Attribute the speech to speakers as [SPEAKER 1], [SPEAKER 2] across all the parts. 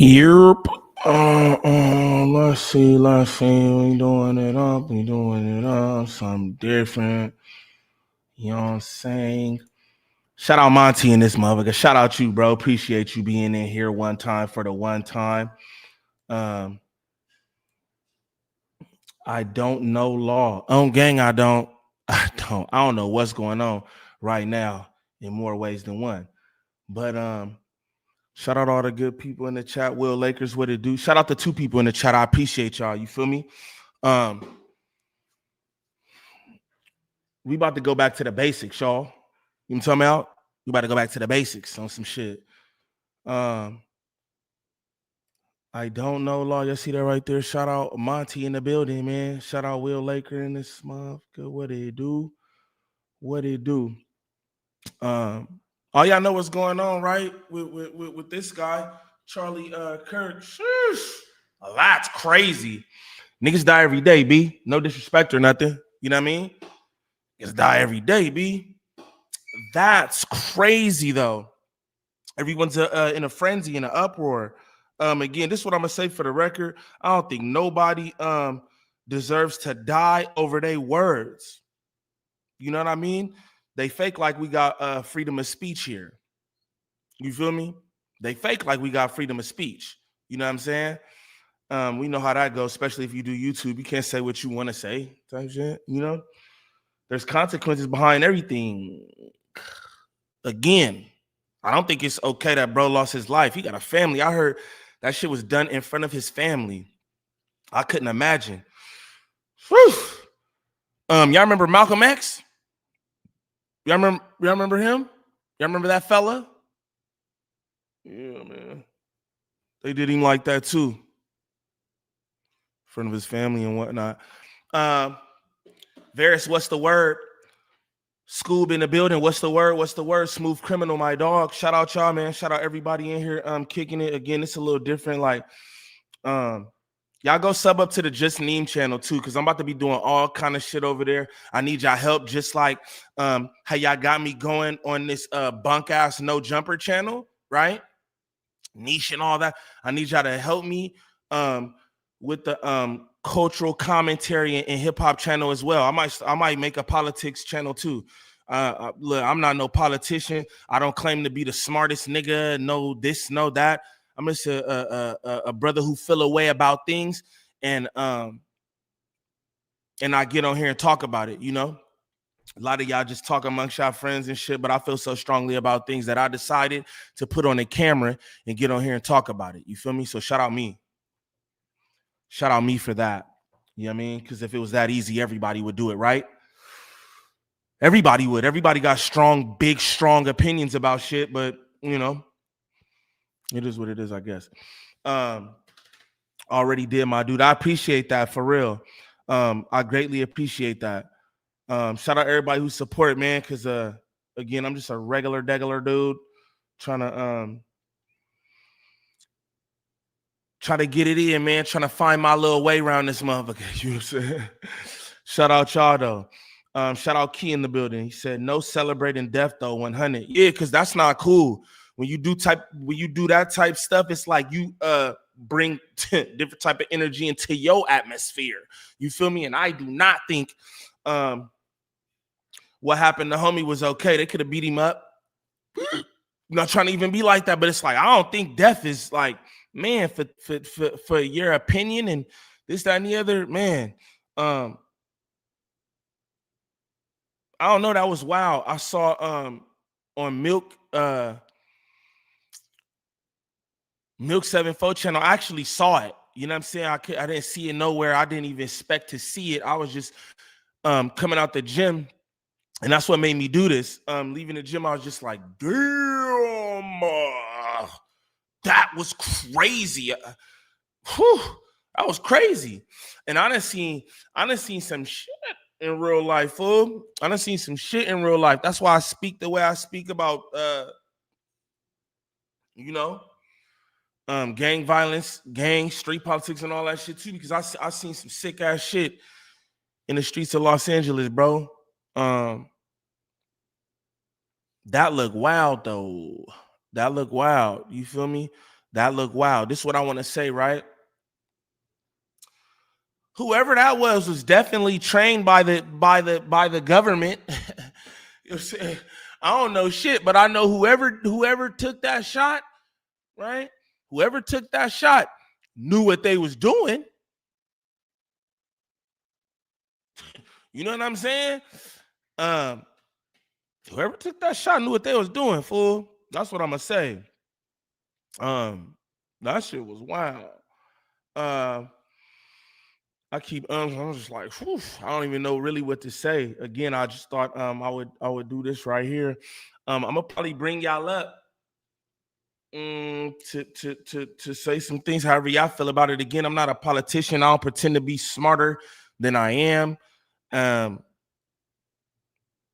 [SPEAKER 1] Yep. Let's see. We doing it up. We doing it up. Something different. You know what I'm saying? Shout out Monty in this motherfucker. Shout out you, bro. Appreciate you being in here one time for the one time. Um, I don't know law. Gang, I don't. I don't know what's going on right now in more ways than one. But shout out all the good people in the chat. Will Lakers, what it do? Shout out the two people in the chat. I appreciate y'all. You feel me? We about to go back to the basics, y'all. You know what I'm talking about? We about to go back to the basics on some shit. I don't know, law. You see that right there? Shout out Monty in the building, man. Shout out Will Laker in this motherfucker. What it do? What it do? All y'all know what's going on, right? With this guy, Charlie Kirk. Sheesh. That's crazy. Niggas die every day, B. No disrespect or nothing. You know what I mean? Niggas die every day, B. That's crazy, though. Everyone's in a frenzy, in an uproar. Again, this is what I'm gonna say for the record. I don't think nobody deserves to die over their words. You know what I mean? They fake like we got freedom of speech here. You feel me? They fake like we got freedom of speech. You know what I'm saying? We know how that goes, especially if you do YouTube. You can't say what you want to say, type shit. You know, there's consequences behind everything. Again, I don't think it's okay that bro lost his life. He got a family. I heard that shit was done in front of his family. I couldn't imagine. Whew. Y'all remember Malcolm X? Y'all remember him? Y'all remember that fella? Yeah, man. They did him like that too. In front of his family and whatnot. Varys, what's the word? Scoob in the building. What's the word? What's the word? Smooth Criminal, my dog. Shout out y'all, man. Shout out everybody in here kicking it. Again, it's a little different. Like, y'all go sub up to the Just Neem channel too, because I'm about to be doing all kind of shit over there. I need y'all help, just like how y'all got me going on this bunk ass no jumper channel, right? Niche and all that. I need y'all to help me with the cultural commentary and hip hop channel as well. I might make a politics channel too. Look, I'm not no politician. I don't claim to be the smartest nigga. No this, no that. I'm just a brother who feel a way about things, and I get on here and talk about it. You know, a lot of y'all just talk amongst y'all friends and shit, but I feel so strongly about things that I decided to put on a camera and get on here and talk about it. You feel me? So shout out me. Shout out me for that. You know what I mean? Because if it was that easy, everybody would do it, right? Everybody would. Everybody got strong, big, strong opinions about shit, but you know, it is what it is, I guess. Already did, my dude. I appreciate that for real. I greatly appreciate that. Shout out everybody who support, man, because again, I'm just a regular dude trying to get it in, man, trying to find my little way around this motherfucker. You know what I'm saying? Shout out y'all though. Shout out Key in the building. He said no celebrating death though, 100. Yeah, because that's not cool. When you do that type stuff, it's like you bring different type of energy into your atmosphere. You feel me? And I do not think what happened to homie was okay. They could have beat him up. Not trying to even be like that, but it's like I don't think death is like, man, for your opinion and this, that, and the other, man. I don't know. That was wild. I saw on Milk 74 channel. I actually saw it. You know what I'm saying? I didn't see it nowhere. I didn't even expect to see it. I was just coming out the gym, and that's what made me do this. Leaving the gym, I was just like, damn, that was crazy. That was crazy. And I done seen some shit in real life, fool. I done seen some shit in real life. That's why I speak the way I speak about you know, gang violence, gang, street politics, and all that shit too, because I seen some sick ass shit in the streets of Los Angeles, bro. That look wild though. That look wild. You feel me? That looked wild. This is what I want to say, right? Whoever that was definitely trained by the government. You know what I'm saying? I don't know shit, but I know whoever took that shot, right? Whoever took that shot knew what they was doing. You know what I'm saying? Whoever took that shot knew what they was doing, fool. That's what I'm gonna say. That shit was wild. I was just like, whew, I don't even know really what to say. Again, I just thought I would do this right here. I'm gonna probably bring y'all up to say some things however y'all feel about it. Again, I'm not a politician. I don't pretend to be smarter than I am. I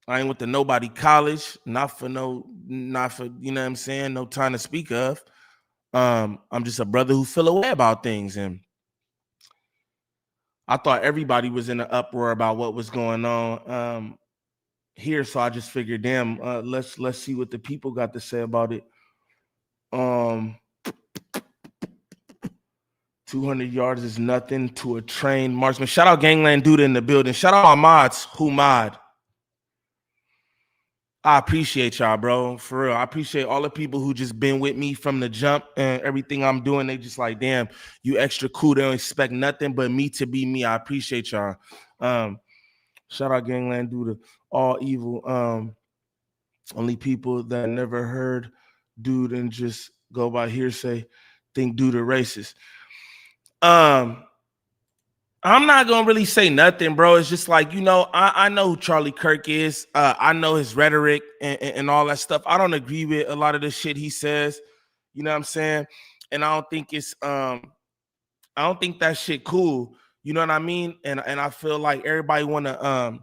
[SPEAKER 1] ain't with the nobody college, not for you know what I'm saying, no time to speak of. I'm just a brother who feel a way about things, and I thought everybody was in an uproar about what was going on here, so I just figured, damn, let's see what the people got to say about it. 200 yards is nothing to a trained marksman. Shout out Gangland Duda in the building. Shout out my mods, who mod. I appreciate y'all, bro. For real. I appreciate all the people who just been with me from the jump and everything I'm doing. They just like, damn, you extra cool. They don't expect nothing but me to be me. I appreciate y'all. Shout out Gangland Duda. All evil. Only people that never heard dude and just go by hearsay think dude a racist. I'm not gonna really say nothing, bro. It's just like, I know who Charlie Kirk is. I know his rhetoric and all that stuff. I don't agree with a lot of the shit he says. You know what I'm saying? And I don't think that shit cool. You know what I mean? And I feel like everybody wanna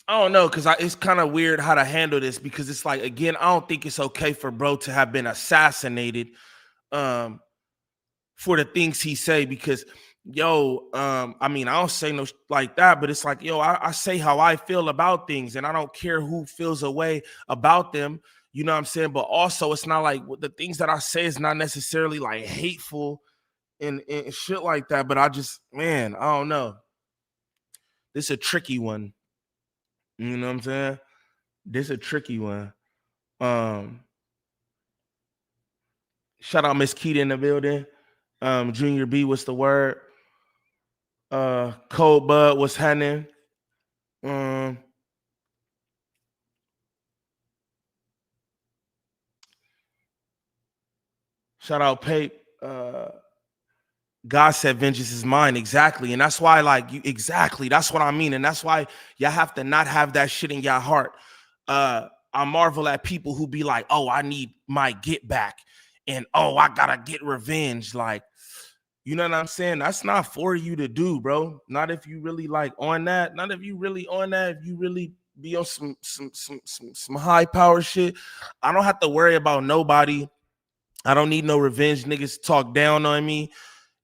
[SPEAKER 1] I don't know, because it's kind of weird how to handle this, because it's like, again, I don't think it's okay for bro to have been assassinated for the things he say, because I mean, I don't say no like that, but it's like, I say how I feel about things, and I don't care who feels a way about them. You know what I'm saying? But also, it's not like the things that I say is not necessarily like hateful and shit like that. But I just, man, I don't know. This is a tricky one. You know what I'm saying? This is a tricky one. Shout out Miss Keita in the building. Junior B, what's the word? Cold Bud, what's happening? Shout out Pape. God said vengeance is mine. Exactly. And that's why, exactly. That's what I mean. And that's why y'all have to not have that shit in your heart. I marvel at people who be like, oh, I need my get back. And, oh, I gotta get revenge. Like, you know what I'm saying? That's not for you to do, bro. Not if you really like on that. Not if you really on that. If you really be on some high power shit. I don't have to worry about nobody. I don't need no revenge. Niggas talk down on me.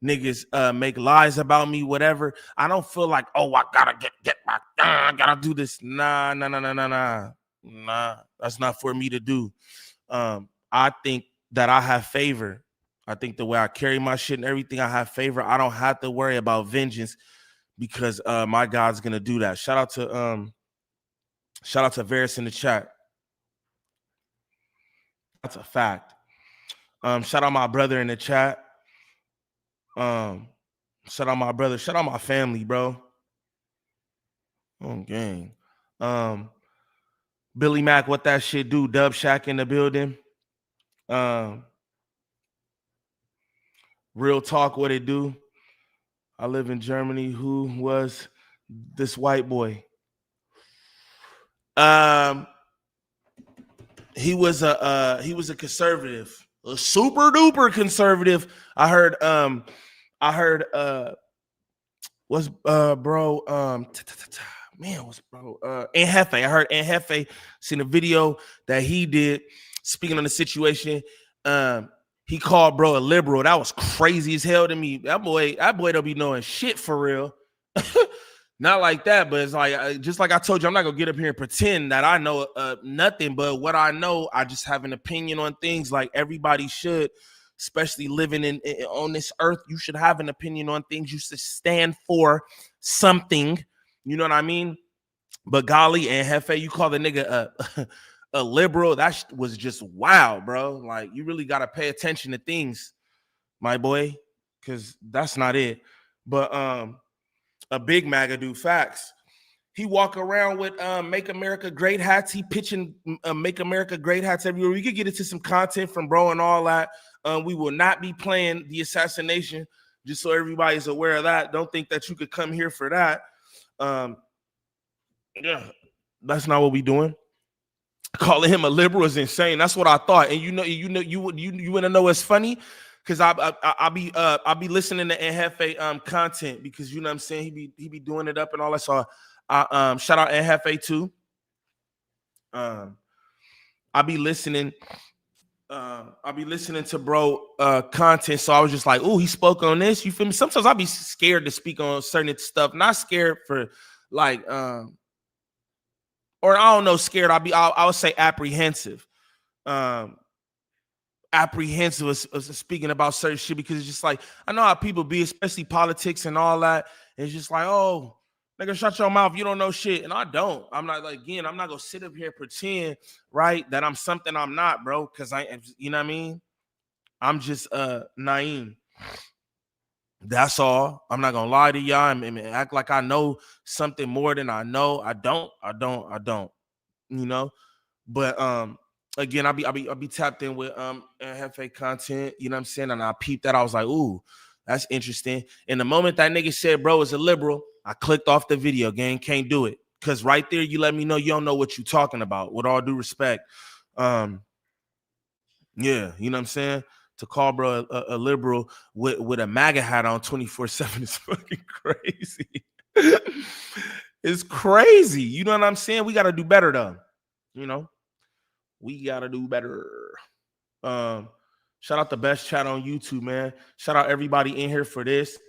[SPEAKER 1] Niggas make lies about me, whatever. I don't feel like, oh, I gotta get back. I gotta do this. Nah. That's not for me to do. I think that I have favor. I think the way I carry my shit and everything, I have favor. I don't have to worry about vengeance, because my God's gonna do that. Shout out to Varys in the chat. That's a fact. Shout out my brother in the chat. Shout out my brother. Shout out my family, bro. Oh, gang. Billy Mack, what that shit do? Dub Shack in the building. Real talk, what it do? I live in Germany. Who was this white boy? He was a conservative, a super duper conservative. I heard what's bro man, what's bro Aunt Hefe. I heard Aunt Hefe seen a video that he did speaking on the situation. He called bro a liberal. That was crazy as hell to me. That boy don't be knowing shit for real. Not like that, but it's like just like I told you, I'm not gonna get up here and pretend that I know nothing. But what I know, I just have an opinion on things, like everybody should, especially living on this earth. You should have an opinion on things. You should stand for something. You know what I mean? But golly, and Hefe, you call the nigga a liberal? That was just wow, bro. Like you really gotta pay attention to things, my boy, because that's not it. But a big MAGA dude, facts. He walk around with Make America Great hats. He pitching Make America Great hats everywhere. We could get into some content from bro and all that. We will not be playing the assassination, just so everybody's aware of that. Don't think that you could come here for that. Yeah, that's not what we doing. Calling him a liberal is insane. That's what I thought. And you want to know what's funny? Because I'll be listening to Enjefe content, because you know what I'm saying, he be doing it up and all that. So shout out Enjefe too. I'll be listening to bro content. So I was just like, oh, he spoke on this. You feel me? Sometimes I'll be scared to speak on certain stuff. Not scared for like or I don't know, scared. I would say apprehensive. Apprehensive of speaking about certain shit, because it's just like, I know how people be, especially politics and all that. It's just like, oh, nigga, shut your mouth. You don't know shit. And I don't. I'm not, like, again, I'm not gonna sit up here and pretend, right, that I'm something I'm not, bro. Cause you know what I mean? I'm just naive. That's all. I'm not gonna lie to y'all and act like I know something more than I know. I don't. You know, but again, I'll be tapped in with Hefe content, you know what I'm saying? And I peeped that. I was like, ooh, that's interesting. And the moment that nigga said bro is a liberal, I clicked off the video. Gang, can't do it. Cause right there, you let me know you don't know what you're talking about, with all due respect. Yeah, you know what I'm saying? To call bro a liberal with a MAGA hat on 24/7 is fucking crazy. It's crazy. You know what I'm saying? We gotta do better though. You know? We gotta do better. Shout out the best chat on YouTube, man. Shout out everybody in here for this.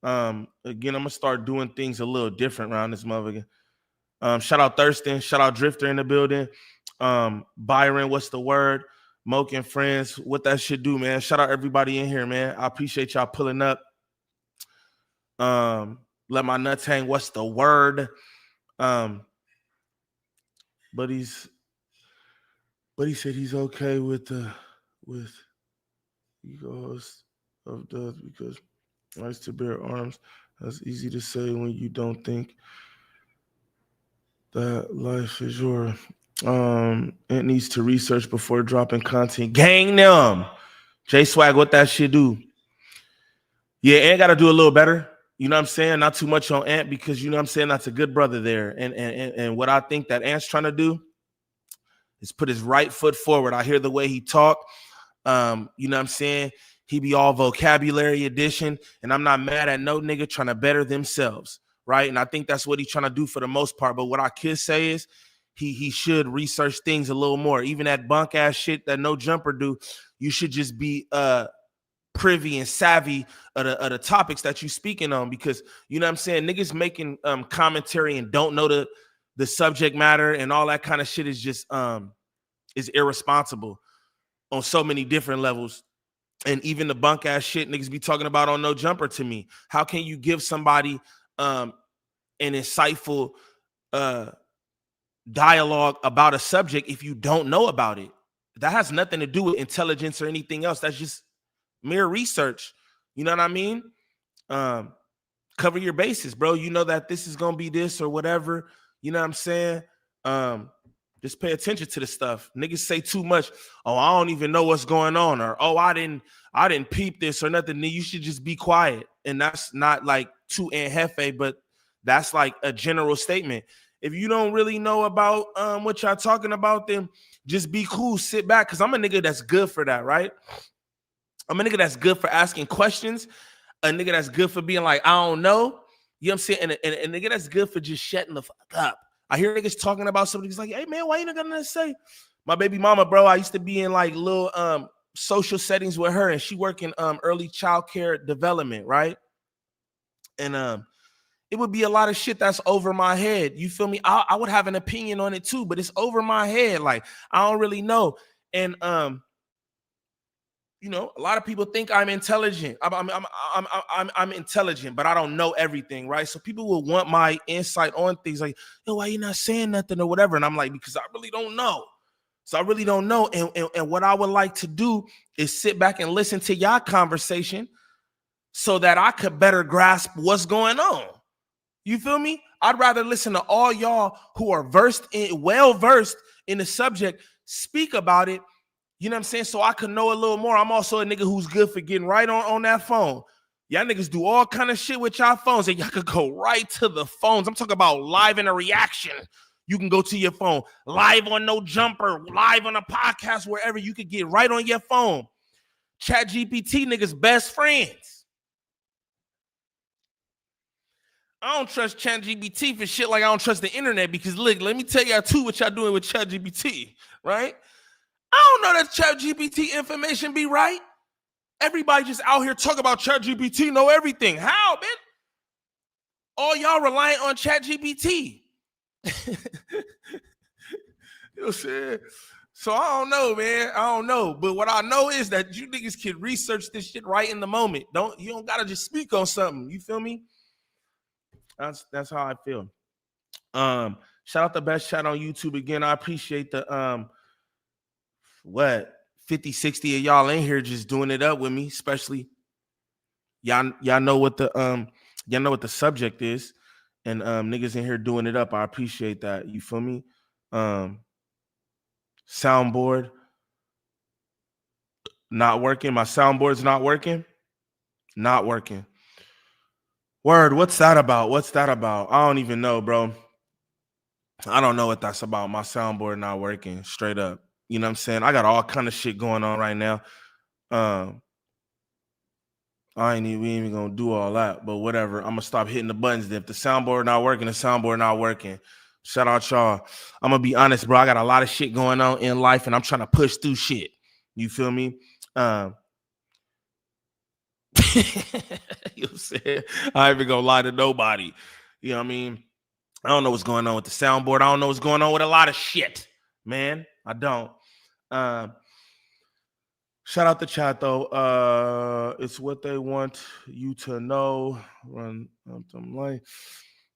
[SPEAKER 1] Again, I'm gonna start doing things a little different around this motherfucker. Shout out Thurston. Shout out Drifter in the building. Byron, what's the word? Moke and friends, what that shit do, man? Shout out everybody in here, man. I appreciate y'all pulling up. Let my nuts hang. What's the word? But he said he's okay with egos of death because likes to bear arms. That's easy to say when you don't think that life is yours. It needs to research before dropping content. Gang them. J Swag, what that shit do? Yeah, Ant got to do a little better. You know what I'm saying? Not too much on Ant, because you know what I'm saying, that's a good brother there. And what I think that Ant's trying to do is put his right foot forward. I hear the way he talk. You know what I'm saying? He be all vocabulary addition, and I'm not mad at no nigga trying to better themselves, right? And I think that's what he's trying to do for the most part. But what I could say is he should research things a little more. Even that bunk ass shit that No Jumper do, you should just be privy and savvy of the topics that you speaking on, because you know what I'm saying, niggas making commentary and don't know the subject matter and all that kind of shit is just is irresponsible on so many different levels. And even the bunk ass shit niggas be talking about on No Jumper, to me, how can you give somebody an insightful dialogue about a subject if you don't know about it? That has nothing to do with intelligence or anything else. That's just mere research. You know what I mean? Cover your bases, bro. You know that this is gonna be this or whatever. You know what I'm saying? Just pay attention to the stuff. Niggas say too much. Oh, I don't even know what's going on, or oh, I didn't peep this or nothing. Then you should just be quiet. And that's not like to Aunt Hefe, but that's like a general statement. If you don't really know about what y'all talking about, then just be cool, sit back. Cause I'm a nigga that's good for that, right? I'm a nigga that's good for asking questions. A nigga that's good for being like, I don't know. You know what I'm saying? And a nigga that's good for just shutting the fuck up. I hear niggas talking about something. He's like, hey, man, why you not got nothing to say? My baby mama, bro, I used to be in like little social settings with her, and she work in early child care development, right? And it would be a lot of shit that's over my head. You feel me? I would have an opinion on it too, but it's over my head. Like, I don't really know. And you know, a lot of people think I'm intelligent. I'm intelligent, but I don't know everything, right? So people will want my insight on things like, yo, why you not saying nothing or whatever? And I'm like, because I really don't know. So I really don't know. And what I would like to do is sit back and listen to y'all conversation so that I could better grasp what's going on. You feel me? I'd rather listen to all y'all who are well versed in the subject speak about it. You know what I'm saying? So I could know a little more. I'm also a nigga who's good for getting right on that phone. Y'all niggas do all kind of shit with y'all phones, and y'all could go right to the phones. I'm talking about live in a reaction. You can go to your phone, live on No Jumper, live on a podcast, wherever you could get right on your phone. Chat GPT niggas best friends. I don't trust Chat GPT for shit like I don't trust the internet, because look, let me tell y'all too what y'all doing with Chat GPT, right? I don't know that Chat GPT information be right. Everybody just out here talk about Chat GPT, know everything. How, man? All y'all relying on Chat GPT. You know what I'm saying? So I don't know, man. I don't know. But what I know is that you niggas can research this shit right in the moment. You don't gotta just speak on something. You feel me? That's how I feel. Shout out the best chat on YouTube again. I appreciate the 50, 60 of y'all in here just doing it up with me, especially y'all know what the subject is, and niggas in here doing it up. I appreciate that. You feel me? Soundboard not working. My soundboard's not working. Not working. Word, what's that about? I don't even know, bro. I don't know what that's about. My soundboard not working, straight up. You know what I'm saying? I got all kind of shit going on right now. We ain't even gonna do all that, but whatever. I'm gonna stop hitting the buttons. If the soundboard not working, the soundboard not working. Shout out y'all. I'm gonna be honest, bro. I got a lot of shit going on in life, and I'm trying to push through shit. You feel me? You know what I'm saying? I ain't even gonna lie to nobody. You know what I mean? I don't know what's going on with the soundboard. I don't know what's going on with a lot of shit, man. I don't. Shout out the chat though. It's what they want you to know. Run them like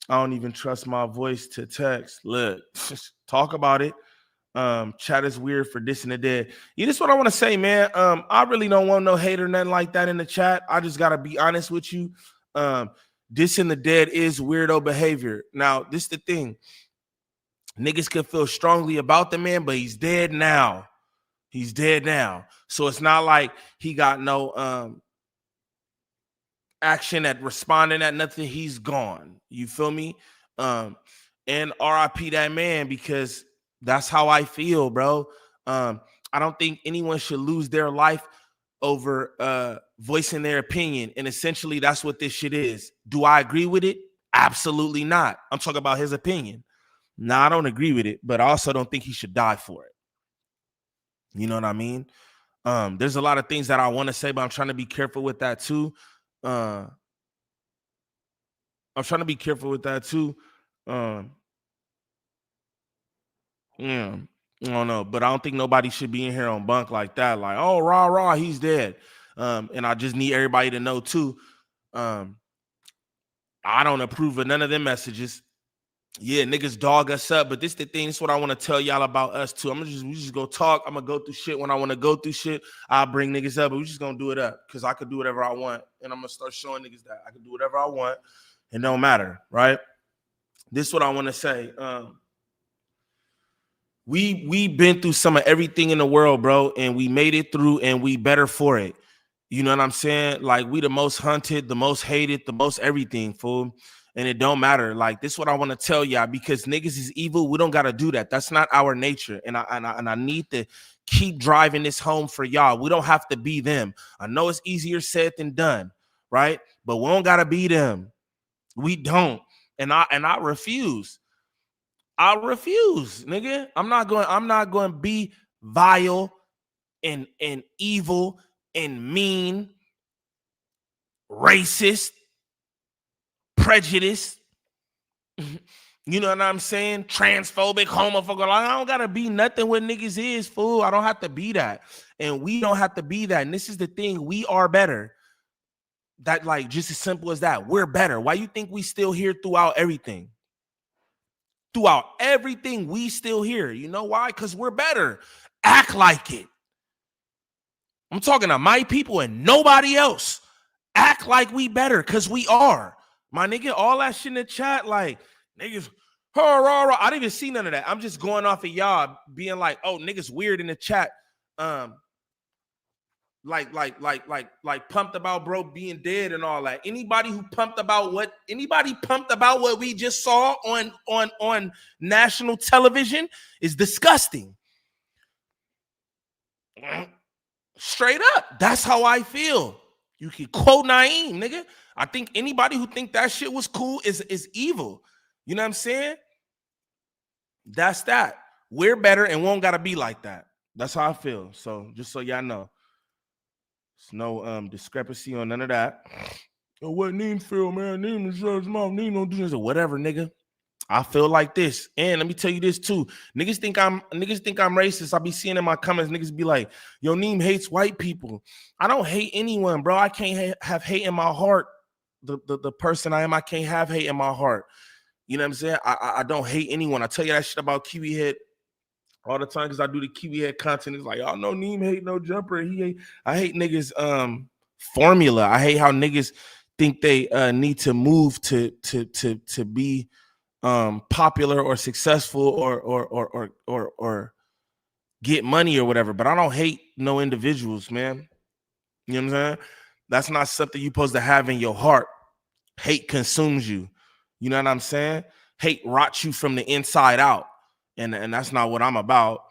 [SPEAKER 1] I don't even trust my voice to text. Look, talk about it. Chat is weird for dissing the dead. Yeah, this is what I want to say, man. I really don't want no hate or nothing like that in the chat. I just gotta be honest with you. Dissing the dead is weirdo behavior. Now, this is the thing. Niggas can feel strongly about the man, but he's dead now. He's dead now. So it's not like he got no action at responding at nothing. He's gone. You feel me? And RIP that man, because that's how I feel, bro. I don't think anyone should lose their life over voicing their opinion. And essentially that's what this shit is. Do I agree with it? Absolutely not. I'm talking about his opinion. No, I don't agree with it, but I also don't think he should die for it. You know what I mean? There's a lot of things that I want to say, but I'm trying to be careful with that too. Yeah, I don't know, but I don't think nobody should be in here on bunk like that. Like, oh, rah, he's dead. And I just need everybody to know too. I don't approve of none of them messages. Yeah, niggas dog us up, but this the thing. This is what I want to tell y'all about us too. We just go talk. I'm gonna go through shit when I want to go through shit. I'll bring niggas up, but we just gonna do it up because I could do whatever I want, and I'm gonna start showing niggas that I can do whatever I want. It don't matter, right? This is what I want to say. We been through some of everything in the world, bro, and we made it through, and we better for it. You know what I'm saying? Like, we the most hunted, the most hated, the most everything, fool. And it don't matter. Like, this is what I want to tell y'all, because niggas is evil. We don't got to do that. That's not our nature. And I need to keep driving this home for y'all. We don't have to be them. I know it's easier said than done, right? But we don't got to be them. We don't. And I refuse. I refuse, nigga. I'm not going to be vile and evil and mean, racist, prejudiced, You know what I'm saying? Transphobic, homophobic. Like, I don't gotta be nothing what niggas is, fool. I don't have to be that. And we don't have to be that. And this is the thing. We are better. That, like, just as simple as that. We're better. Why you think we still here throughout everything? Throughout everything, we still here. You know why? Because we're better. Act like it. I'm talking to my people and nobody else. Act like we better, because we are. My nigga, all that shit in the chat, like, niggas, I didn't even see none of that. I'm just going off of y'all being like, oh, niggas weird in the chat. Like pumped about bro being dead and all that. Anybody pumped about what we just saw on national television is disgusting. Straight up. That's how I feel. You can quote Naeem, nigga. I think anybody who think that shit was cool is evil. You know what I'm saying? That's that. We're better and won't gotta be like that. That's how I feel. So just so y'all know. There's no discrepancy on none of that. Oh, what Neem feel, man? Neem is his mouth. Neem don't do this or whatever, nigga. I feel like this. And let me tell you this too. Niggas think I'm racist. I be seeing in my comments, niggas be like, yo, Neem hates white people. I don't hate anyone, bro. I can't have hate in my heart. The person I am, I can't have hate in my heart. You know what I'm saying? I don't hate anyone. I tell you that shit about Kiwi Head all the time because I do the Kiwi Head content. It's like, y'all know Neem hate no jumper. I hate niggas formula. I hate how niggas think they need to move to be popular or successful or get money or whatever. But I don't hate no individuals, man. You know what I'm saying? That's not something you're supposed to have in your heart. Hate consumes you. You know what I'm saying? Hate rots you from the inside out. And that's not what I'm about.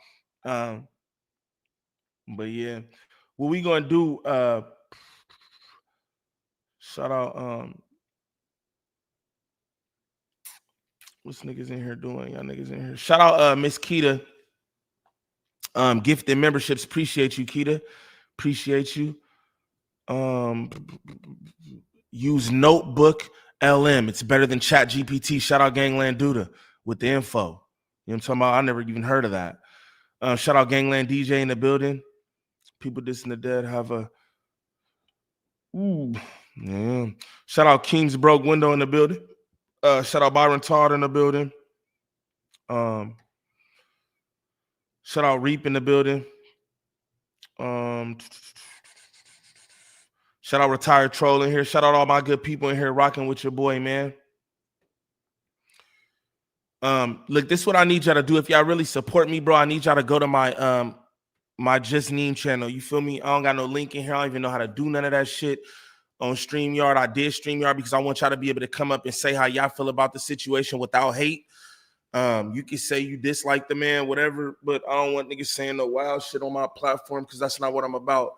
[SPEAKER 1] But yeah. What we gonna do? Shout out. What's niggas in here doing? Y'all niggas in here. Shout out Miss Keita. Gifted memberships. Appreciate you, Keita. Appreciate you. Use Notebook LM. It's better than Chat GPT. Shout out Gangland Duda with the info. You know what I'm talking about? I never even heard of that. Shout out Gangland DJ in the building. People dissing the dead have a yeah. Shout out King's Broke Window in the building. Shout out Byron Todd in the building. Shout out Reap in the building. Shout out Retired Troll in here. Shout out all my good people in here rocking with your boy, man. Look, this is what I need y'all to do. If y'all really support me, bro, I need y'all to go to my my Just Neem channel. You feel me? I don't got no link in here. I don't even know how to do none of that shit on StreamYard. I did StreamYard because I want y'all to be able to come up and say how y'all feel about the situation without hate. You can say you dislike the man, whatever, but I don't want niggas saying no wild shit on my platform because that's not what I'm about.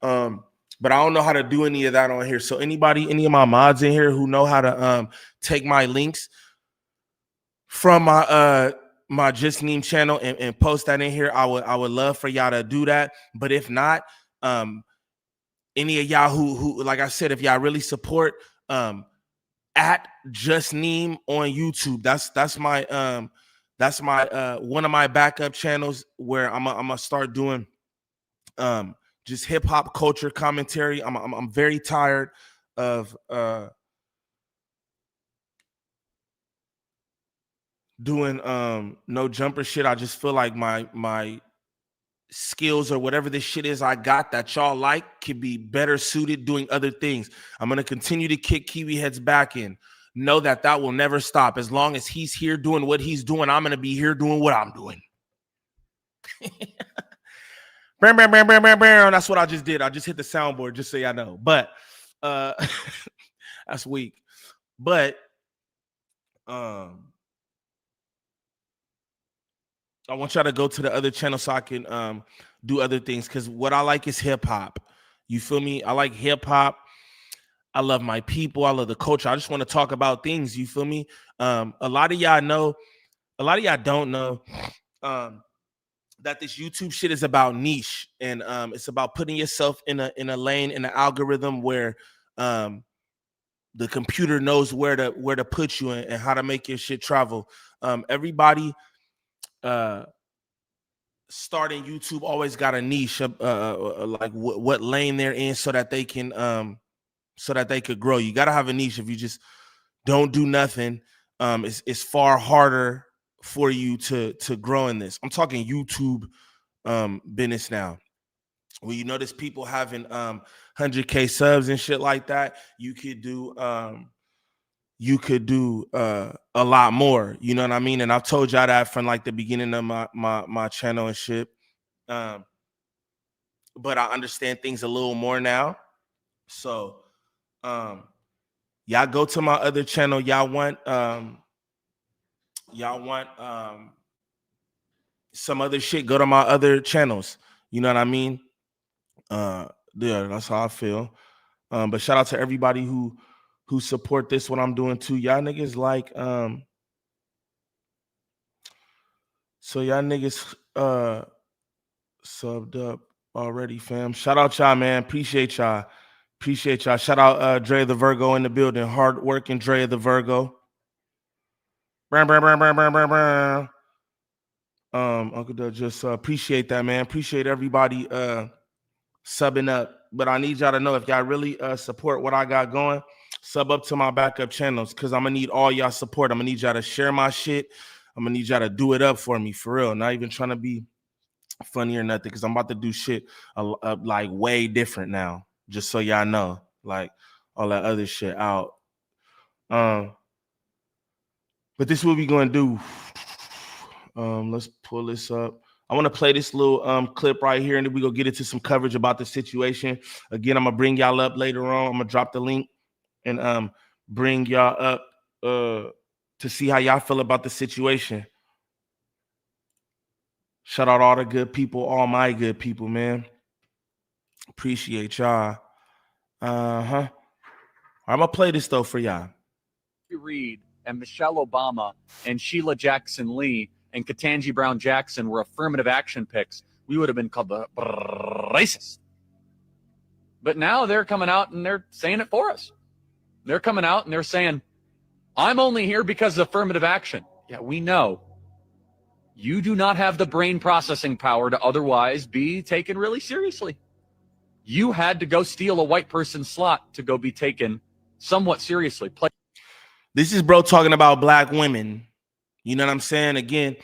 [SPEAKER 1] But I don't know how to do any of that on here. So any of my mods in here who know how to take my links from my my Just Neem channel and post that in here, I would love for y'all to do that. But if not, any of y'all who like I said, if y'all really support at Just Neem on YouTube, that's my one of my backup channels where I'm gonna start doing just hip hop culture commentary. I'm very tired of doing no jumper shit. I just feel like my skills or whatever this shit is I got that y'all like could be better suited doing other things. I'm gonna continue to kick Kiwi Heads back in. Know that will never stop. As long as he's here doing what he's doing, I'm gonna be here doing what I'm doing. That's what I just did. I just hit the soundboard just so y'all know. But that's weak. But I want y'all to go to the other channel so I can do other things because what I like is hip hop. You feel me? I like hip hop. I love my people. I love the culture. I just want to talk about things. You feel me? A lot of y'all know. A lot of y'all don't know that this YouTube shit is about niche and it's about putting yourself in a lane in an algorithm where the computer knows where to put you and how to make your shit travel. Everybody starting YouTube always got a niche, like what lane they're in, so that they can could grow. You got to have a niche. If you just don't do nothing, it's far harder for you to grow in this. I'm talking YouTube business now. When you notice people having 100K subs and shit like that, you could do a lot more. You know what I mean? And I've told y'all that from like the beginning of my channel and shit. But I understand things a little more now. So y'all go to my other channel. Y'all want some other shit, go to my other channels. You know what I mean? Yeah, that's how I feel. But shout out to everybody who support this, what I'm doing too. Y'all niggas like so y'all niggas subbed up already, fam. Shout out y'all, man. Appreciate y'all. Shout out Dre the Virgo in the building. Hard working Dre the Virgo. Uncle Doug, just appreciate that, man. Appreciate everybody subbing up. But I need y'all to know, if y'all really support what I got going, sub up to my backup channels, because I'm gonna need all y'all support. I'm gonna need y'all to share my shit. I'm gonna need y'all to do it up for me, for real. Not even trying to be funny or nothing, because I'm about to do shit like way different now. Just so y'all know, like all that other shit out. But this is what we gonna do. Let's pull this up. I want to play this little clip right here, and then we go get into some coverage about the situation. Again, I'm gonna bring y'all up later on. I'm gonna drop the link and bring y'all up to see how y'all feel about the situation. Shout out all the good people, all my good people, man. Appreciate y'all. I'm gonna play this though for y'all.
[SPEAKER 2] Reid and Michelle Obama and Sheila Jackson Lee and Ketanji Brown Jackson were affirmative action picks, we would have been called the racist. But now they're coming out and they're saying it for us. They're coming out and they're saying, I'm only here because of affirmative action. Yeah, we know. You do not have the brain processing power to otherwise be taken really seriously. You had to go steal a white person's slot to go be taken somewhat seriously.
[SPEAKER 1] This is bro talking about black women. You know what I'm saying? Again,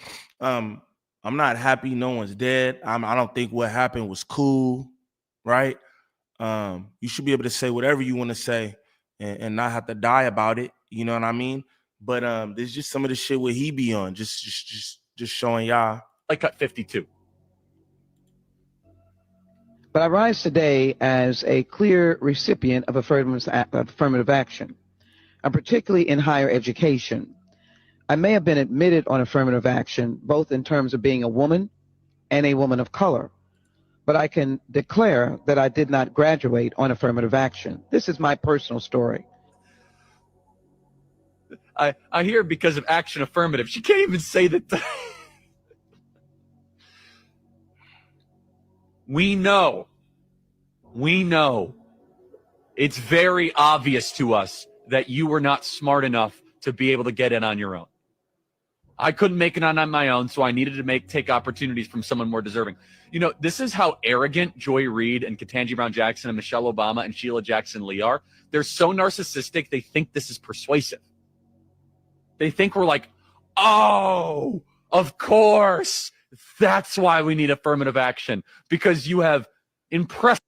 [SPEAKER 1] I'm not happy no one's dead. I don't think what happened was cool, right? You should be able to say whatever you want to say and not have to die about it. You know what I mean? But there's just some of the shit where he be on, just showing y'all.
[SPEAKER 2] I cut 52.
[SPEAKER 3] But I rise today as a clear recipient of affirmative action, and particularly in higher education. I may have been admitted on affirmative action, both in terms of being a woman and a woman of color, but I can declare that I did not graduate on affirmative action. This is my personal story.
[SPEAKER 2] I hear because of action affirmative. She can't even say that. We know. It's very obvious to us that you were not smart enough to be able to get in on your own. I couldn't make it on my own, so I needed to take opportunities from someone more deserving. You know, this is how arrogant Joy Reid and Ketanji Brown Jackson and Michelle Obama and Sheila Jackson Lee are. They're so narcissistic, they think this is persuasive. They think we're like, oh, of course. That's why we need affirmative action, because you have impressed.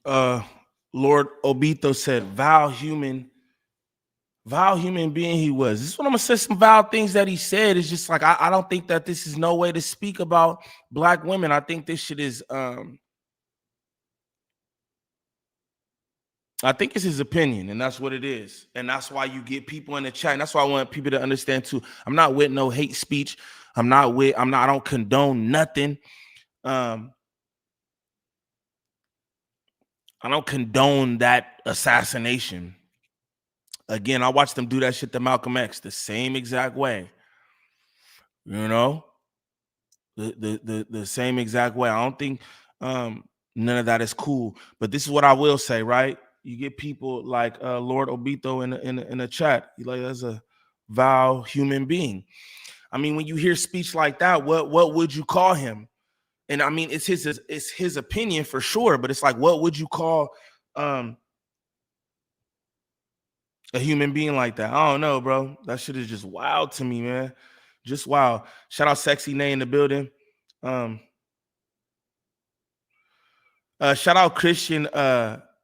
[SPEAKER 1] Lord Obito said, vile human being he was. This is what I'm gonna say. Some vile things that he said is just like, I don't think that this is no way to speak about black women. I think this shit is I think it's his opinion, and that's what it is. And that's why you get people in the chat. And that's why I want people to understand too. I'm not with no hate speech. I don't condone nothing. I don't condone that assassination. Again, I watched them do that shit to Malcolm X the same exact way. You know? The same exact way. I don't think none of that is cool. But this is what I will say, right? You get people like Lord Obito in a chat. You like, that's a vile human being. I mean, when you hear speech like that, what would you call him? And I mean, it's his opinion for sure, but it's like, what would you call a human being like that? I don't know, bro. That shit is just wild to me, man. Just wild. Shout out Sexy Nay in the building. Shout out Christian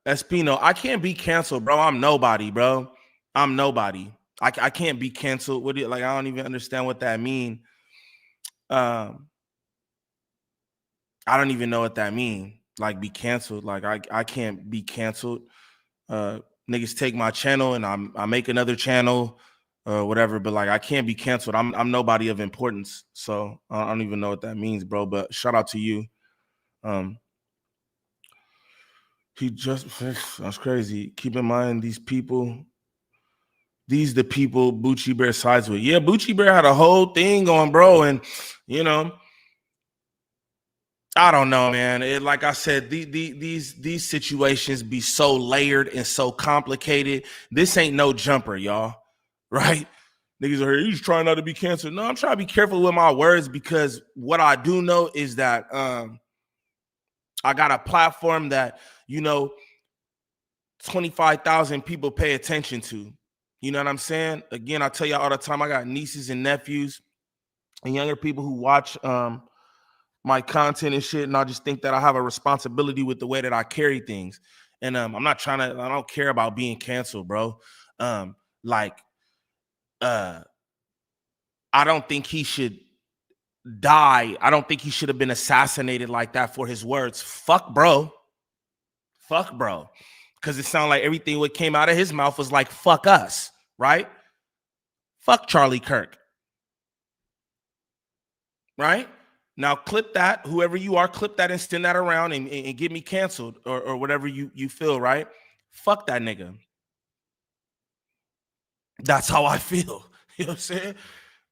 [SPEAKER 1] Espino. I can't be canceled, bro. I'm nobody, bro. I'm nobody. I can't be canceled. What do you, like? I don't even understand what that mean. I don't even know what that mean. Like, be canceled. Like, I can't be canceled. Niggas take my channel and I make another channel or whatever, but like, I can't be canceled. I'm nobody of importance. So I don't even know what that means, bro. But shout out to you. He just, that's crazy. Keep in mind, these people, these the people Bucci Bear sides with. Yeah, Bucci Bear had a whole thing going, bro. And, you know, I don't know, man. Like I said, these situations be so layered and so complicated. This ain't no jumper, y'all. Right? Niggas are here, you just trying not to be canceled. No, I'm trying to be careful with my words, because what I do know is that I got a platform that, you know, 25,000 people pay attention to. You know what I'm saying? Again, I tell y'all all the time, I got nieces and nephews and younger people who watch my content and shit, and I just think that I have a responsibility with the way that I carry things. And I don't care about being canceled, bro. I don't think he should die. I don't think he should have been assassinated like that for his words. Fuck, bro. Because it sounded like everything what came out of his mouth was like, fuck us, right? Fuck Charlie Kirk. Right? Now clip that, whoever you are, clip that and send that around and get me canceled or whatever you feel, right? Fuck that nigga. That's how I feel. You know what I'm saying?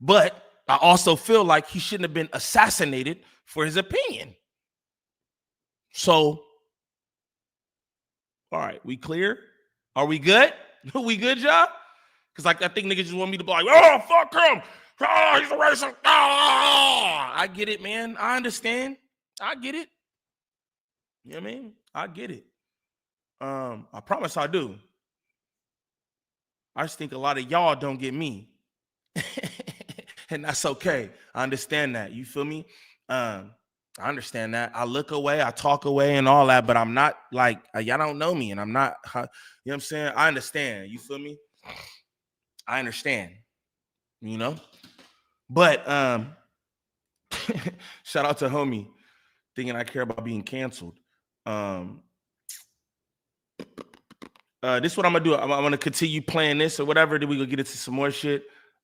[SPEAKER 1] But I also feel like he shouldn't have been assassinated for his opinion. So, all right, we clear? Are we good? We good, y'all? Because like I think niggas just want me to be like, oh, fuck him. Oh, he's a racist. Oh. I get it, man. I understand. I get it. You know what I mean? I get it. I promise I do. I just think a lot of y'all don't get me. And that's okay. I understand that. You feel me? I understand that. I look away, I talk away and all that, but I'm not like, y'all don't know me and I'm not, you know what I'm saying? I understand. You feel me? I understand, you know? But shout out to homie thinking I care about being canceled. This is what I'm gonna do. I'm gonna continue playing this or whatever. Then we gonna get into some more shit.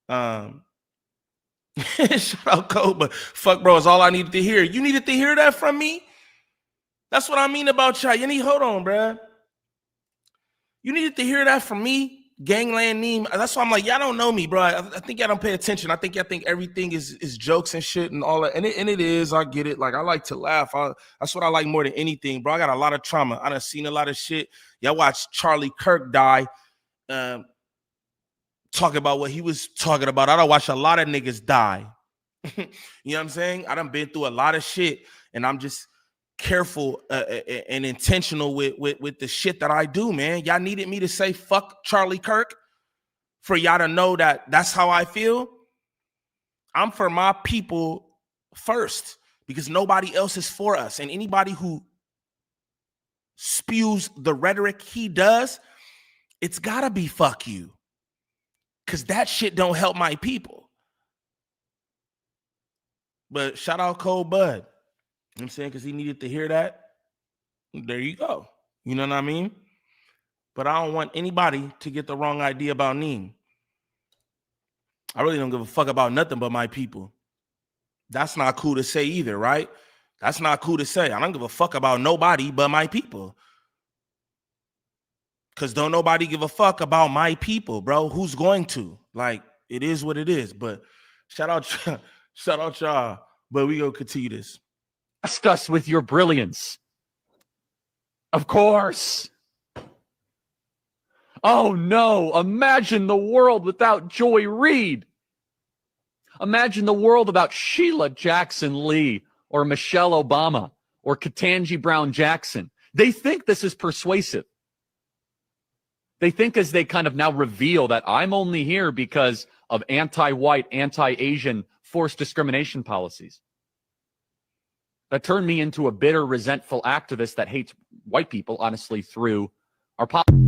[SPEAKER 1] Shout out Koba. Fuck, bro, is all I needed to hear. You needed to hear that from me? That's what I mean about y'all. Hold on, bro. You needed to hear that from me? Gangland Neem. That's why I'm like, y'all don't know me, bro. I think y'all don't pay attention. I think y'all think everything is jokes and shit and all that. And it is. I get it. Like, I like to laugh. That's what I like more than anything, bro. I got a lot of trauma. I done seen a lot of shit. Y'all watch Charlie Kirk die. Talk about what he was talking about. I done watch a lot of niggas die. You know what I'm saying? I done been through a lot of shit, and I'm just careful and intentional with the shit that I do, man. Y'all needed me to say fuck Charlie Kirk for y'all to know that that's how I feel. I'm for my people first, because nobody else is for us. And anybody who spews the rhetoric he does, it's gotta be fuck you. Because that shit don't help my people. But shout out Cold Bud. You know what I'm saying? Because he needed to hear that. There you go. You know what I mean? But I don't want anybody to get the wrong idea about Neem. I really don't give a fuck about nothing but my people. That's not cool to say either, right? That's not cool to say. I don't give a fuck about nobody but my people. Because don't nobody give a fuck about my people, bro. Who's going to? Like, it is what it is. But shout out y'all. But we gonna continue this.
[SPEAKER 2] Trust us with your brilliance. Of course. Oh no, imagine the world without Joy Reid. Imagine the world without Sheila Jackson Lee or Michelle Obama or Ketanji Brown Jackson. They think this is persuasive. They think as they kind of now reveal that I'm only here because of anti-white, anti-Asian forced discrimination policies. That turned me into a bitter, resentful activist that hates white people, honestly, through our politics.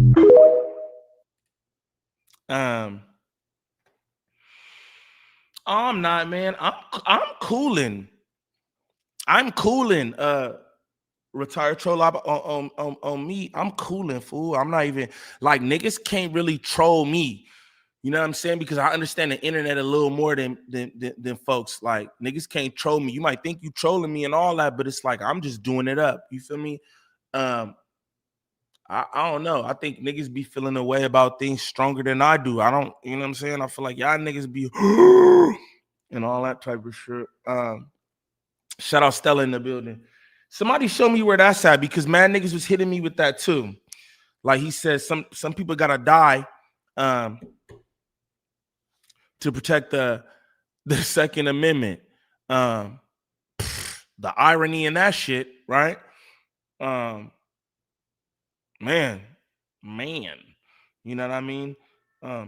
[SPEAKER 1] I'm not, man. I'm cooling. I'm cooling. Retired troll on me. I'm cooling, fool. I'm not even like niggas can't really troll me. You know what I'm saying? Because I understand the internet a little more than folks. Like niggas can't troll me. You might think you trolling me and all that, but it's like I'm just doing it up. You feel me? I don't know. I think niggas be feeling a way about things stronger than I do. I don't, you know what I'm saying? I feel like y'all niggas be and all that type of shit. Shout out Stella in the building. Somebody show me where that's at because mad niggas was hitting me with that too. Like he said, some people gotta die to protect the Second Amendment. The irony in that shit, right? Man, you know what I mean? I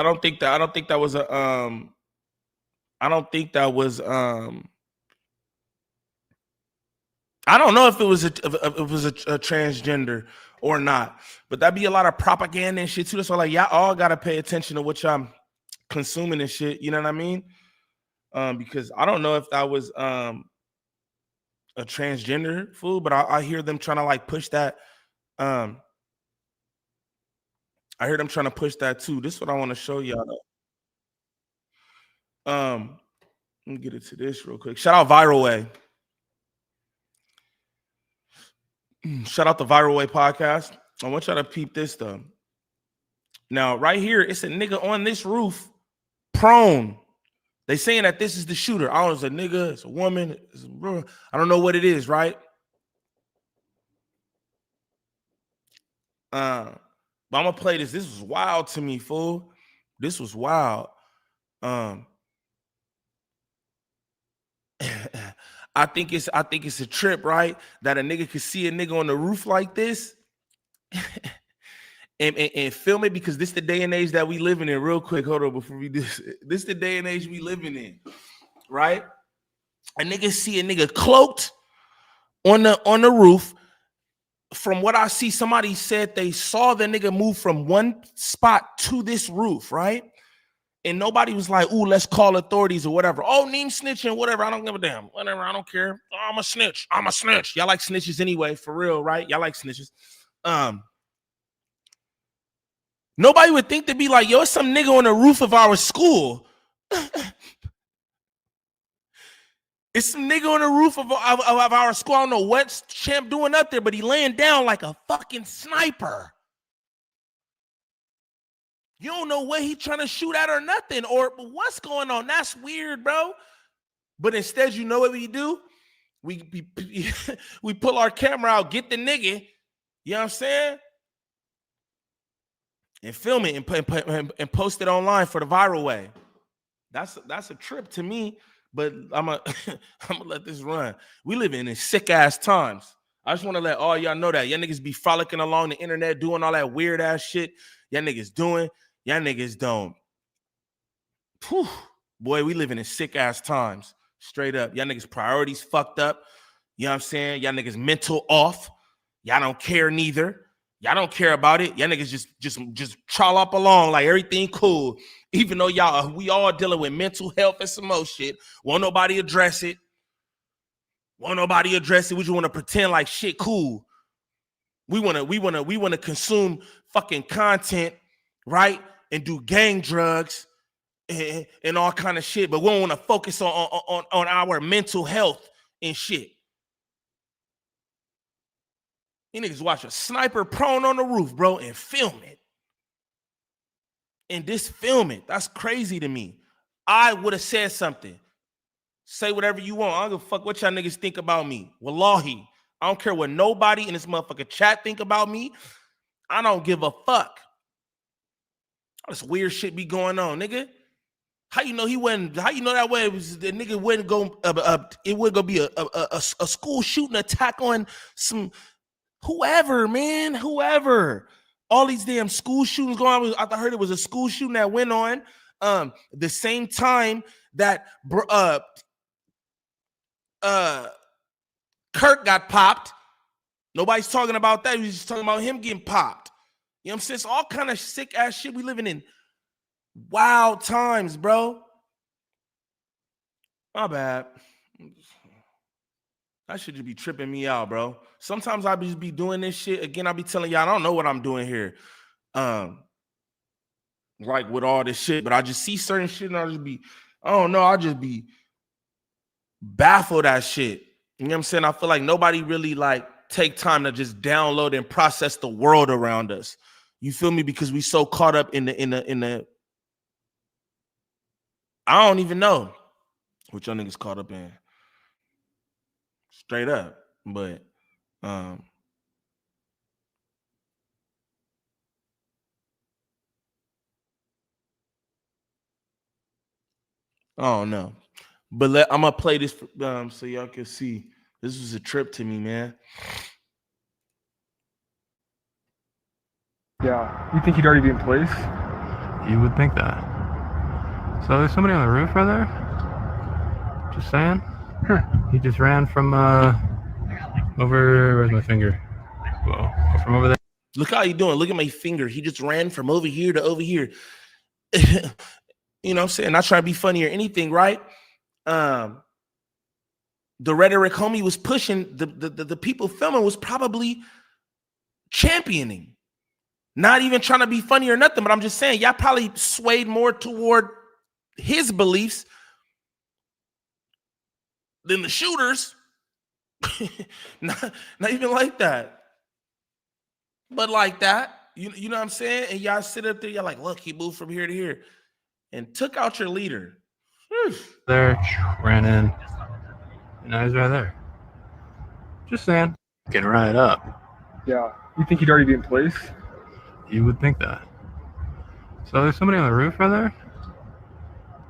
[SPEAKER 1] don't think that was a I don't think that was I don't know if it was a transgender or not, but that'd be a lot of propaganda and shit too. So like y'all all gotta pay attention to what y'all consuming and shit. You know what I mean? Because I don't know if that was a transgender fool, but I hear them trying to like push that. I hear them trying to push that too. This is what I want to show y'all. Let me get into this real quick. Shout out Viral Way. Shout out the Viral Way podcast. I want y'all to peep this though. Now, right here, it's a nigga on this roof, prone. They saying that this is the shooter. I don't know, it's a nigga, it's a woman, I don't know what it is, right? But I'm gonna play this. This was wild to me, fool. This was wild. I think it's a trip, right? That a nigga could see a nigga on the roof like this and film it because this the day and age that we living in. Real quick, hold on before we do this. This the day and age we living in, right? A nigga see a nigga cloaked on the roof. From what I see, somebody said they saw the nigga move from one spot to this roof, right? And nobody was like, ooh, let's call authorities or whatever. Oh, name snitching, whatever. I don't give a damn. Whatever, I don't care. Oh, I'm a snitch. Y'all like snitches anyway, for real, right? Y'all like snitches. Nobody would think to be like, yo, it's some nigga on the roof of our school. It's some nigga on the roof of our school. I don't know what Champ doing up there, but he laying down like a fucking sniper. You don't know what he trying to shoot at or nothing, or what's going on. That's weird, bro. But instead, you know what we do? We pull our camera out, get the nigga, you know what I'm saying? And film it and post it online for the Viral Way. That's a trip to me, but I'm gonna let this run. We live in sick ass times. I just want to let all y'all know that y'all niggas be frolicking along the internet doing all that weird ass shit. Y'all niggas doing. Y'all niggas don't. Whew. Boy, we living in sick ass times. Straight up. Y'all niggas priorities fucked up. You know what I'm saying? Y'all niggas mental off. Y'all don't care neither. Y'all don't care about it. Y'all niggas just trollop along like everything cool. Even though we all dealing with mental health and some more shit. Won't nobody address it. We just want to pretend like shit cool. We wanna consume fucking content, right? And do gang drugs and all kind of shit, but we don't want to focus on our mental health and shit. You niggas watch a sniper prone on the roof, bro, and film it. And just film it. That's crazy to me. I would have said something. Say whatever you want. I don't give a fuck what y'all niggas think about me. Wallahi. I don't care what nobody in this motherfucking chat think about me. I don't give a fuck. All this weird shit be going on, nigga. How you know he wasn't? How you know that way? It was the nigga wouldn't go. It would go be a school shooting attack on some whoever, man, whoever. All these damn school shootings going on. I heard it was a school shooting that went on the same time that Kirk got popped. Nobody's talking about that. He's just talking about him getting popped. You know what I'm saying? It's all kind of sick ass shit we living in. Wild times, bro. My bad. That should just be tripping me out, bro. Sometimes I just be doing this shit. Again, I be telling y'all I don't know what I'm doing here. Like with all this shit, but I just see certain shit and I don't know, I'll just be baffled at shit. You know what I'm saying? I feel like nobody really like take time to just download and process the world around us. You feel me? Because we so caught up in the I don't even know what y'all niggas caught up in. Straight up. But I don't know. But I'm gonna play this so y'all can see. This was a trip to me, man.
[SPEAKER 4] Yeah. You think he'd already be in place?
[SPEAKER 5] You would think that. So there's somebody on the roof right there? Just saying.
[SPEAKER 4] Huh.
[SPEAKER 5] He just ran from over, where's my finger? Whoa, from over there.
[SPEAKER 1] Look how you doing. Look at my finger. He just ran from over here to over here. You know what I'm saying? Not trying to be funny or anything, right? The rhetoric homie was pushing, the people filming was probably championing. Not even trying to be funny or nothing, but I'm just saying, y'all probably swayed more toward his beliefs than the shooters. not even like that. But like that. You know what I'm saying? And y'all sit up there, y'all like, look, he moved from here to here and took out your leader.
[SPEAKER 5] There, ran in. And now he's right there. Just saying. Getting right up.
[SPEAKER 4] Yeah. You think he'd already be in place?
[SPEAKER 5] You would think that. So there's somebody on the roof right there?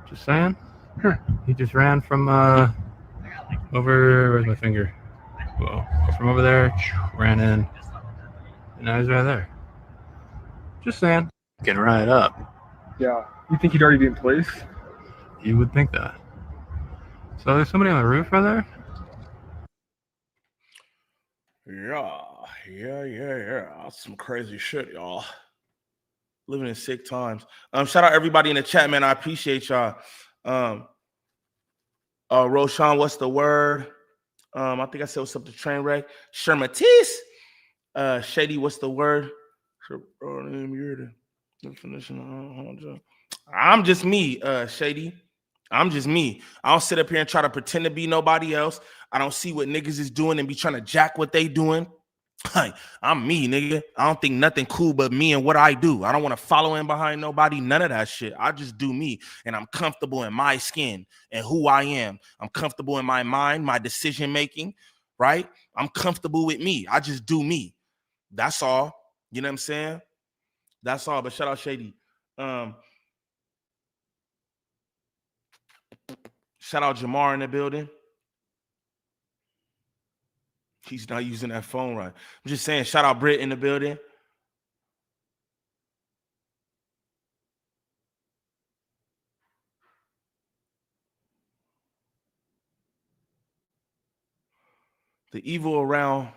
[SPEAKER 5] Just saying.
[SPEAKER 4] Huh.
[SPEAKER 5] He just ran from over, where's my finger? Whoa, from over there, ran in. And now he's right there. Just saying. Getting right up.
[SPEAKER 4] Yeah. You think he'd already be in place?
[SPEAKER 5] You would think that. So there's somebody on the roof right there?
[SPEAKER 1] Yeah. That's some crazy shit, y'all. Living in sick times. Shout out everybody in the chat, man. I appreciate y'all. Roshan, what's the word? I think I said what's up to train wreck. Shermatis. Shady, what's the word? I'm just me, Shady. I'm just me. I don't sit up here and try to pretend to be nobody else. I don't see what niggas is doing and be trying to jack what they doing. I'm me, nigga. I don't think nothing cool but me and what I do. I don't want to follow in behind nobody, none of that shit. I just do me, and I'm comfortable in my skin and who I am. I'm comfortable in my mind, my decision making, right? I'm comfortable with me. I just do me. That's all. You know what I'm saying? That's all. But shout out Shady. Shout out Jamar in the building. He's not using that phone right. I'm just saying, shout out Britt in the building. The evil around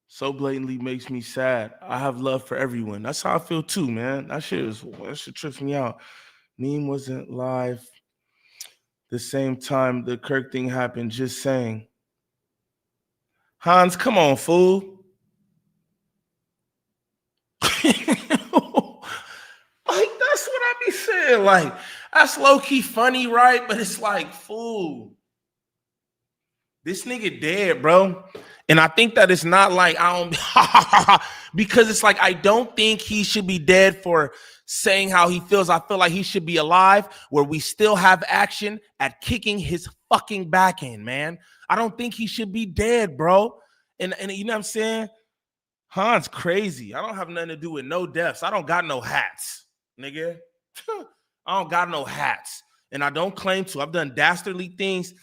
[SPEAKER 1] so blatantly makes me sad. I have love for everyone. That's how I feel too, man. That shit trips me out. Neem wasn't live the same time the Kirk thing happened, just saying. Hans, come on, fool. Like, that's what I be saying. Like, that's low-key funny, right? But it's like, fool. This nigga dead, bro. And I think that it's not like I don't because it's like I don't think he should be dead for saying how he feels. I feel like he should be alive where we still have action at kicking his fucking back in, man. I don't think he should be dead, bro. And you know what I'm saying? Han's crazy. I don't have nothing to do with no deaths. I don't got no hats, nigga. I don't got no hats. And I don't claim to. I've done dastardly things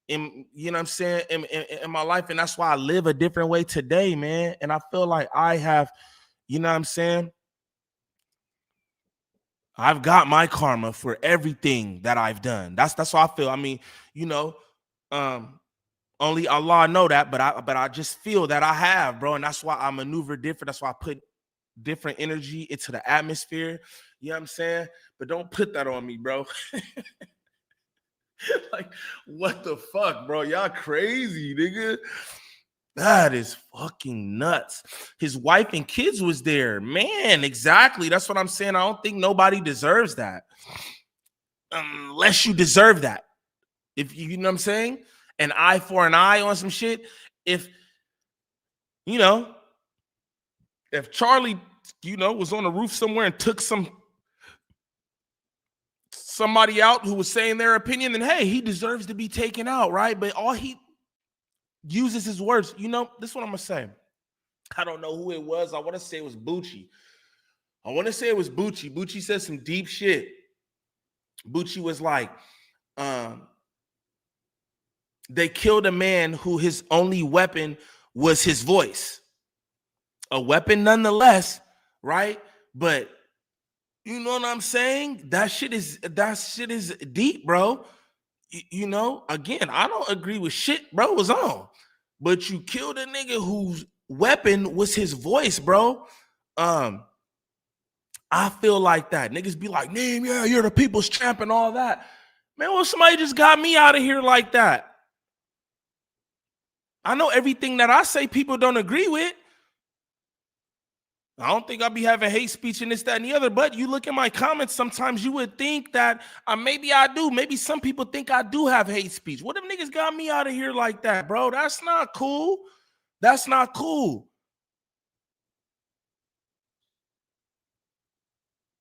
[SPEAKER 1] in, you know what I'm saying, in my life. And that's why I live a different way today, man. And I feel like I have, you know what I'm saying? I've got my karma for everything that I've done. That's how I feel. I mean, you know, only Allah know that, but I just feel that I have, bro. And that's why I maneuver different. That's why I put different energy into the atmosphere. You know what I'm saying? But don't put that on me, bro. Like, what the fuck, bro? Y'all crazy, nigga. That is fucking nuts. His wife and kids was there. Man, exactly. That's what I'm saying. I don't think nobody deserves that. Unless you deserve that. If you know what I'm saying? An eye for an eye on some shit. If, you know, if Charlie, you know, was on the roof somewhere and took somebody out who was saying their opinion, then hey, he deserves to be taken out, right? But all he uses his words. You know, this is what I'm gonna say. I don't know who it was. I want to say it was Bucci. Bucci said some deep shit. Bucci was like, they killed a man who his only weapon was his voice. A weapon nonetheless, right? But you know what I'm saying? That shit is deep, bro. You know, again, I don't agree with shit bro was on. But you killed a nigga whose weapon was his voice, bro. I feel like that. Niggas be like, name, yeah, you're the people's champ and all that. Man, well, somebody just got me out of here like that. I know everything that I say people don't agree with. I don't think I'll be having hate speech and this, that, and the other, but you look at my comments, sometimes you would think that maybe I do. Maybe some people think I do have hate speech. What if niggas got me out of here like that, bro? That's not cool. That's not cool.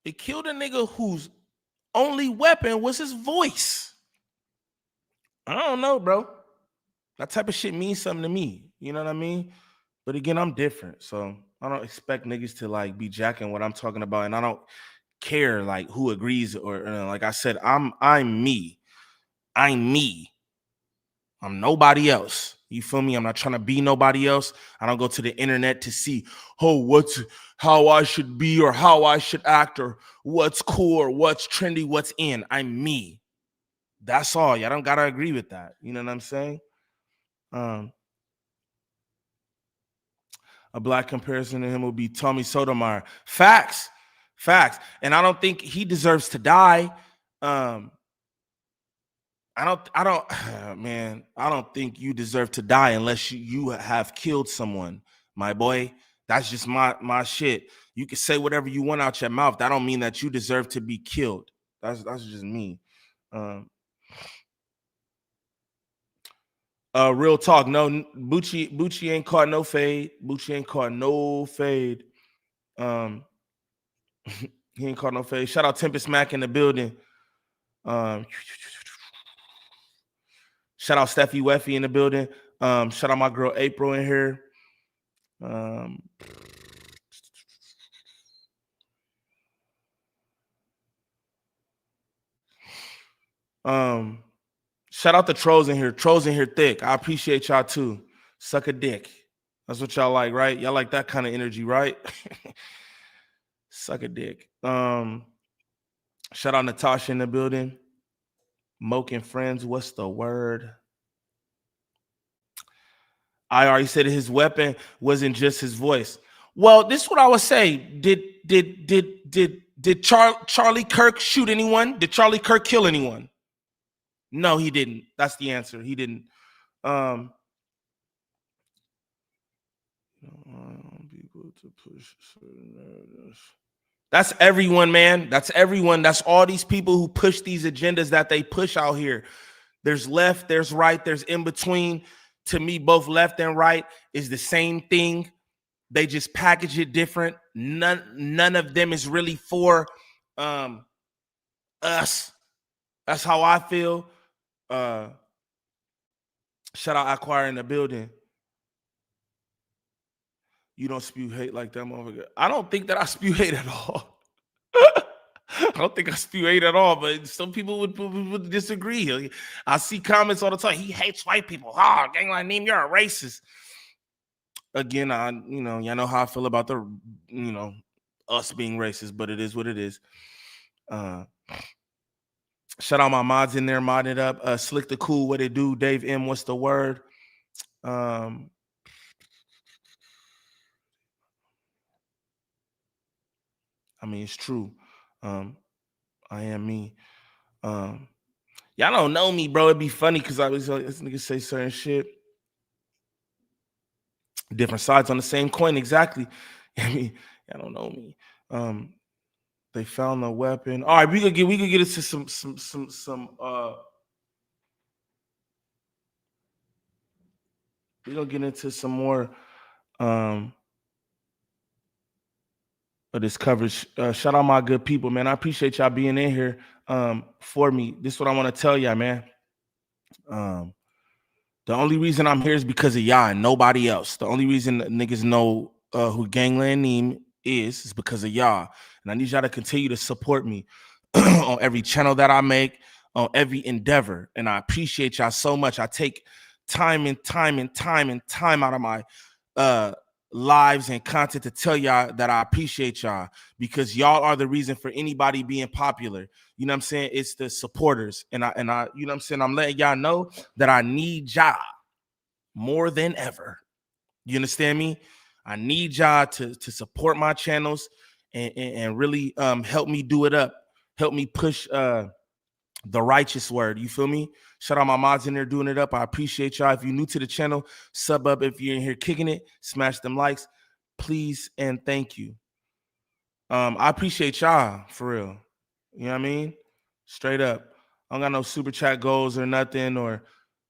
[SPEAKER 1] It killed a nigga whose only weapon was his voice. I don't know, bro. That type of shit means something to me. You know what I mean? But again, I'm different. So I don't expect niggas to like be jacking what I'm talking about. And I don't care like who agrees or like I said, I'm me. I'm me. I'm nobody else. You feel me? I'm not trying to be nobody else. I don't go to the internet to see, how I should be or how I should act or what's cool or what's trendy, what's in. I'm me. That's all. Y'all don't gotta agree with that. You know what I'm saying? A black comparison to him will be Tommy Sotomayor. Facts. And I don't think he deserves to die. I don't think you deserve to die unless you have killed someone, my boy. That's just my shit. You can say whatever you want out your mouth. That don't mean that you deserve to be killed. That's just me. Real talk. No, Bucci ain't caught no fade. Bucci ain't caught no fade. He ain't caught no fade. Shout out Tempest Mac in the building. Shout out Steffi Weffy in the building. Shout out my girl April in here. Shout out the trolls in here. Trolls in here thick. I appreciate y'all too. Suck a dick. That's what y'all like, right? Y'all like that kind of energy, right? Suck a dick. Shout out Natasha in the building. Moke and friends. What's the word? I already said his weapon wasn't just his voice. Well, this is what I would say. Did Charlie Kirk shoot anyone? Did Charlie Kirk kill anyone? No, he didn't. That's the answer. He didn't. People to push certain narratives. That's everyone, man. That's everyone. That's all these people who push these agendas that they push out here. There's left, there's right, there's in between. To me, both left and right is the same thing. They just package it different. None of them is really for us. That's how I feel. Shout out Acquire in the building. You don't spew hate like that, motherfucker. I don't think that I spew hate at all. I don't think I spew hate at all, but some people would disagree. I see comments all the time. He hates white people. Oh, Gangland Neem, you're a racist. Again, y'all know how I feel about the, us being racist, but it is what it is. Shout out my mods in there, modding it up. Slick the Cool, what it do? Dave M, what's the word? I mean, it's true. I am me. Y'all don't know me, bro. It'd be funny because I was like, this nigga say certain shit. Different sides on the same coin, exactly. I mean, y'all don't know me. They found the weapon. All right, we could get into some we're gonna get into some more of this coverage. Shout out my good people, man. I appreciate y'all being in here for me. This is what I want to tell y'all, man. The only reason I'm here is because of y'all and nobody else. The only reason niggas know who Gangland Neem is because of y'all. And I need y'all to continue to support me on every channel that I make, on every endeavor. And I appreciate y'all so much. I take time out of my lives and content to tell y'all that I appreciate y'all, because y'all are the reason for anybody being popular. You know what I'm saying? It's the supporters. And I, you know what I'm saying? I'm letting y'all know that I need y'all more than ever. You understand me? I need y'all to support my channels and really help me do it up. Help me push the righteous word. You feel me? Shout out my mods in there doing it up. I appreciate y'all. If you're new to the channel, sub up. If you're in here kicking it, smash them likes, please and thank you. I appreciate y'all for real. You know what I mean? Straight up. I don't got no super chat goals or nothing, or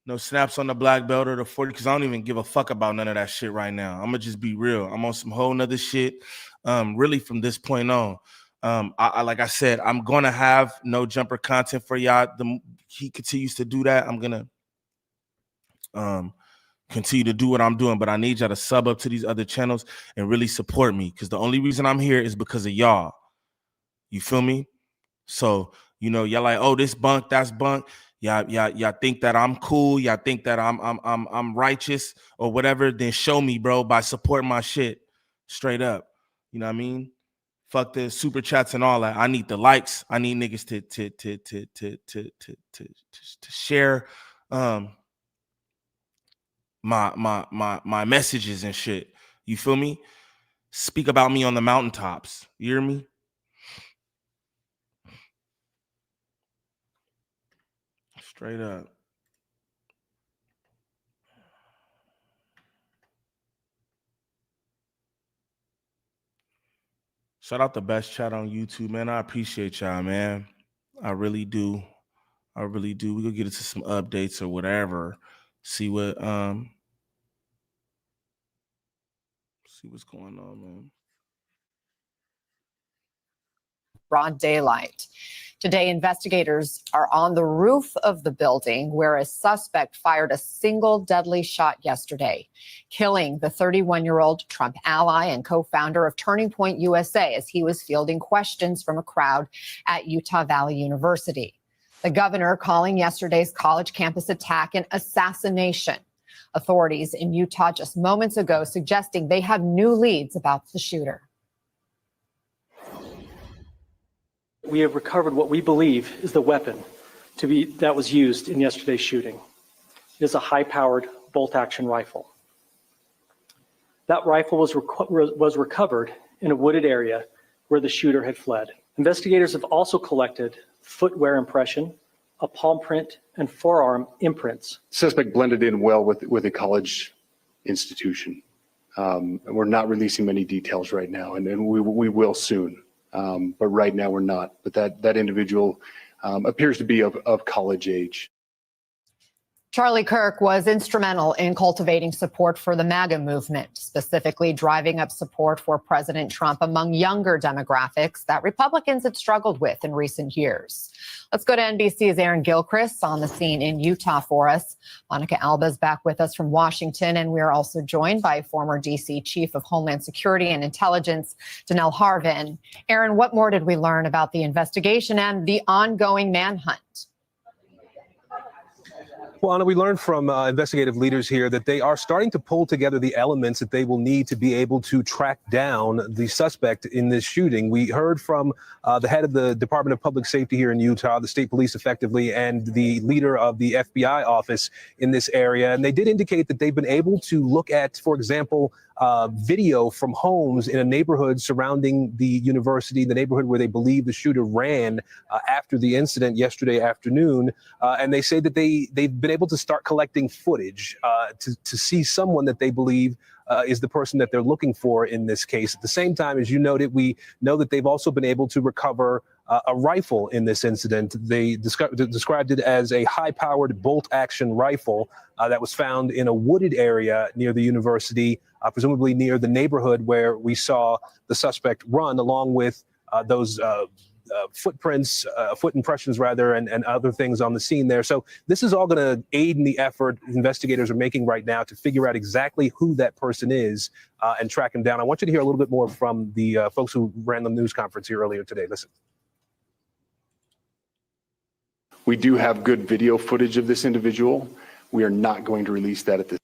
[SPEAKER 1] no snaps on the black belt or the 40, because I don't even give a fuck about none of that shit right now. I'm gonna just be real. I'm on some whole nother shit. Really from this point on. Like I said, I'm gonna have no jumper content for y'all. He continues to do that, I'm gonna continue to do what I'm doing, but I need y'all to sub up to these other channels and really support me, because the only reason I'm here is because of y'all. You feel me? So, y'all like, oh, this bunk, that's bunk. Y'all think that I'm cool. Y'all think that I'm righteous or whatever. Then show me, bro, by supporting my shit. Straight up. You know what I mean? Fuck the super chats and all that. I need the likes. I need niggas to share my messages and shit. You feel me? Speak about me on the mountaintops. You hear me? Straight up. Shout out the best chat on YouTube, man. I appreciate y'all, man. I really do. I really do. We could get into some updates or whatever. See what's going on, man.
[SPEAKER 6] Broad daylight. Today, investigators are on the roof of the building where a suspect fired a single deadly shot yesterday, killing the 31-year-old Trump ally and co-founder of Turning Point USA as he was fielding questions from a crowd at Utah Valley University. The governor calling yesterday's college campus attack an assassination. Authorities in Utah just moments ago suggesting they have new leads about the shooter.
[SPEAKER 7] We have recovered what we believe is the weapon that was used in yesterday's shooting. It is a high-powered bolt-action rifle. That rifle was recovered in a wooded area where the shooter had fled. Investigators have also collected footwear impression, a palm print, and forearm imprints.
[SPEAKER 8] Suspect blended in well with a college institution. And we're not releasing many details right now, and we will soon. But right now we're not. But that individual appears to be of college age.
[SPEAKER 6] Charlie Kirk was instrumental in cultivating support for the MAGA movement, specifically driving up support for President Trump among younger demographics that Republicans had struggled with in recent years. Let's go to NBC's Aaron Gilchrist on the scene in Utah for us. Monica Alba is back with us from Washington, and we are also joined by former D.C. Chief of Homeland Security and Intelligence, Danelle Harvin. Aaron, what more did we learn about the investigation and the ongoing manhunt?
[SPEAKER 9] Well, Anna, we learned from investigative leaders here that they are starting to pull together the elements that they will need to be able to track down the suspect in this shooting. We heard from the head of the Department of Public Safety here in Utah, the state police effectively, and the leader of the FBI office in this area. And they did indicate that they've been able to look at, for example, video from homes in a neighborhood surrounding the university, the neighborhood where they believe the shooter ran after the incident yesterday afternoon. And they say that they've been able to start collecting footage to see someone that they believe is the person that they're looking for in this case. At the same time, as you noted, we know that they've also been able to recover a rifle in this incident. They described it as a high-powered bolt-action rifle that was found in a wooded area near the university, presumably near the neighborhood where we saw the suspect run, along with those footprints, foot impressions rather, and other things on the scene there. So this is all going to aid in the effort investigators are making right now to figure out exactly who that person is and track him down. I want you to hear a little bit more from the folks who ran the news conference here earlier today. Listen.
[SPEAKER 8] We do have good video footage of this individual. We are not going to release that at this.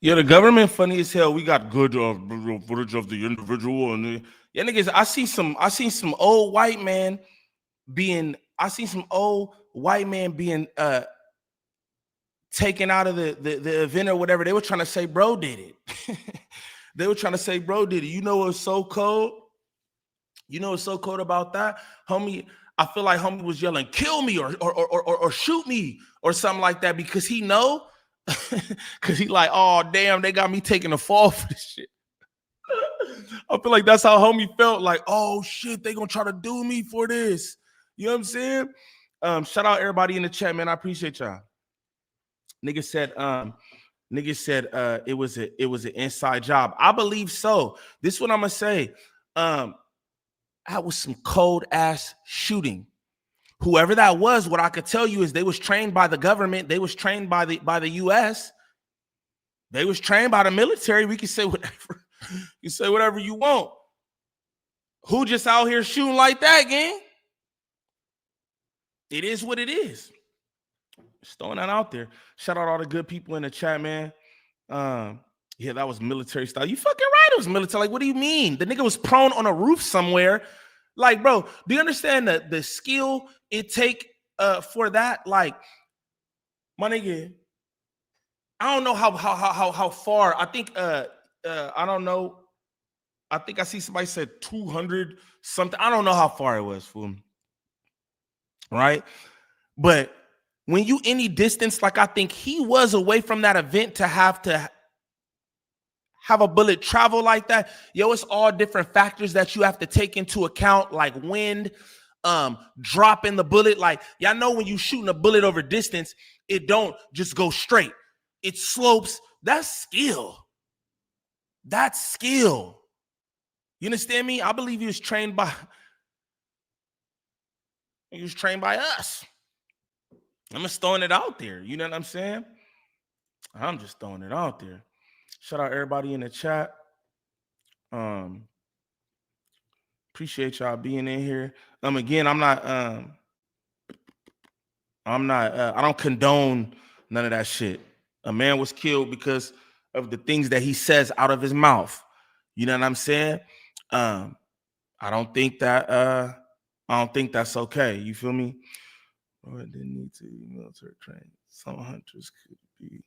[SPEAKER 1] Yeah, the government funny as hell. We got good footage of the individual, and yeah, niggas. I seen some old white man being taken out of the event or whatever. They were trying to say bro did it. They were trying to say bro did it. You know what's so cold? You know what's so cold about that, homie? I feel like homie was yelling, "Kill me" or "Shoot me" or something like that because he know. Cause he like, oh damn, they got me taking a fall for this shit. I feel like that's how homie felt. Like, oh shit, they gonna try to do me for this. You know what I'm saying? Shout out everybody in the chat, man. I appreciate y'all. Nigga said it was an inside job. I believe so. This is what I'm gonna say. That was some cold ass shooting. Whoever that was, what I could tell you is they was trained by the government. They was trained by the U.S. They was trained by the military. We can say whatever. You say whatever you want. Who just out here shooting like that, gang? It is what it is. Just throwing that out there. Shout out all the good people in the chat, man. Yeah, that was military style. You fucking right, it was military. Like, what do you mean? The nigga was prone on a roof somewhere. Like, bro, do you understand the skill it take for that? Like, my nigga, I don't know how far. I think I don't know. I think I see somebody said 200 something. I don't know how far it was, fool. Right? But when you any distance, like I think he was away from that event to have a bullet travel like that, yo, it's all different factors that you have to take into account, like wind, dropping the bullet. Like, y'all know when you shooting a bullet over distance, it don't just go straight. It slopes. That's skill. That's skill. You understand me? I believe he was trained by us. I'm just throwing it out there. You know what I'm saying? I'm just throwing it out there. Shout out everybody in the chat. Appreciate y'all being in here. Again, I don't condone none of that shit. A man was killed because of the things that he says out of his mouth. You know what I'm saying? I don't think that's okay. You feel me? Or it didn't need to be military trained. Some hunters could be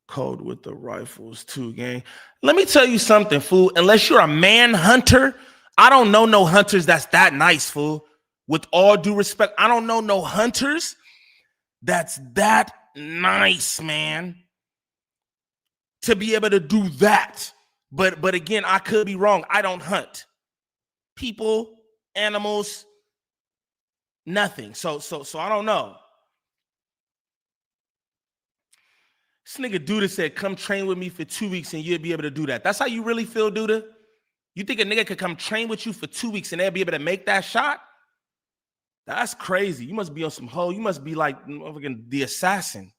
[SPEAKER 1] cold with the rifles too, gang. Let me tell you something, fool. Unless you're a man hunter, I don't know no hunters that's that nice, fool. With all due respect, I don't know no hunters that's that nice, man, to be able to do that. But again, I could be wrong. I don't hunt people, animals, nothing. So I don't know. This nigga Duda said, come train with me for 2 weeks and you'll be able to do that. That's how you really feel, Duda? You think a nigga could come train with you for 2 weeks and they'll be able to make that shot? That's crazy. You must be on some hoe. You must be like the assassin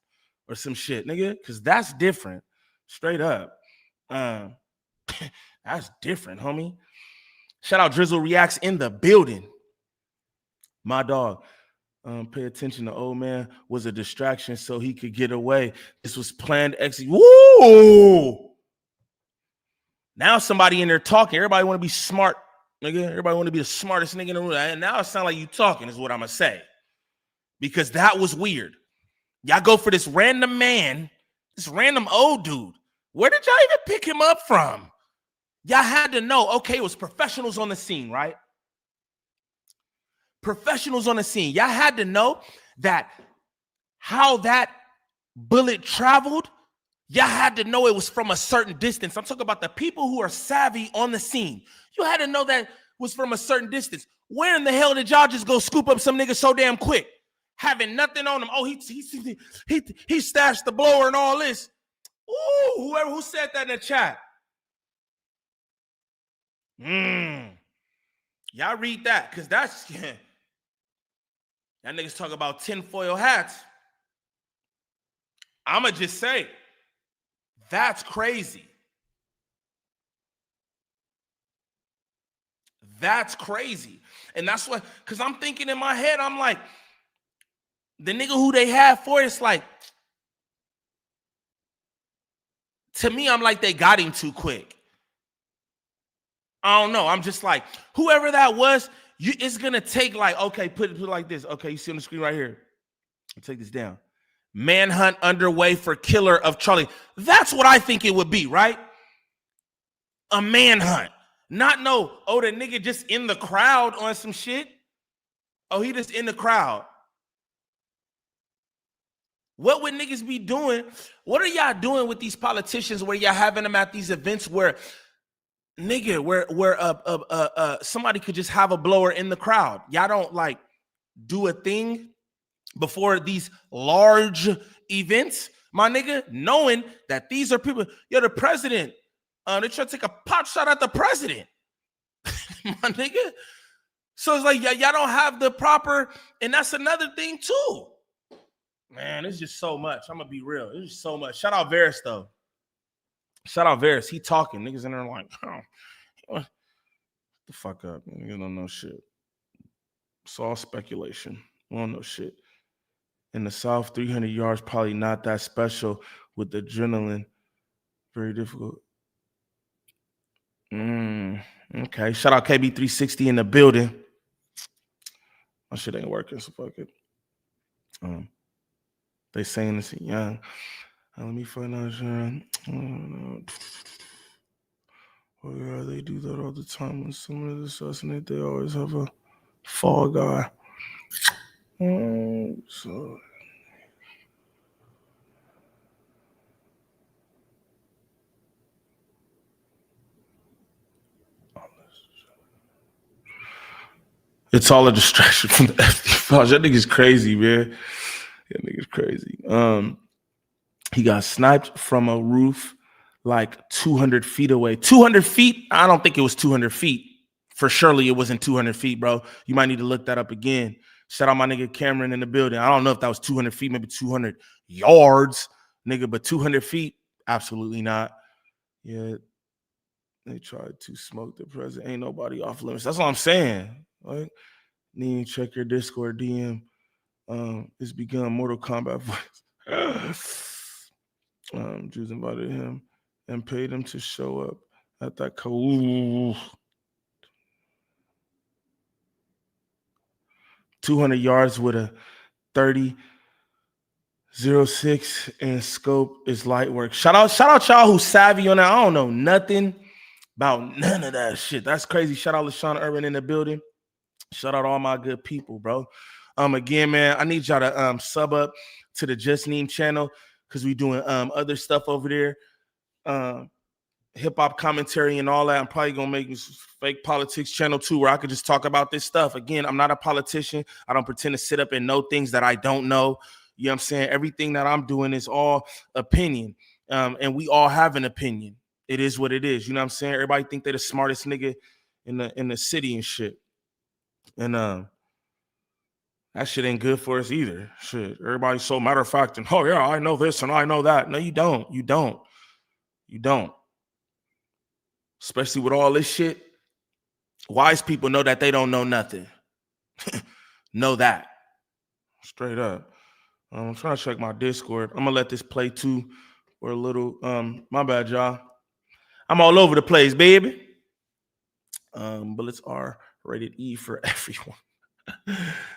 [SPEAKER 1] or some shit, nigga, because that's different. Straight up. That's different, homie. Shout out Drizzle Reacts in the building. My dog. Pay attention. The old man was a distraction so he could get away. This was planned exit. Woo! Now somebody in there talking. Everybody want to be smart, nigga. Everybody want to be the smartest nigga in the room. And now it sounds like you talking is what I'm going to say. Because that was weird. Y'all go for this random man, this random old dude. Where did y'all even pick him up from? Y'all had to know, okay, it was professionals on the scene, right? Professionals on the scene. Y'all had to know that how that bullet traveled, y'all had to know it was from a certain distance. I'm talking about the people who are savvy on the scene. You had to know that was from a certain distance. Where in the hell did y'all just go scoop up some nigga so damn quick? Having nothing on him. Oh, he stashed the blower and all this. Ooh, whoever who said that in the chat. Y'all read that, because that's that niggas talk about tinfoil hats. I'ma just say that's crazy. That's crazy. And that's what, because I'm thinking in my head, I'm like, the nigga who they have for it's like, to me, I'm like, they got him too quick. I don't know. I'm just like, whoever that was, it's going to take like, okay, put it like this. Okay, you see on the screen right here. I'll take this down. Manhunt underway for killer of Charlie. That's what I think it would be, right? A manhunt. Not no, oh, the nigga just in the crowd on some shit. Oh, he just in the crowd. What would niggas be doing? What are y'all doing with these politicians where y'all having them at these events where nigga, where somebody could just have a blower in the crowd? Y'all don't like do a thing before these large events, my nigga, knowing that these are people. You're the president. They're trying to take a pot shot at the president, my nigga. So it's like y'all don't have the proper, and that's another thing too. Man, it's just so much. I'm gonna be real. It's just so much. Shout out Varys though. Shout out Varys. He talking. Niggas in there like, oh, what the fuck up? You don't know shit. It's all speculation. We don't know shit. In the South, 300 yards probably not that special with the adrenaline. Very difficult. Okay. Shout out KB360 in the building. My shit ain't working, so fuck it. They saying this young. Let me find out. Oh yeah, they do that all the time. When someone is assassinated, they always have a fall guy. So it's all a distraction from the FD files. That nigga's crazy, man. That nigga's crazy. He got sniped from a roof like 200 feet away. 200 feet? I don't think it was 200 feet. For surely it wasn't 200 feet, bro. You might need to look that up again. Shout out my nigga Cameron in the building. I don't know if that was 200 feet, maybe 200 yards, nigga, but 200 feet? Absolutely not. Yeah, they tried to smoke the president. Ain't nobody off limits. That's what I'm saying. Right? Need to check your Discord DM. It's begun Mortal Kombat voice. Jews invited him and paid him to show up at that 200 yards with a 30.06 and scope is light work. Shout out y'all who savvy on that. I don't know nothing about none of that shit. That's crazy. Shout out LaShawn Urban in the building. Shout out all my good people, bro. Again, man, I need y'all to sub up to the Just Neem channel because we doing other stuff over there. Hip-hop commentary and all that. I'm probably gonna make this fake politics channel too, where I could just talk about this stuff. Again, I'm not a politician. I don't pretend to sit up and know things that I don't know. You know what I'm saying? Everything that I'm doing is all opinion. And we all have an opinion. It is what it is. You know what I'm saying? Everybody think they're the smartest nigga in the city and shit. And that shit ain't good for us either. Shit. Everybody's so matter of fact and oh yeah, I know this and I know that. No, you don't. You don't. You don't. Especially with all this shit. Wise people know that they don't know nothing. Know that. Straight up. I'm trying to check my Discord. I'm gonna let this play too for a little. My bad, y'all. I'm all over the place, baby. Bullets are rated E for everyone.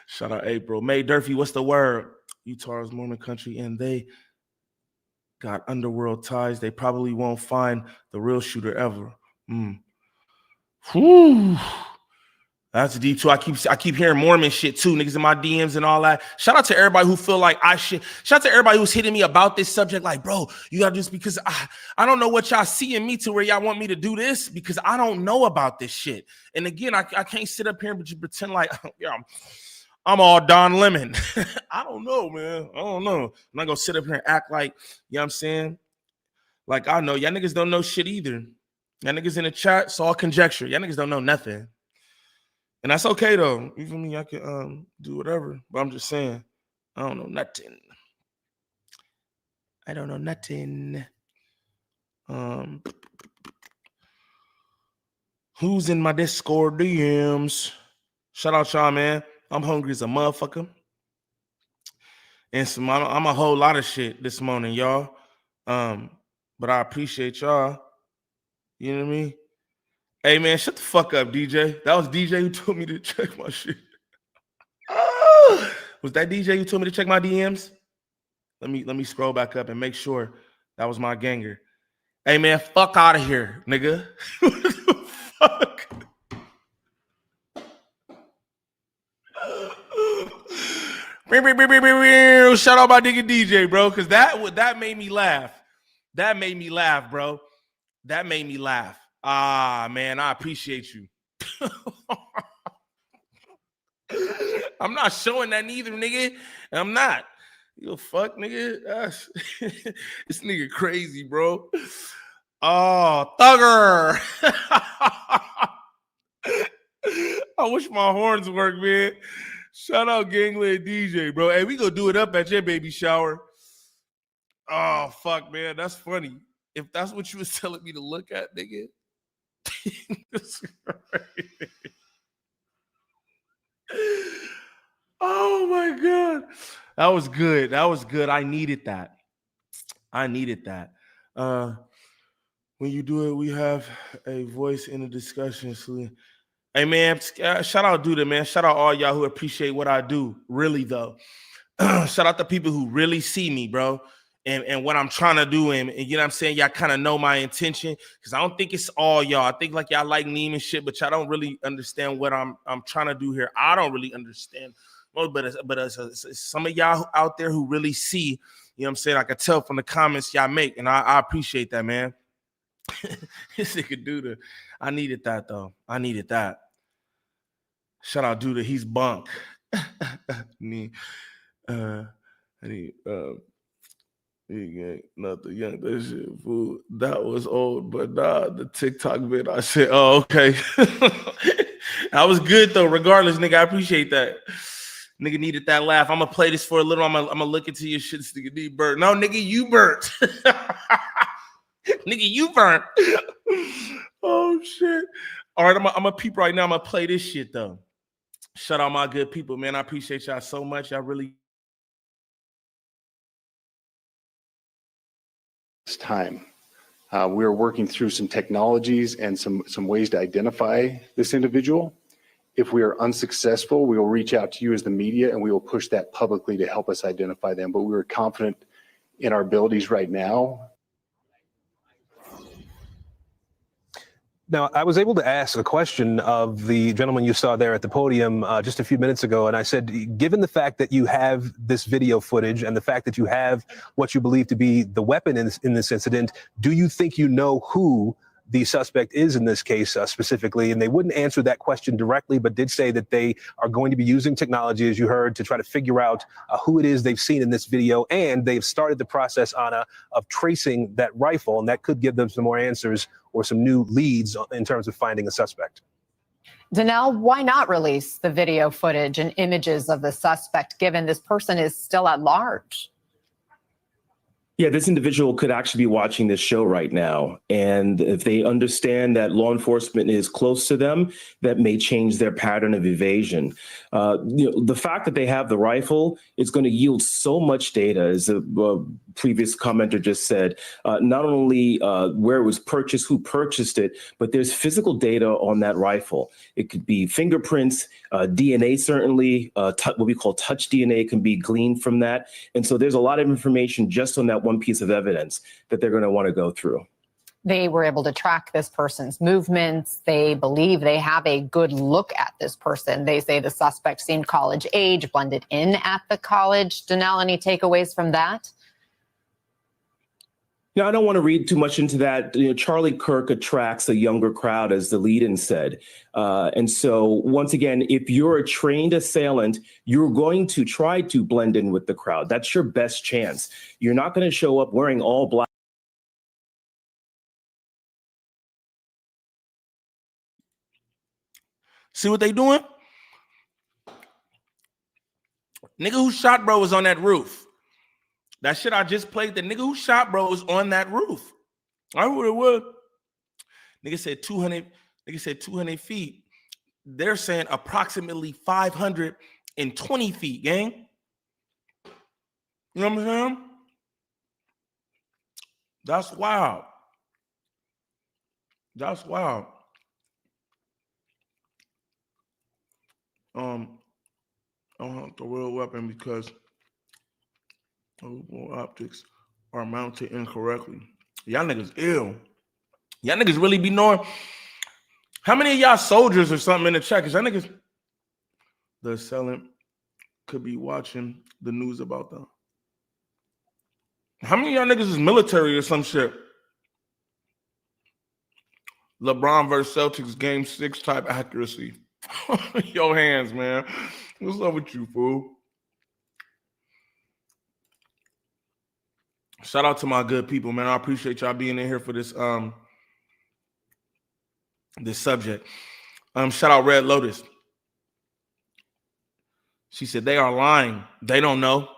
[SPEAKER 1] Shout out April. May Durfee, what's the word? Utah's Mormon country, and they got underworld ties. They probably won't find the real shooter ever. Whew. That's deep too. I keep hearing Mormon shit too, niggas in my DMs and all that. Shout out to everybody who feel like I should. Shout out to everybody who's hitting me about this subject. Like, bro, you gotta just because I don't know what y'all see in me to where y'all want me to do this because I don't know about this shit. And again, I can't sit up here and just pretend like yeah, I'm all Don Lemon. I don't know, man. I don't know. I'm not gonna sit up here and act like, you know what I'm saying? Like I know. Y'all niggas don't know shit either. Y'all niggas in the chat, it's all conjecture. Y'all niggas don't know nothing. And that's okay though. Even me, I can do whatever. But I'm just saying, I don't know nothing. I don't know nothing. Who's in my Discord DMs? Shout out y'all, man. I'm hungry as a motherfucker. And I'm a whole lot of shit this morning, y'all. But I appreciate y'all. You know what I mean? Hey man, shut the fuck up, DJ. That was DJ who told me to check my shit. Was that DJ who told me to check my DMs? Let me scroll back up and make sure that was my ganger. Hey man, fuck out of here, nigga. What the fuck? Shout out my nigga DJ, bro, because that made me laugh. That made me laugh, bro. That made me laugh. Ah, man, I appreciate you. I'm not showing that neither, nigga. I'm not. You fuck, nigga. This nigga crazy, bro. Oh, thugger. I wish my horns worked, man. Shout out Gangland DJ, bro. Hey, we gonna do it up at your baby shower. Oh, fuck, man. That's funny. If that's what you was telling me to look at, nigga. Oh my god, that was good. That was good. I needed that. When you do it, we have a voice in the discussion. So, hey man, shout out Duda, man. Shout out all y'all who appreciate what I do. Really though, shout out the people who really see me, bro. And what I'm trying to do, and you know what I'm saying? Y'all kind of know my intention, because I don't think it's all y'all. I think like y'all like meme and shit, but y'all don't really understand what I'm trying to do here. I don't really understand. Well, but some of y'all out there who really see, you know what I'm saying? I can tell from the comments y'all make, and I appreciate that, man. This nigga Duda. I needed that, though. I needed that. Shout out Duda. He's bunk. Not the young that shit, fool. That was old, but nah, the TikTok bit. I said, oh, okay. That was good though. Regardless, nigga, I appreciate that. Nigga needed that laugh. I'm gonna play this for a little. I'm gonna look into your shit. Nigga, need burnt. No, nigga, you burnt. Nigga, you burnt. Oh shit. All right, I'm gonna peep right now. I'm gonna play this shit though. Shout out my good people, man. I appreciate y'all so much. Y'all really.
[SPEAKER 8] Time. We're working through some technologies and some ways to identify this individual. If we are unsuccessful, we will reach out to you as the media and we will push that publicly to help us identify them. But we're confident in our abilities right now.
[SPEAKER 9] Now, I was able to ask a question of the gentleman you saw there at the podium just a few minutes ago, and I said, given the fact that you have this video footage and the fact that you have what you believe to be the weapon in this incident, do you think you know who the suspect is in this case specifically. And they wouldn't answer that question directly, but did say that they are going to be using technology, as you heard, to try to figure out who it is they've seen in this video. And they've started the process, Anna, of tracing that rifle. And that could give them some more answers or some new leads in terms of finding a suspect.
[SPEAKER 6] Danelle, why not release the video footage and images of the suspect, given this person is still at large?
[SPEAKER 1] Yeah, this individual could actually be watching this show right now. And if they understand that law enforcement is close to them, that may change their pattern of evasion. The fact that they have the rifle is going to yield so much data, as the previous commenter just said, not only where it was purchased, who purchased it, but there's physical data on that rifle. It could be fingerprints, DNA, certainly, what we call touch DNA can be gleaned from that. And so there's a lot of information just on that one piece of evidence that they're going to want to go through.
[SPEAKER 6] They were able to track this person's movements. They believe they have a good look at this person. They say the suspect seemed college age, blended in at the college. Danelle, any takeaways from that?
[SPEAKER 1] I don't want to read too much into that. Charlie Kirk attracts a younger crowd, as the lead-in said. And so, once again, if you're a trained assailant, you're going to try to blend in with the crowd. That's your best chance. You're not going to show up wearing all black. See what they doing? Nigga who shot bro was on that roof. That shit I just played, the nigga who shot bro was on that roof. I would have would. Nigga said 200 feet. They're saying approximately 520 feet, gang. You know what I'm saying? That's wild. That's wild. I don't have the real weapon because optics are mounted incorrectly. Y'all niggas ill. Y'all niggas really be knowing. How many of y'all soldiers or something in the chat? Because y'all niggas, the assailant could be watching the news about them. How many of y'all niggas is military or some shit? LeBron versus Celtics game 6 type accuracy. Your hands, man. What's up with you, fool? Shout out to my good people, man. I appreciate y'all being in here for this this subject. Shout out Red Lotus. She said they are lying. They don't know.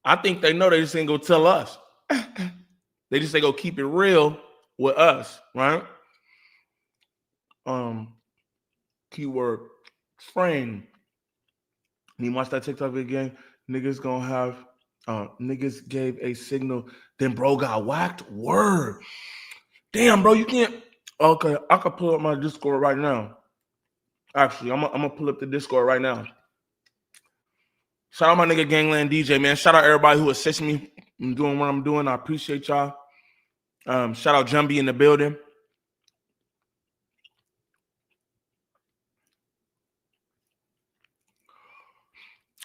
[SPEAKER 1] I think they know. They just ain't gonna tell us. They just ain't gonna keep it real with us, right? Keyword frame. You watch that TikTok again? Niggas gonna have niggas gave a signal, then bro got whacked. Word. Damn, bro, you can't. Okay, I can pull up my Discord right now. Actually, I'm gonna pull up the Discord right now. Shout out my nigga Gangland DJ, man. Shout out everybody who assists me in doing what I'm doing. I appreciate y'all. Shout out Jumbie in the building.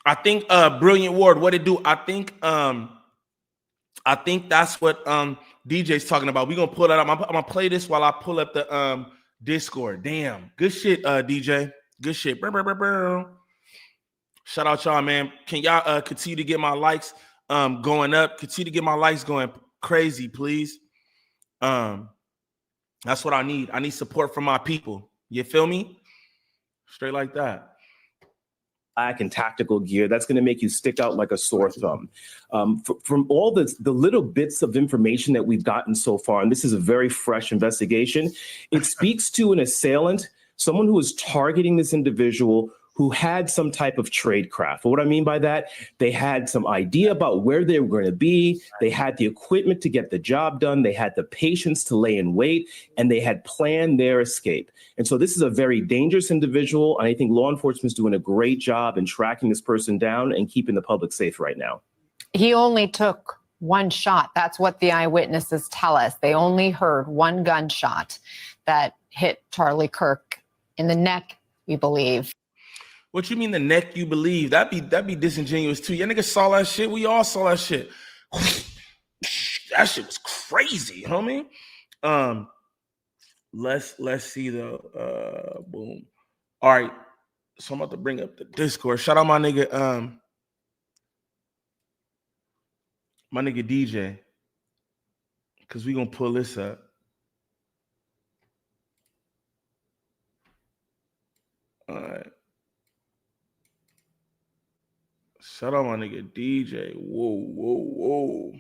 [SPEAKER 1] I think Brilliant Ward, what it do? I think that's what DJ's talking about. We're gonna pull that up. I'm gonna play this while I pull up the Discord. Damn, good shit, DJ. Good shit. Shout out y'all, man. Can y'all continue to get my likes going up? Continue to get my likes going crazy, please. That's what I need. I need support from my people. You feel me? Straight like that. And tactical gear that's going to make you stick out like a sore thumb. From all the little bits of information that we've gotten so far, and this is a very fresh investigation, it speaks to an assailant, someone who is targeting this individual who had some type of tradecraft. What I mean by that, they had some idea about where they were going to be. They had the equipment to get the job done. They had the patience to lay in wait, and they had planned their escape. And so this is a very dangerous individual. And I think law enforcement is doing a great job in tracking this person down and keeping the public safe right now.
[SPEAKER 6] He only took one shot. That's what the eyewitnesses tell us. They only heard one gunshot that hit Charlie Kirk in the neck, we believe.
[SPEAKER 1] What you mean the neck you believe? That'd be disingenuous too. Y'all niggas saw that shit. We all saw that shit. That shit was crazy, homie. Let's see though. Boom. All right. So I'm about to bring up the Discord. Shout out my nigga, DJ. Cause we gonna pull this up. All right. Shout out my nigga DJ. Whoa.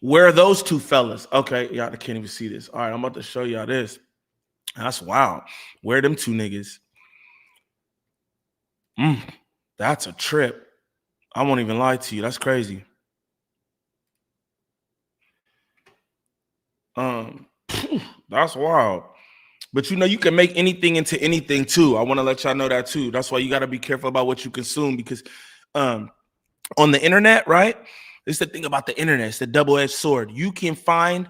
[SPEAKER 1] Where are those two fellas? Okay, y'all can't even see this. All right, I'm about to show y'all this. That's wild. Where are them two niggas? That's a trip. I won't even lie to you. That's crazy. That's wild. But you know, you can make anything into anything too. I want to let y'all know that too. That's why you got to be careful about what you consume, because on the internet, right? This is the thing about the internet. It's the double-edged sword. You can find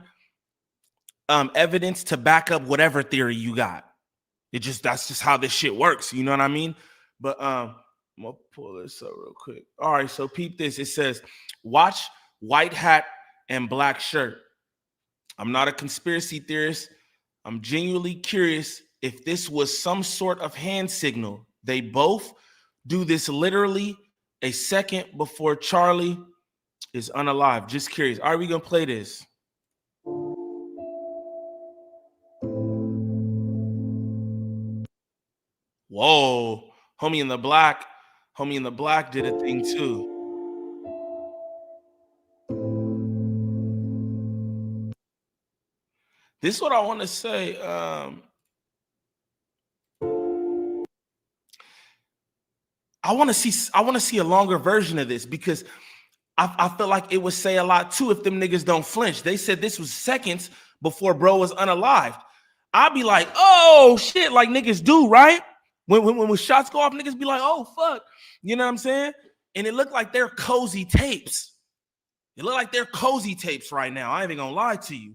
[SPEAKER 1] evidence to back up whatever theory you got. That's just how this shit works. You know what I mean? But I'm gonna pull this up real quick. All right, so peep this. It says, watch white hat and black shirt. I'm not a conspiracy theorist. I'm genuinely curious if this was some sort of hand signal. They both do this literally a second before Charlie is unalive. Just curious. Are we gonna play this? Whoa, homie in the black did a thing too. This is what I want to say. I want to see a longer version of this, because I feel like it would say a lot too if them niggas don't flinch. They said this was seconds before bro was unalived. I'd be like, oh shit, like niggas do, right? When shots go off, niggas be like, oh fuck. You know what I'm saying? And it looked like they're cozy tapes. It looked like they're cozy tapes right now. I ain't even gonna lie to you.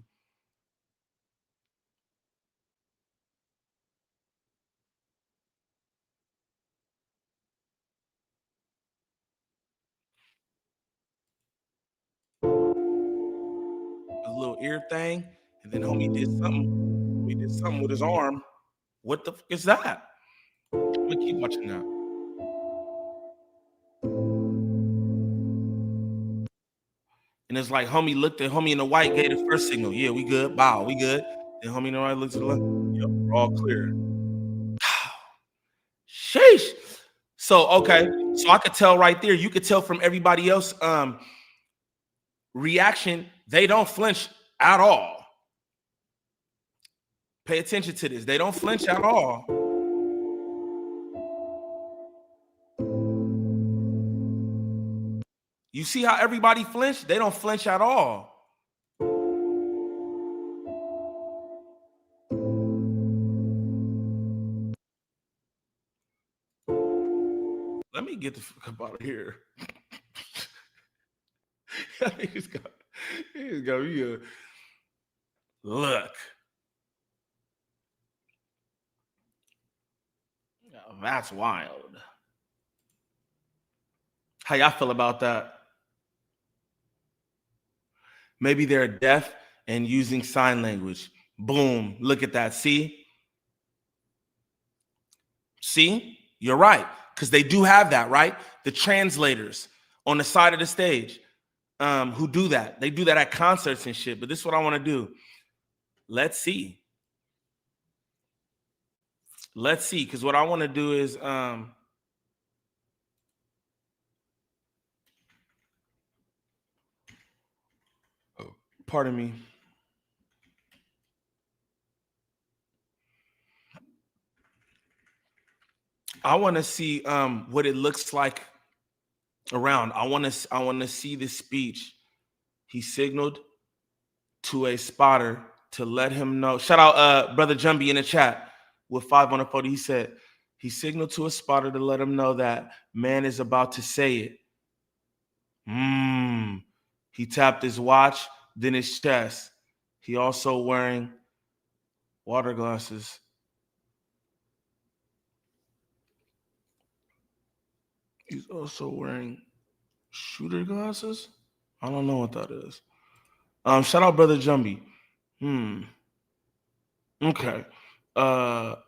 [SPEAKER 1] A little ear thing, and then homie did something. He did something with his arm. What the fuck is that? I'm gonna keep watching that. And it's like homie looked at homie in the white, gave the first signal. Yeah, we good. Bow, we good. Then homie in the right looks to the left. Yep, we're all clear. Sheesh. So okay, so I could tell right there. You could tell from everybody else reaction, they don't flinch at all. Pay attention to this. They don't flinch at all. You see how everybody flinched? They don't flinch at all. Let me get the fuck up out of here. He's got me a look. Oh, that's wild. How y'all feel about that? Maybe they're deaf and using sign language. Boom. Look at that. See? See? You're right. Because they do have that, right? The translators on the side of the stage who do that. They do that at concerts and shit. But this is what I want to do. Let's see. Let's see. Because what I want to do is pardon me. I want to see what it looks like around. I want to see the speech. He signaled to a spotter to let him know. Shout out brother Jumbie in the chat with 5 on the photo. He said he signaled to a spotter to let him know that man is about to say it. He tapped his watch, then his chest. He also wearing water glasses. He's also wearing shooter glasses. I don't know what that is. Shout out brother Jumbie. Okay.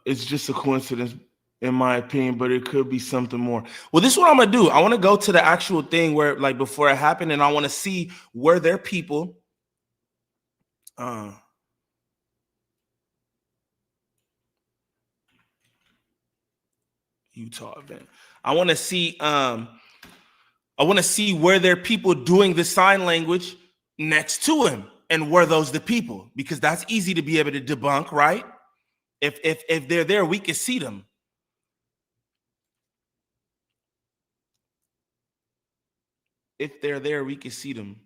[SPEAKER 1] It's just a coincidence, in my opinion, but it could be something more. Well, this is what I'm gonna do. I want to go to the actual thing where, like, before it happened, and I want to see where their people. Utah event. I want to see. I want to see where there are people doing the sign language next to him, and were those the people? Because that's easy to be able to debunk, right? If they're there, we can see them. If they're there, we can see them.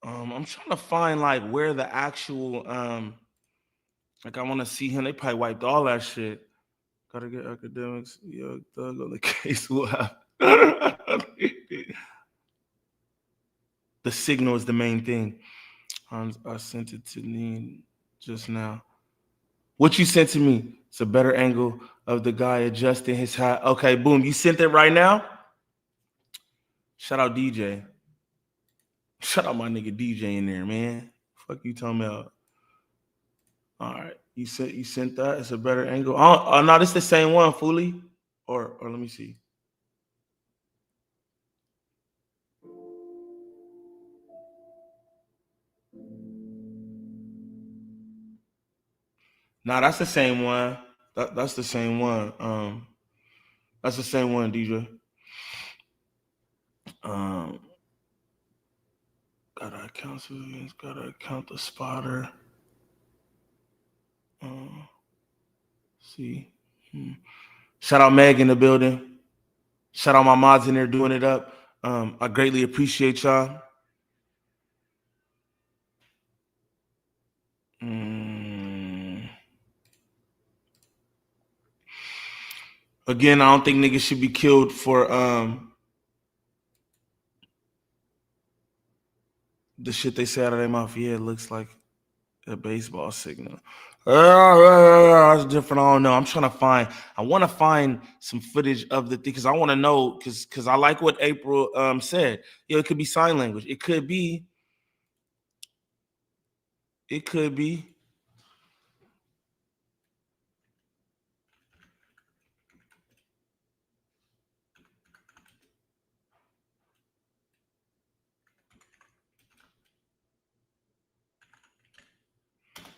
[SPEAKER 1] I'm trying to find like where the actual like I want to see him. They probably wiped all that shit. Gotta get academics. Yo, thug on the case. Will have the signal is the main thing. I sent it to Neen just now. What you sent to me? It's a better angle of the guy adjusting his hat. Okay, boom. You sent it right now. Shout out DJ. Shout out my nigga DJ in there, man. Fuck you talking about. All right, you sent that. It's a better angle. Oh no, this the same one, Fooly. Or let me see. Nah, that's the same one. That's the same one. That's the same one, DJ. Gotta count civilians. Gotta count the spotter. See. Shout out Meg in the building. Shout out my mods in there doing it up. I greatly appreciate y'all. Again, I don't think niggas should be killed for the shit they say out of their mouth. Yeah, it looks like a baseball signal. That's different. I don't know. I'm trying to find. I want to find some footage of the thing because I want to know because I like what April said. Yeah, it could be sign language. It could be. It could be.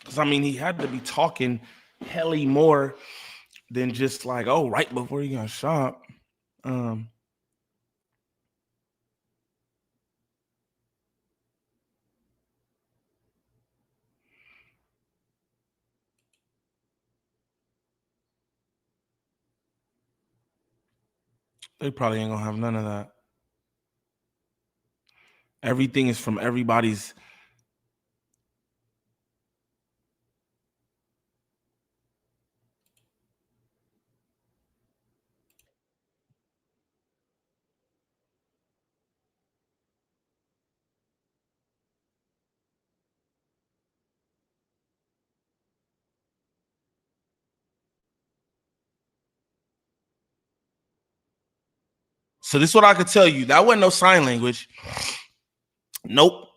[SPEAKER 1] Because I mean, he had to be talking helly more than just like, oh, right before he got shot. They probably ain't gonna have none of that. Everything is from everybody's. So this is what I could tell you. That wasn't no sign language. Nope.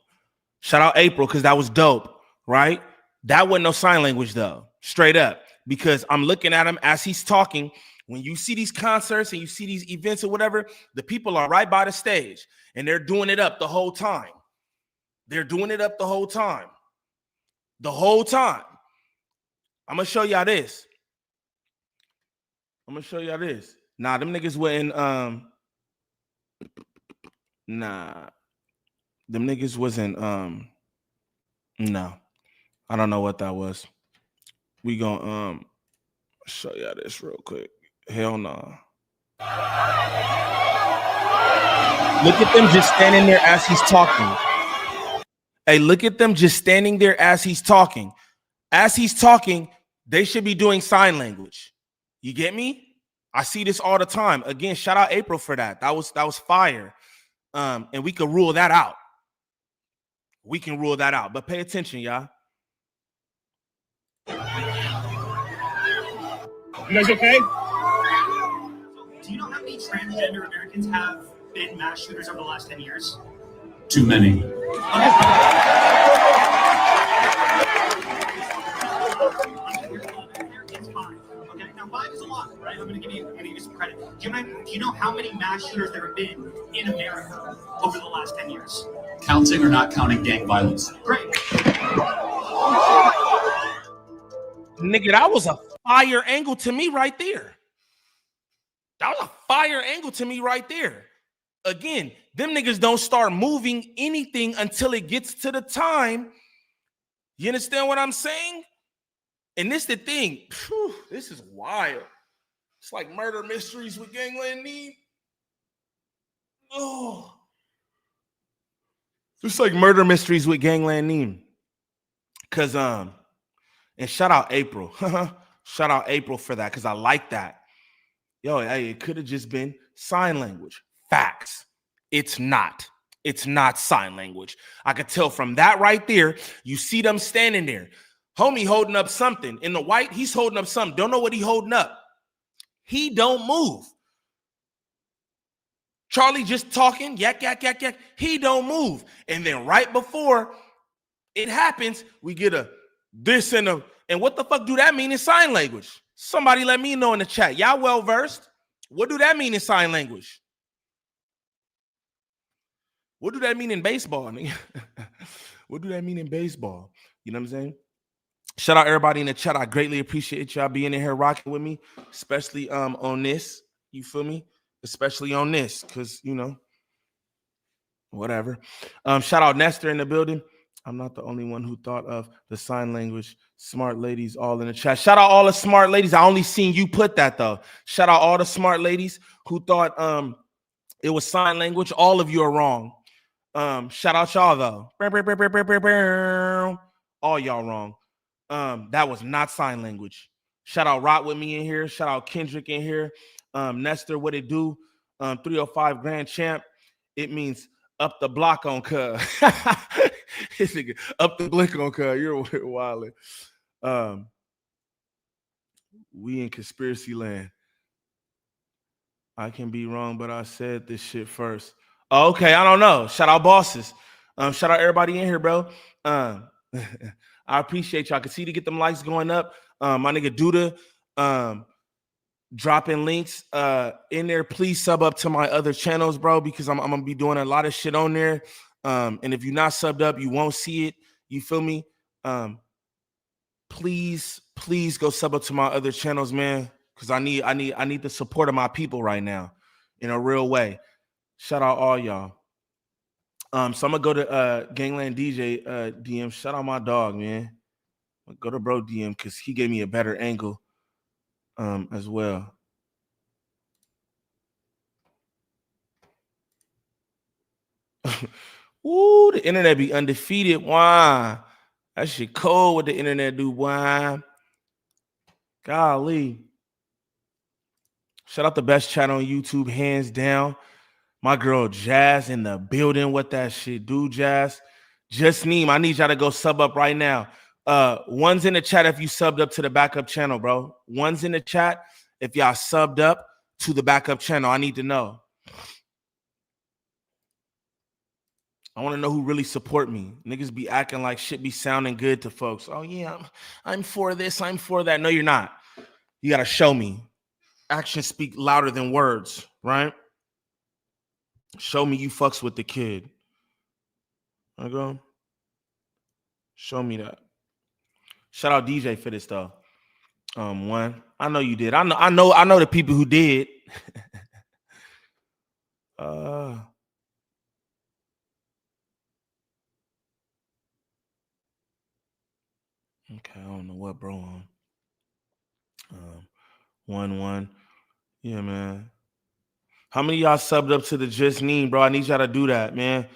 [SPEAKER 1] Shout out April because that was dope, right? That wasn't no sign language though, straight up. Because I'm looking at him as he's talking. When you see these concerts and you see these events or whatever, the people are right by the stage and they're doing it up the whole time. They're doing it up the whole time. The whole time. I'm gonna show y'all this. Nah, them niggas wasn't nah. Them niggas wasn't no. I don't know what that was. We gonna show y'all this real quick. Hell no. Look at them just standing there as he's talking. Hey, look at them just standing there as he's talking. as he's talking, they should be doing sign language. You get me? I see this all the time. Again, shout out April for that. That was fire. And we can rule that out. We can rule that out. But pay attention, y'all.
[SPEAKER 10] You guys okay?
[SPEAKER 11] Do you know how many transgender Americans have been mass shooters over the last 10 years?
[SPEAKER 10] Too many.
[SPEAKER 11] It's fine. Okay, now 5 is a lot, right? I'm going to give you some credit. Do you know how many mass shooters there have been in America over the last 10 years?
[SPEAKER 10] Counting or not counting gang violence?
[SPEAKER 11] Great.
[SPEAKER 1] Nigga, that was a fire angle to me right there. That was a fire angle to me right there. Again, them niggas don't start moving anything until it gets to the time. You understand what I'm saying? And this the thing. Whew, this is wild. It's like murder mysteries with Gangland Neem. Oh. It's like murder mysteries with Gangland Neem. Cause and shout out April. Shout out April for that, because I like that. Yo, hey, it could have just been sign language. Facts. It's not. It's not sign language. I could tell from that right there. You see them standing there. Homie holding up something. In the white, he's holding up something. Don't know what he holding up. He don't move. Charlie just talking. Yak, yak, yak, yak. He don't move. And then right before it happens, we get a this and a, and what the fuck do that mean in sign language? Somebody let me know in the chat. Y'all well versed. What do that mean in sign language? What do that mean in baseball? What do that mean in baseball? You know what I'm saying? Shout out everybody in the chat. I greatly appreciate y'all being in here rocking with me, especially on this. You feel me? Especially on this, because you know, whatever. Shout out Nestor in the building. I'm not the only one who thought of the sign language. Smart ladies all in the chat. Shout out all the smart ladies. I only seen you put that though. Shout out all the smart ladies who thought it was sign language. All of you are wrong. Shout out y'all though. All y'all wrong. That was not sign language. Shout out Rot with me in here. Shout out Kendrick in here. Nestor, what it do? 305 grand champ. It means up the block on cuz. Up the blick on cuz. You're wildin'. We in conspiracy land. I can be wrong, but I said this shit first. Oh, okay, I don't know. Shout out bosses. Shout out everybody in here, bro. I appreciate y'all. I can see to get them likes going up. My nigga Duda dropping links in there. Please sub up to my other channels, bro, because I'm gonna be doing a lot of shit on there. And if you're not subbed up, you won't see it. You feel me? Please go sub up to my other channels, man, because I need the support of my people right now in a real way. Shout out all y'all. So I'm gonna go to Gangland DJ DM. Shout out my dog, man. Go to bro DM because he gave me a better angle as well. Ooh, the internet be undefeated. Why? That shit cold. What the internet do? Why? Golly. Shout out the best channel on YouTube, hands down. My girl Jazz in the building. What that shit do, Jazz? Just Neem, I need y'all to go sub up right now. One's in the chat if you subbed up to the backup channel, bro. One's in the chat if y'all subbed up to the backup channel. I need to know. I want to know who really support me. Niggas be acting like shit be sounding good to folks. Oh yeah, I'm for this, I'm for that. No, you're not. You gotta show me. Actions speak louder than words, right? Show me you fucks with the kid. I go. Show me that. Shout out DJ for this though. One. I know you did. I know the people who did. Okay, I don't know what bro on. 1-1. Yeah, man. How many of y'all subbed up to the Just Neem, bro? I need y'all to do that, man.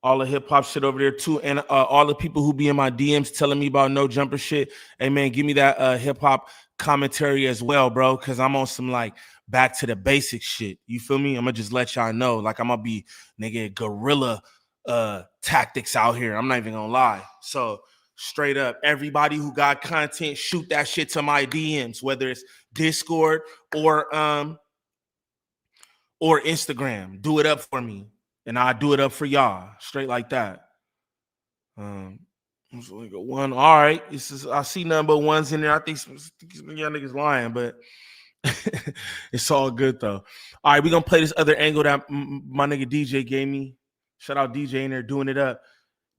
[SPEAKER 1] all the hip hop shit over there too, and all the people who be in my DMs telling me about no jumper shit. Hey man, give me that hip hop commentary as well, bro, because I'm on some like back to the basics shit. You feel me? I'm gonna just let y'all know, like I'm gonna be nigga guerrilla tactics out here. I'm not even gonna lie. So straight up, everybody who got content, shoot that shit to my DMs, whether it's Discord or Instagram. Do it up for me, and I'll do it up for y'all, straight like that. It's like a one. All right, I see nothing but ones in there. I think y'all niggas lying, but it's all good though. All right, we're gonna play this other angle that my nigga DJ gave me. Shout out DJ in there doing it up.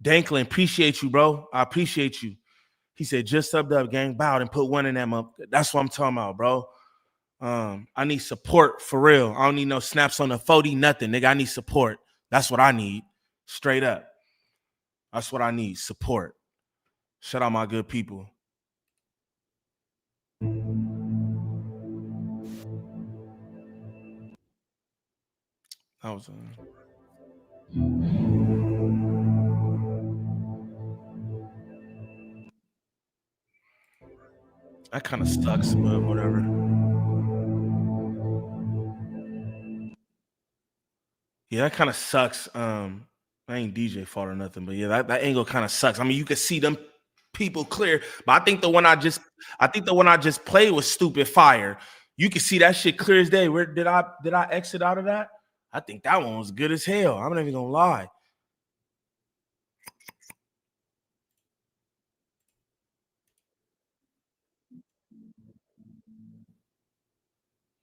[SPEAKER 1] Danklin, appreciate you, bro. I appreciate you. He said, just subbed up, gang, bowed and put one in them up. That's what I'm talking about, bro. I need support for real. I don't need no snaps on the 40, nothing, nigga. I need support. That's what I need. Straight up. That's what I need. Support. Shout out my good people. That was that kind of sucks, but whatever. Yeah, that kind of sucks. I ain't DJ fault or nothing, but yeah, that angle kind of sucks. I mean, you could see them people clear, but I think the one I just played was stupid fire. You can see that shit clear as day. Where did I exit out of that? I think that one was good as hell. I'm not even gonna lie.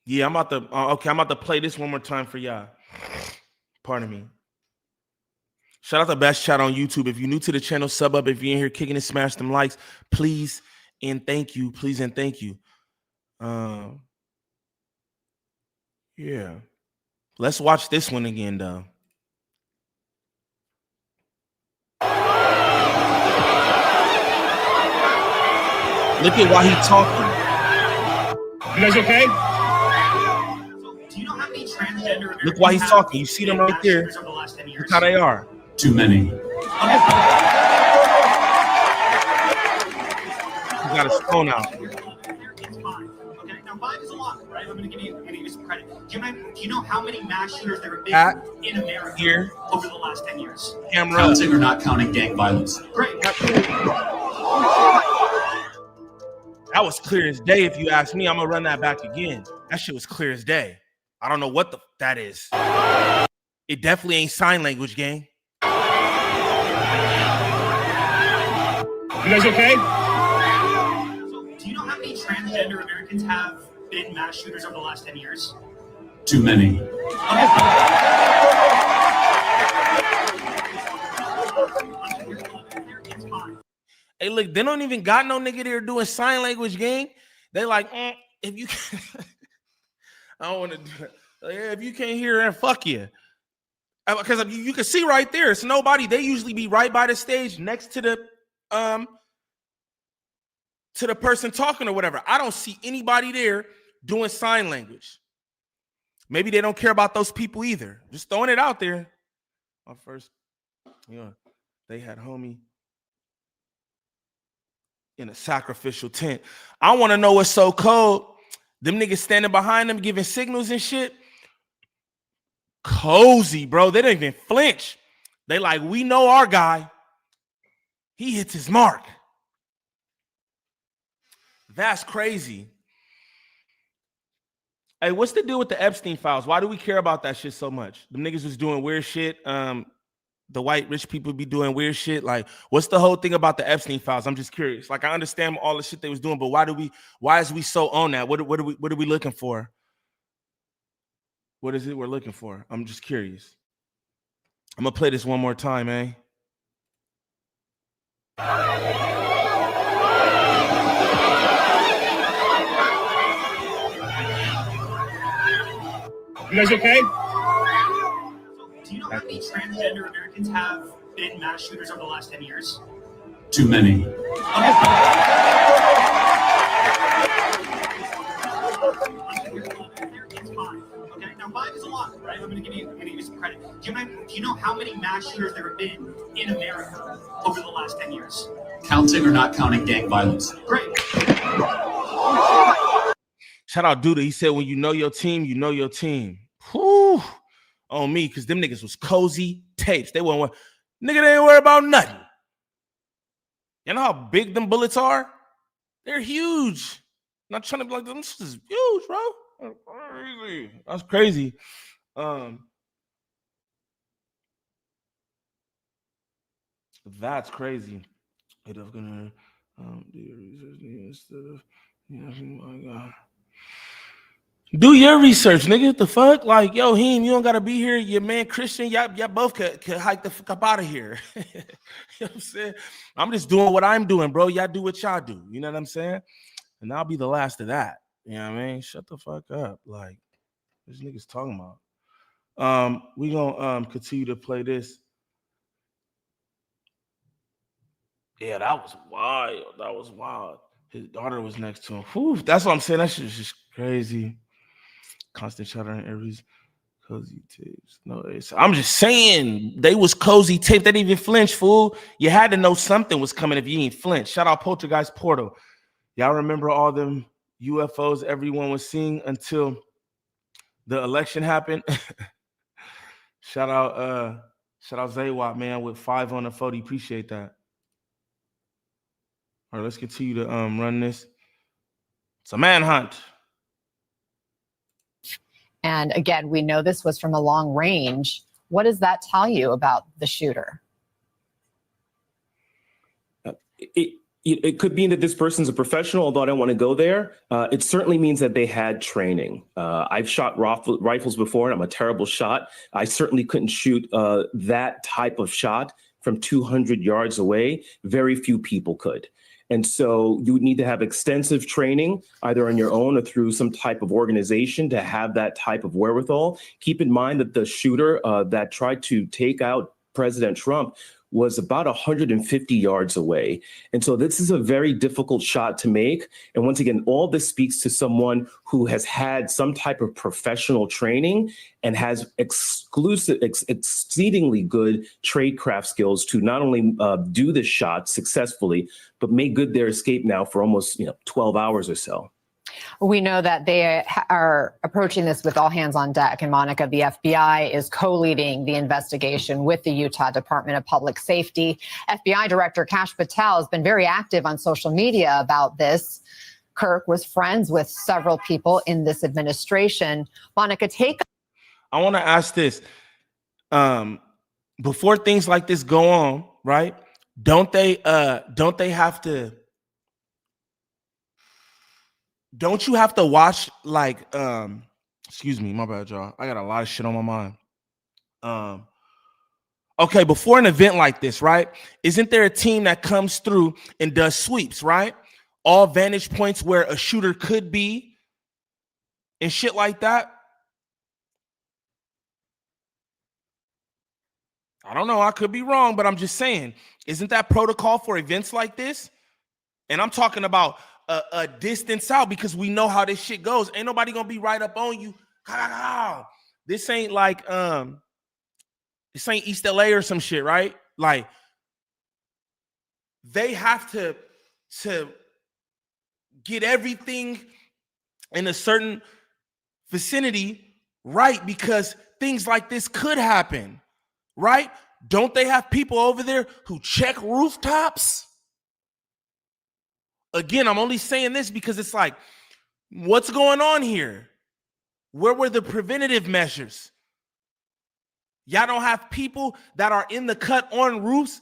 [SPEAKER 1] Yeah, I'm about to. I'm about to play this one more time for y'all. Pardon me. Shout out to Best Chat on YouTube. If you're new to the channel, sub up. If you're in here kicking and smash them likes, please and thank you. Please and thank you. Yeah. Let's watch this one again, though. Look at why he's talking.
[SPEAKER 10] You guys okay?
[SPEAKER 11] Do you know how many transgender
[SPEAKER 1] Look why he's talking. You see them right there. Look how they are.
[SPEAKER 10] Too many.
[SPEAKER 1] He got his phone out.
[SPEAKER 11] It's fine. Okay, now 5 is a lot, right? I'm gonna give you some credit. Do you know how many mass shooters there have been in America
[SPEAKER 1] here
[SPEAKER 11] over the last 10 years?
[SPEAKER 1] Camera.
[SPEAKER 10] Counting or not counting gang violence?
[SPEAKER 11] Great.
[SPEAKER 1] That was clear as day. If you ask me, I'm gonna run that back again. That shit was clear as day. I don't know what that is. It definitely ain't sign language, gang.
[SPEAKER 10] You guys okay?
[SPEAKER 11] So, do you know how many transgender Americans have been mass shooters over the last 10 years?
[SPEAKER 10] Too many.
[SPEAKER 11] It's fine.
[SPEAKER 1] Hey, look, they don't even got no nigga there doing sign language, gang. They like, if you can't, I don't want to do it. Like, yeah, if you can't hear it, fuck you. Because you can see right there, it's nobody. They usually be right by the stage next to the person talking or whatever. I don't see anybody there doing sign language. Maybe they don't care about those people either. Just throwing it out there. My first, they had homie in a sacrificial tent. I want to know what's so cold. Them niggas standing behind them giving signals and shit. Cozy, bro. They don't even flinch. They like, we know our guy. He hits his mark. That's crazy. Hey, what's the deal with the Epstein files? Why do we care about that shit so much? Them niggas was doing weird shit. The white rich people be doing weird shit. Like, what's the whole thing about the Epstein files? I'm just curious. Like, I understand all the shit they was doing, but why is we so on that? What are we looking for? What is it we're looking for? I'm just curious. I'm gonna play this one more time, eh?
[SPEAKER 10] You guys okay?
[SPEAKER 11] Do you know how many transgender Americans have been mass shooters over the last 10 years?
[SPEAKER 10] Too many.
[SPEAKER 11] It's fine. Okay, now 5 is a lot, right? I'm gonna give you some credit. Do you know how many mass shooters there have been in America over the last 10 years?
[SPEAKER 10] Counting or not counting gang violence?
[SPEAKER 11] Great.
[SPEAKER 1] Shout out Duda. He said, when you know your team, you know your team. Whew. On me, because them niggas was cozy tapes. They weren't, nigga, they ain't worry about nothing. You know how big them bullets are? They're huge. Not trying to be like, this is huge, bro. That's crazy. That's crazy. That's crazy. It is gonna do your research instead of, my God. Do your research, nigga. What the fuck? Like, yo, Heem, you don't gotta be here. Your man Christian, y'all both could hike the fuck up out of here. You know what I'm saying? I'm just doing what I'm doing, bro. Y'all do what y'all do. You know what I'm saying? And I'll be the last of that. You know what I mean? Shut the fuck up. Like, this nigga's talking about. We gonna continue to play this. Yeah, that was wild. That was wild. His daughter was next to him. Whew, that's what I'm saying. That shit is just crazy. Constant chatter in every cozy tapes. No, I'm just saying they was cozy tape. They didn't even flinch, fool. You had to know something was coming if you ain't flinch. Shout out Poltergeist Portal. Y'all remember all them UFOs everyone was seeing until the election happened? Shout out Zaywat, man, with 5 on the 40. Appreciate that. All right, let's continue to run this. It's a manhunt.
[SPEAKER 6] And again, we know this was from a long range. What does that tell you about the shooter?
[SPEAKER 12] It could mean that this person's a professional, although I don't want to go there. It certainly means that they had training. I've shot rifles before, and I'm a terrible shot. I certainly couldn't shoot that type of shot from 200 yards away. Very few people could. And so you would need to have extensive training, either on your own or through some type of organization, to have that type of wherewithal. Keep in mind that the shooter that tried to take out President Trump was about 150 yards away. And so this is a very difficult shot to make. And once again, all this speaks to someone who has had some type of professional training and has exceedingly good tradecraft skills to not only do this shot successfully, but make good their escape now for almost 12 hours or so.
[SPEAKER 6] We know that they are approaching this with all hands on deck. And Monica, the FBI is co-leading the investigation with the Utah Department of Public Safety. FBI Director Kash Patel has been very active on social media about this. Kirk was friends with several people in this administration. Monica,
[SPEAKER 1] I want to ask this. Before things like this go on, right? Don't they have to? Don't you have to watch, like, excuse me, my bad, y'all. I got a lot of shit on my mind. Okay, before an event like this, right? Isn't there a team that comes through and does sweeps, right? All vantage points where a shooter could be and shit like that. I don't know. I could be wrong, but I'm just saying, isn't that protocol for events like this? And I'm talking about a distance out, because we know how this shit goes. Ain't nobody gonna be right up on you. This ain't like this ain't East LA or some shit, right? Like, they have to get everything in a certain vicinity right, because things like this could happen, right? Don't they have people over there who check rooftops? Again, I'm only saying this because it's like, what's going on here? Where were the preventative measures? Y'all don't have people that are in the cut on roofs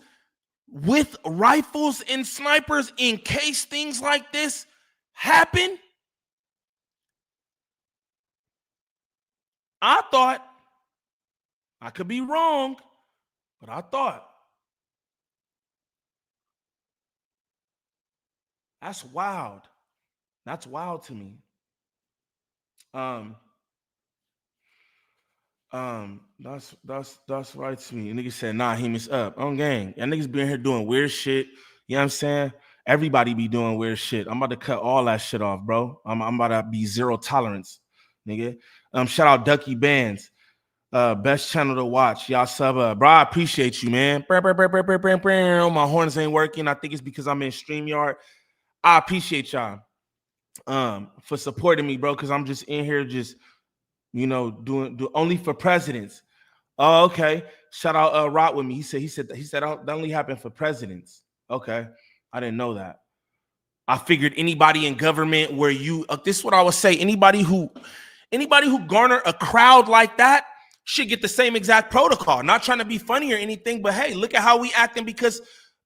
[SPEAKER 1] with rifles and snipers in case things like this happen? I thought, I could be wrong, but I thought. That's wild. That's wild to me. That's right to me. And niggas said, nah, him is up. On gang. Y'all niggas be in here doing weird shit. You know what I'm saying? Everybody be doing weird shit. I'm about to cut all that shit off, bro. I'm about to be zero tolerance, nigga. Shout out Ducky Bands. Best channel to watch. Y'all sub. Bro, I appreciate you, man. My horns ain't working. I think it's because I'm in StreamYard. I appreciate y'all for supporting me, bro, because I'm just in here just, doing only for presidents. Oh, okay. Shout out Rot with me. He said that only happened for presidents. Okay. I didn't know that. I figured anybody in government where this is what I would say. Anybody who garner a crowd like that should get the same exact protocol. Not trying to be funny or anything, but hey, look at how we acting because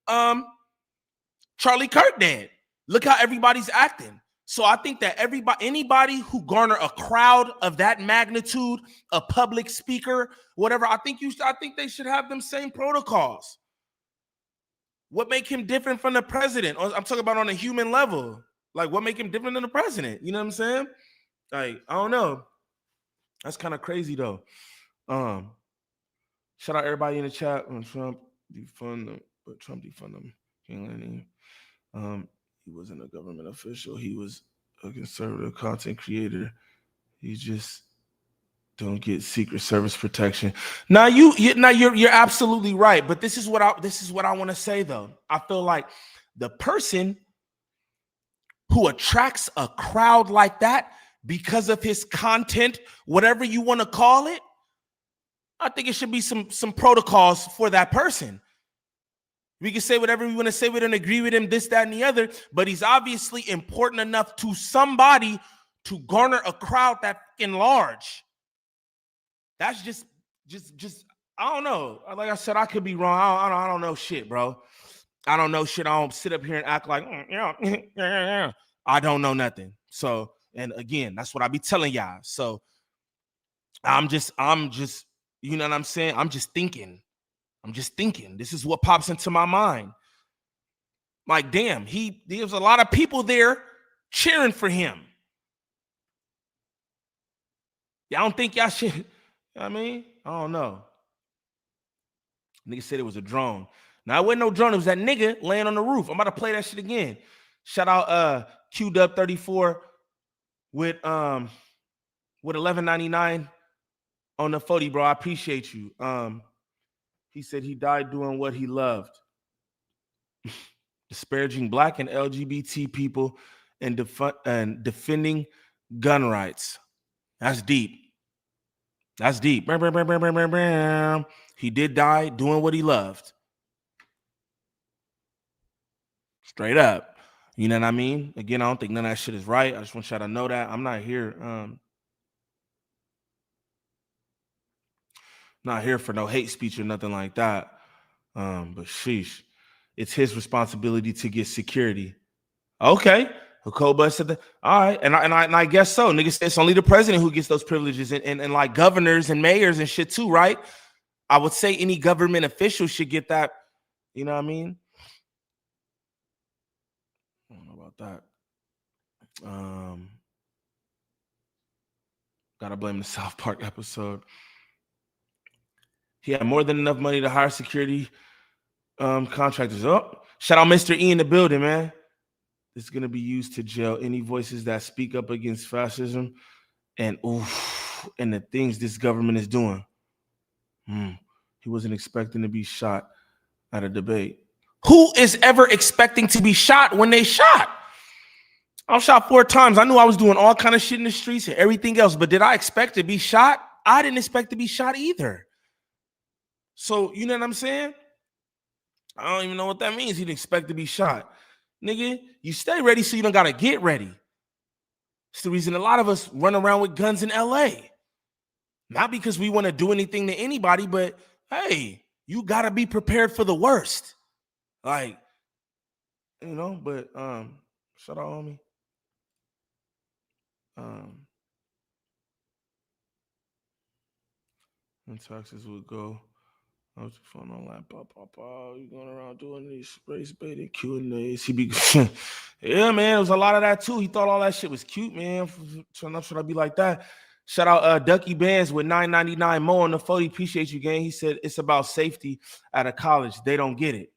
[SPEAKER 1] Charlie Kirk did. Look how everybody's acting. So I think that anybody who garner a crowd of that magnitude, a public speaker, whatever, I think they should have them same protocols. What make him different from the president? I'm talking about on a human level. Like, what make him different than the president? You know what I'm saying? Like, I don't know. That's kind of crazy though. Shout out everybody in the chat on Trump defund them, but Trump defund them. He wasn't a government official. He was a conservative content creator. He just don't get Secret Service protection. Now you're absolutely right. But this is what I want to say though. I feel like the person who attracts a crowd like that because of his content, whatever you want to call it, I think it should be some protocols for that person. We can say whatever we want to say. We don't agree with him, this, that, and the other, but he's obviously important enough to somebody to garner a crowd that fucking large. That's just I don't know. Like I said, I could be wrong. I don't know shit, bro. I don't know shit. I don't sit up here and act like yeah. I don't know nothing. So, and again, that's what I be telling y'all. So I'm just, you know what I'm saying? I'm just thinking. This is what pops into my mind. Like, damn, there's a lot of people there cheering for him. Y'all don't think y'all should, you know what I mean? I don't know. Nigga said it was a drone. Now, it wasn't no drone. It was that nigga laying on the roof. I'm about to play that shit again. Shout out QW34 with $11.99 on the 40, bro. I appreciate you. He said he died doing what he loved. Disparaging Black and LGBT people and defending gun rights. That's deep. That's deep. He did die doing what he loved. Straight up. You know what I mean? Again, I don't think none of that shit is right. I just want y'all to know that. I'm not here. Not here for no hate speech or nothing like that. But sheesh. It's his responsibility to get security. Okay. Hakoba said that. All right. And I guess so. Niggas, it's only the president who gets those privileges and like governors and mayors and shit too, right? I would say any government official should get that. You know what I mean? I don't know about that. Gotta blame the South Park episode. He had more than enough money to hire security contractors. Oh, shout out Mr. E in the building, man. It's gonna be used to jail any voices that speak up against fascism and the things this government is doing. He wasn't expecting to be shot at a debate. Who is ever expecting to be shot when they shot? I was shot 4 times. I knew I was doing all kind of shit in the streets and everything else, but did I expect to be shot? I didn't expect to be shot either. So, you know what I'm saying? I don't even know what that means. You didn't expect to be shot. Nigga, you stay ready so you don't got to get ready. It's the reason a lot of us run around with guns in LA. Not because we want to do anything to anybody, but hey, you got to be prepared for the worst. Like, you know, but shout out, homie. And taxes would go. I was fun on laptop. You going around doing these race baiting Q&As. He be, yeah, man. It was a lot of that too. He thought all that shit was cute, man. Should I be like that? Shout out Ducky Bands with $9.99 more on the 40. Appreciate you, gang. He said it's about safety at a college. They don't get it.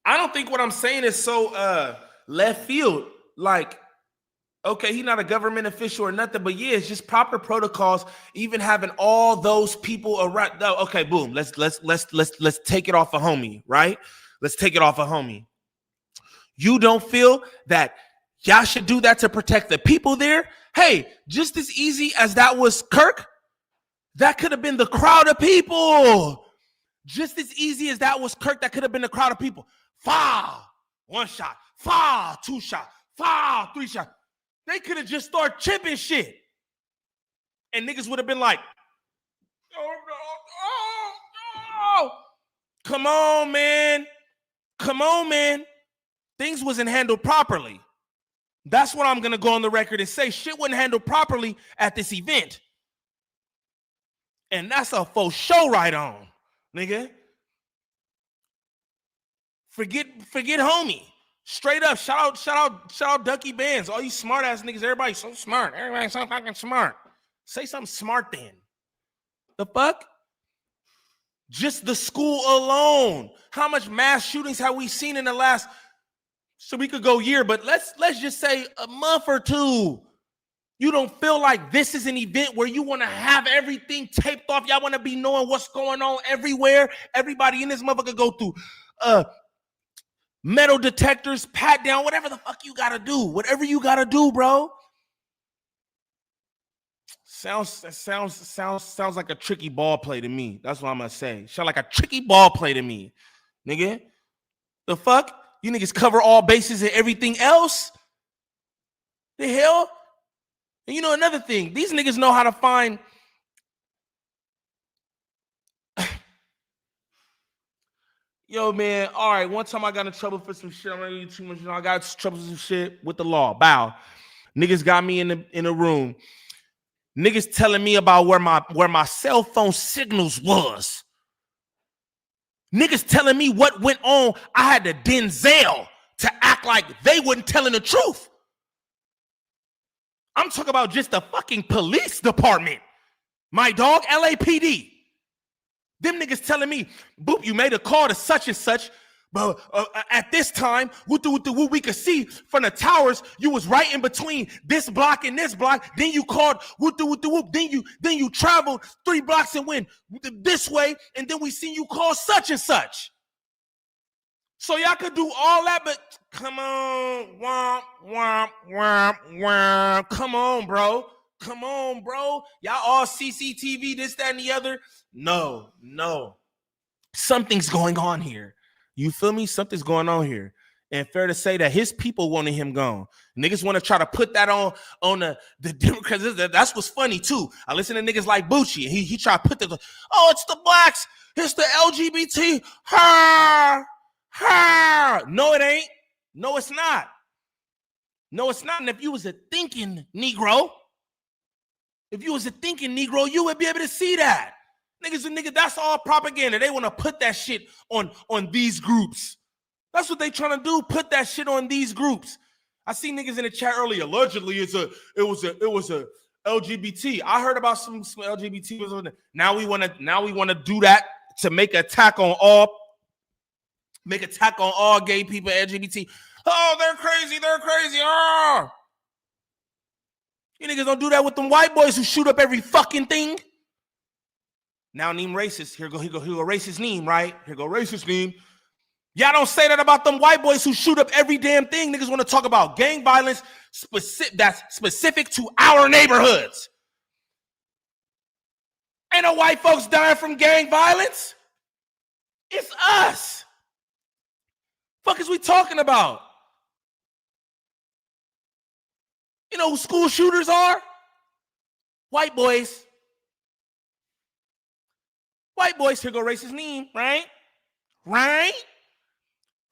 [SPEAKER 1] I don't think what I'm saying is so left field. Like, Okay, he's not a government official or nothing, but yeah, it's just proper protocols. Even having all those people around. No, okay, boom. Let's take it off a homie, right? Let's take it off a homie. You don't feel that y'all should do that to protect the people there? Hey, just as easy as that was Kirk, that could have been the crowd of people. Just as easy as that was Kirk, that could have been the crowd of people. Foul, 1 shot. Foul, 2 shot. Foul, 3 shot. They could have just started chipping shit. And niggas would have been like, oh. Come on, man. Come on, man. Things wasn't handled properly. That's what I'm going to go on the record and say. Shit wasn't handled properly at this event. And that's a faux show right on, nigga. Forget homie. Straight up, shout out Ducky Bands. All you smart ass niggas, everybody's so smart. Everybody's so fucking smart. Say something smart then. The fuck? Just the school alone. How much mass shootings have we seen in the last, so we could go year, but let's just say a month or two. You don't feel like this is an event where you want to have everything taped off. Y'all want to be knowing what's going on everywhere. Everybody in this motherfucker go through metal detectors, pat down, whatever the fuck you gotta do. Whatever you gotta do, bro. Sounds like a tricky ball play to me. That's what I'm gonna say. Sound like a tricky ball play to me, nigga. The fuck? You niggas cover all bases and everything else? The hell? And you know another thing, these niggas know how to find. Yo, man, all right, one time I got in trouble for some shit. I'm not gonna too much. I got in trouble for some shit with the law. Bow. Niggas got me in a room. Niggas telling me about where my cell phone signals was. Niggas telling me what went on. I had to Denzel to act like they wasn't telling the truth. I'm talking about just the fucking police department. My dog, LAPD. Them niggas telling me, Boop, you made a call to such and such, but at this time, we could see from the towers, you was right in between this block and this block. Then you called, then you traveled 3 blocks and went this way, and then we seen you call such and such. So y'all could do all that, but come on, womp. Come on, bro. Come on, bro. Y'all all CCTV, this, that, and the other. No. Something's going on here. You feel me? Something's going on here. And fair to say that his people wanted him gone. Niggas want to try to put that on the Democrats. That's what's funny, too. I listen to niggas like Bucci, and he try to put it's the blacks. It's the LGBT. No, it ain't. No, it's not. No, it's not. And if you was a thinking Negro, you would be able to see that. Niggas, that's all propaganda. They want to put that shit on these groups. That's what they trying to do. Put that shit on these groups. I see niggas in the chat earlier. Allegedly, it was a LGBT. I heard about some LGBT. Now we want to do that to make an attack on all gay people, LGBT. Oh, they're crazy. Oh. You niggas don't do that with them white boys who shoot up every fucking thing. Now Neem racist. Here go racist Neem, right? Here go racist Neem. Y'all don't say that about them white boys who shoot up every damn thing. Niggas want to talk about gang violence that's specific to our neighborhoods. Ain't no white folks dying from gang violence. It's us. Fuck is we talking about? You know who school shooters are? White boys. White boys, here go racist Neem, right? Right?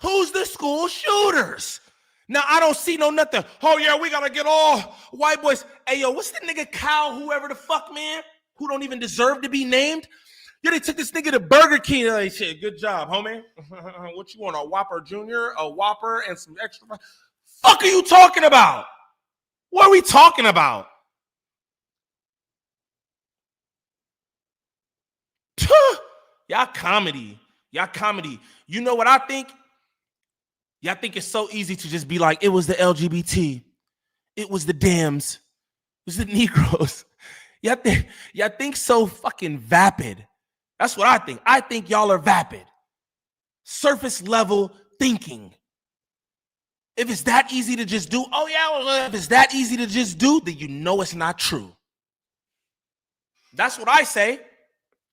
[SPEAKER 1] Who's the school shooters? Now, I don't see no nothing. Oh, yeah, we got to get all white boys. Hey, yo, what's the nigga Kyle, whoever the fuck, man, who don't even deserve to be named? Yeah, they took this nigga to Burger King. They said, good job, homie. What you want, a Whopper Jr., a Whopper, and some extra? Fuck are you talking about? What are we talking about? Y'all comedy. You know what I think? Y'all think it's so easy to just be like, it was the LGBT. It was the Dems. It was the Negroes. Y'all think so fucking vapid. That's what I think. I think y'all are vapid. Surface level thinking. If it's that easy to just do, oh yeah, well, if it's that easy to just do, then you know it's not true. That's what I say.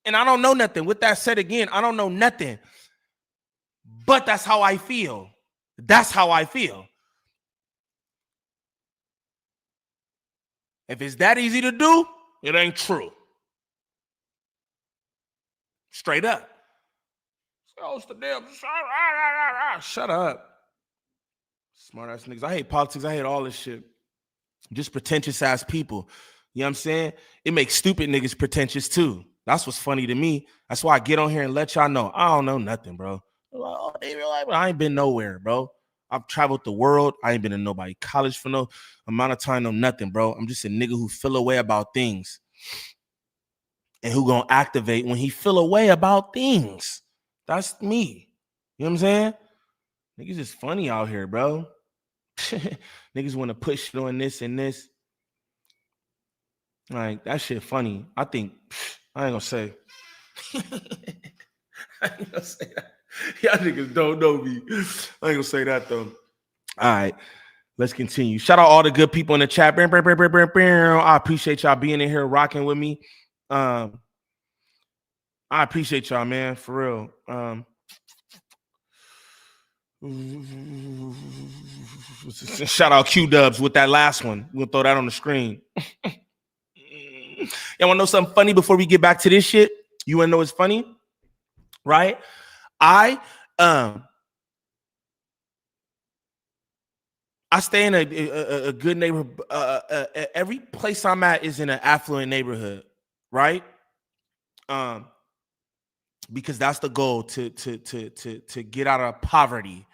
[SPEAKER 1] And I don't know nothing. With that said again, I don't know nothing. But that's how I feel. That's how I feel. If it's that easy to do, it ain't true. Straight up. Oh, it's the damn. Shut up. Smart ass niggas. I hate politics. I hate all this shit. Just pretentious ass people. You know what I'm saying? It makes stupid niggas pretentious too. That's what's funny to me. That's why I get on here and let y'all know. I don't know nothing, bro. I ain't been nowhere, bro. I've traveled the world. I ain't been in nobody college for no amount of time, no nothing, bro. I'm just a nigga who feel away about things. And who gonna activate when he feel away about things. That's me. You know what I'm saying? Niggas is funny out here, bro. Niggas want to push shit on this and this. Like, that shit funny. I think, I ain't gonna say. I ain't gonna say that. Y'all niggas don't know me. I ain't gonna say that, though. All right, let's continue. Shout out all the good people in the chat. I appreciate y'all being in here rocking with me. I appreciate y'all, man, for real. Shout out Q-Dubs with that last one. We'll throw that on the screen. Y'all wanna know something funny before we get back to this shit? You wanna know what's funny? Right? I stay in a good neighborhood. Every place I'm at is in an affluent neighborhood, right? Because that's the goal to get out of poverty.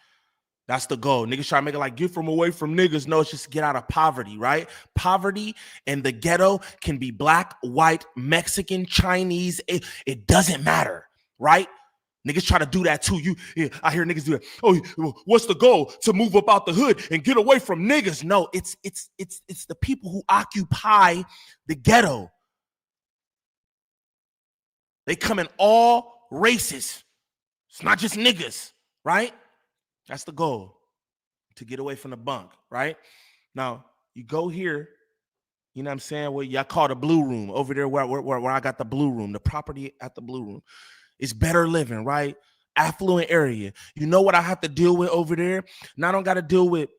[SPEAKER 1] That's the goal. Niggas try to make it like get from away from niggas. No, it's just get out of poverty, right? Poverty and the ghetto can be black, white, Mexican, Chinese. It doesn't matter, right? Niggas try to do that too. I hear niggas do that. Oh, what's the goal? To move up out the hood and get away from niggas. No, it's the people who occupy the ghetto. They come in all races. It's not just niggas, right? That's the goal, to get away from the bunk, right? Now, you go here, you know what I'm saying, where y'all call the blue room, over there where I got the blue room, the property at the blue room. It's better living, right? Affluent area. You know what I have to deal with over there? Now I don't got to deal with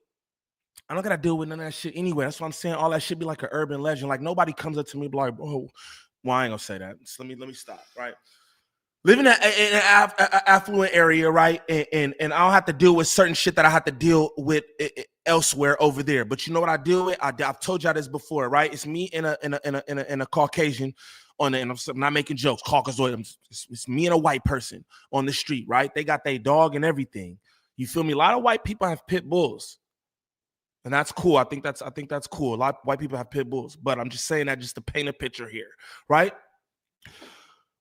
[SPEAKER 1] none of that shit anyway. That's what I'm saying. All that shit be like an urban legend. Like nobody comes up to me like, oh, well, I ain't gonna say that. So let me stop, right? Living in an affluent area, right? And I don't have to deal with certain shit that I have to deal with elsewhere over there. But you know what I deal with? I've told y'all this before, right? It's me and a Caucasian and I'm not making jokes. Caucasoid. It's me and a white person on the street, right? They got their dog and everything. You feel me? A lot of white people have pit bulls, and that's cool. I think that's cool. A lot of white people have pit bulls, but I'm just saying that just to paint a picture here, right?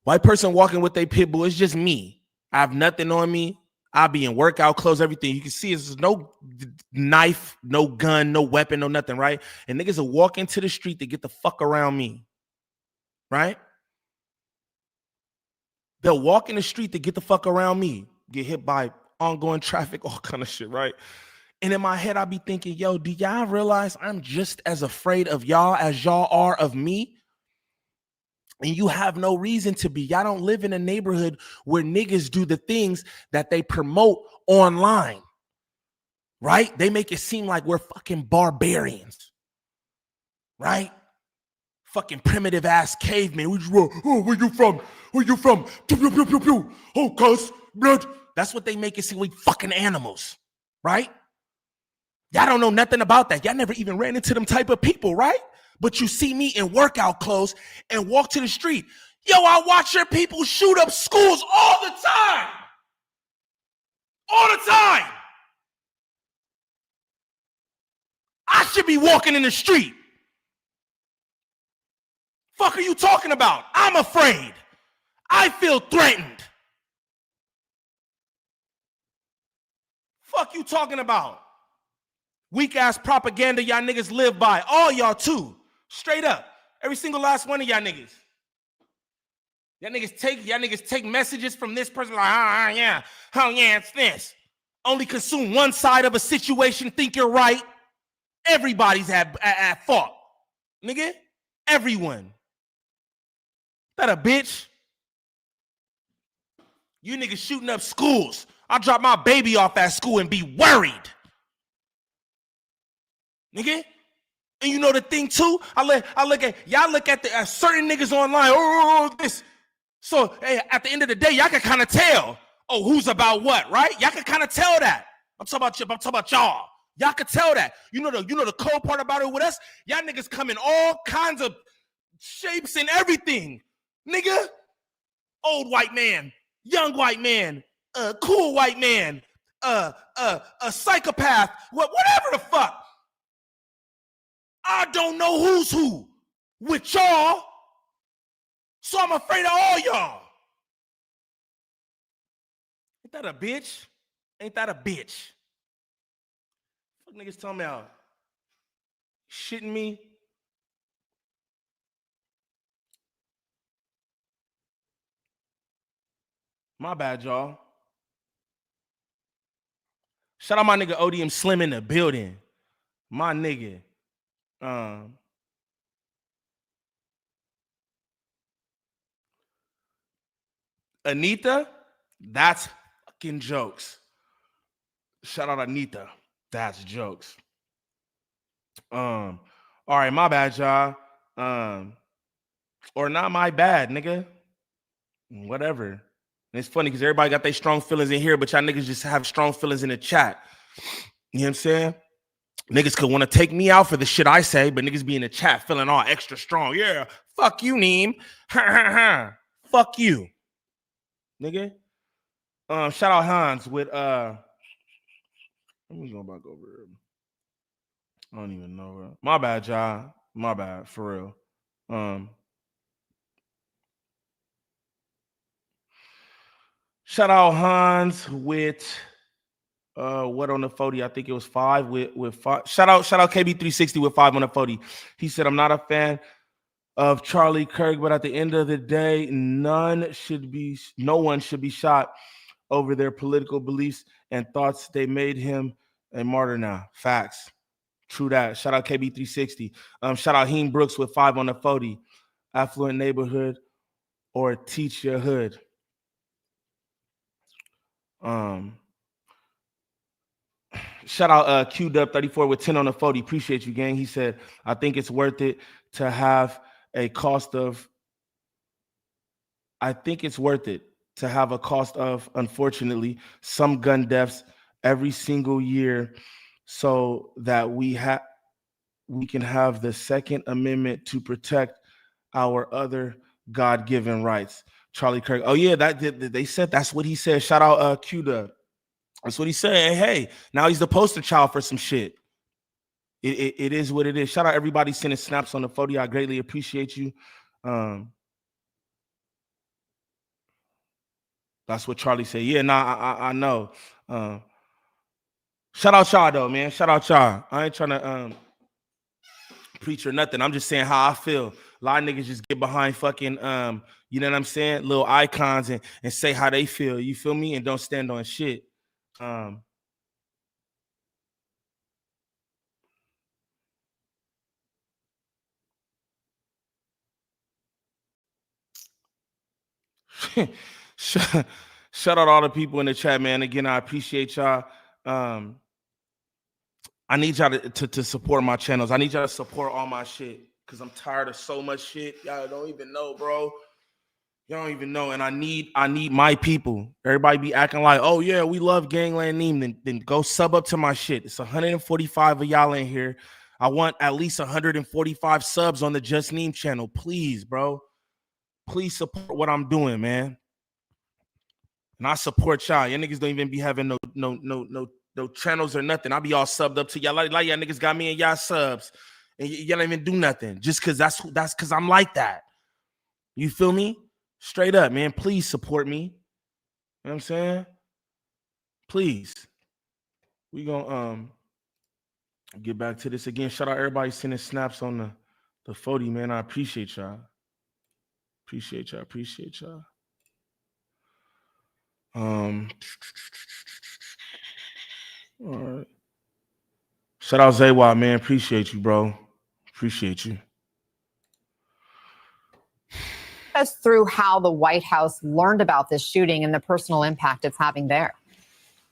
[SPEAKER 1] White person walking with a pit bull, it's just me. I have nothing on me. I'll be in workout clothes, everything. You can see there's no knife, no gun, no weapon, no nothing, right? And niggas will walk into the street to get the fuck around me, right? They'll walk in the street to get the fuck around me, get hit by ongoing traffic, all kind of shit, right? And in my head, I'll be thinking, yo, do y'all realize I'm just as afraid of y'all as y'all are of me? And you have no reason to be. Y'all don't live in a neighborhood where niggas do the things that they promote online, right? They make it seem like we're fucking barbarians, right? Fucking primitive ass cavemen. We just, oh, where you from? Where you from? Pew, pew, pew, pew, pew. Oh, cuz, blood. That's what they make it seem, we fucking animals, right? Y'all don't know nothing about that. Y'all never even ran into them type of people, right? But you see me in workout clothes and walk to the street. Yo, I watch your people shoot up schools all the time. All the time. I should be walking in the street. Fuck are you talking about? I'm afraid. I feel threatened. Fuck you talking about? Weak ass propaganda y'all niggas live by. All y'all too. Straight up. Every single last one of y'all niggas. Y'all niggas take messages from this person like, yeah, it's this. Only consume one side of a situation, think you're right. Everybody's at fault. Nigga, everyone. That a bitch? You niggas shooting up schools. I drop my baby off at school and be worried. Nigga? And you know the thing too? Y'all look at the certain niggas online. This. So hey, at the end of the day, y'all can kind of tell. Oh, who's about what, right? Y'all can kind of tell that. I'm talking about y'all. Y'all can tell that. You know the cold part about it with us? Y'all niggas come in all kinds of shapes and everything. Nigga. Old white man, young white man, cool white man, a psychopath, whatever the fuck. I don't know who's who with y'all, so I'm afraid of all y'all. Ain't that a bitch? Ain't that a bitch? Fuck niggas talking about shitting me? My bad, y'all. Shout out my nigga ODM Slim in the building. My nigga. Anita, that's fucking jokes. Shout out Anita. That's jokes. All right, my bad, y'all. Or not my bad, nigga. Whatever. And it's funny because everybody got their strong feelings in here, but y'all niggas just have strong feelings in the chat. You know what I'm saying? Niggas could want to take me out for the shit I say, but niggas be in the chat feeling all extra strong. Yeah, fuck you, Neem. Fuck you. Nigga. Shout out Hans with let me go back over here. I don't even know. My bad, y'all. My bad, for real. Shout out Hans with what on the 40? I think it was 5 with 5. Shout out KB360 with 5 on the 40. He said, I'm not a fan of Charlie Kirk, but at the end of the day, no one should be shot over their political beliefs and thoughts. They made him a martyr now. Facts. True that. Shout out KB360. Shout out Heem Brooks with 5 on the 40. Affluent neighborhood or teach your hood. Shout out QW34 with 10 on the 40. Appreciate you, gang. He said, I think it's worth it to have a cost of, unfortunately, some gun deaths every single year so that we can have the Second Amendment to protect our other God-given rights. Charlie Kirk. Oh, yeah, they said that's what he said. Shout out QW. That's what he said. Hey, now he's the poster child for some shit. It is what it is. Shout out everybody sending snaps on the 40. I greatly appreciate you. That's what Charlie said. Yeah, I know. Shout out y'all though, man. Shout out y'all. I ain't trying to preach or nothing. I'm just saying how I feel. A lot of niggas just get behind fucking you know what I'm saying? Little icons and say how they feel. You feel me? And don't stand on shit. Shout out all the people in the chat, man. Again, I appreciate y'all. I need y'all to support my channels. I need y'all to support all my shit because I'm tired of so much shit. Y'all don't even know, bro. Y'all don't even know. And I need my people. Everybody be acting like, oh yeah, we love Gangland Neem. Then go sub up to my shit. It's 145 of y'all in here. I want at least 145 subs on the Just Neem channel. Please, bro. Please support what I'm doing, man. And I support y'all. Y'all niggas don't even be having no channels or nothing. I be all subbed up to y'all. Like y'all niggas got me and y'all subs. And y'all don't even do nothing. Just because that's because I'm like that. You feel me? Straight up, man. Please support me. You know what I'm saying? Please. We gonna Get back to this again. Shout out everybody sending snaps on the 40, man. I appreciate y'all. Appreciate y'all. All right. Shout out Zaywad, man. Appreciate you, bro. Appreciate you.
[SPEAKER 6] Us through how the White House learned about this shooting and the personal impact it's having there.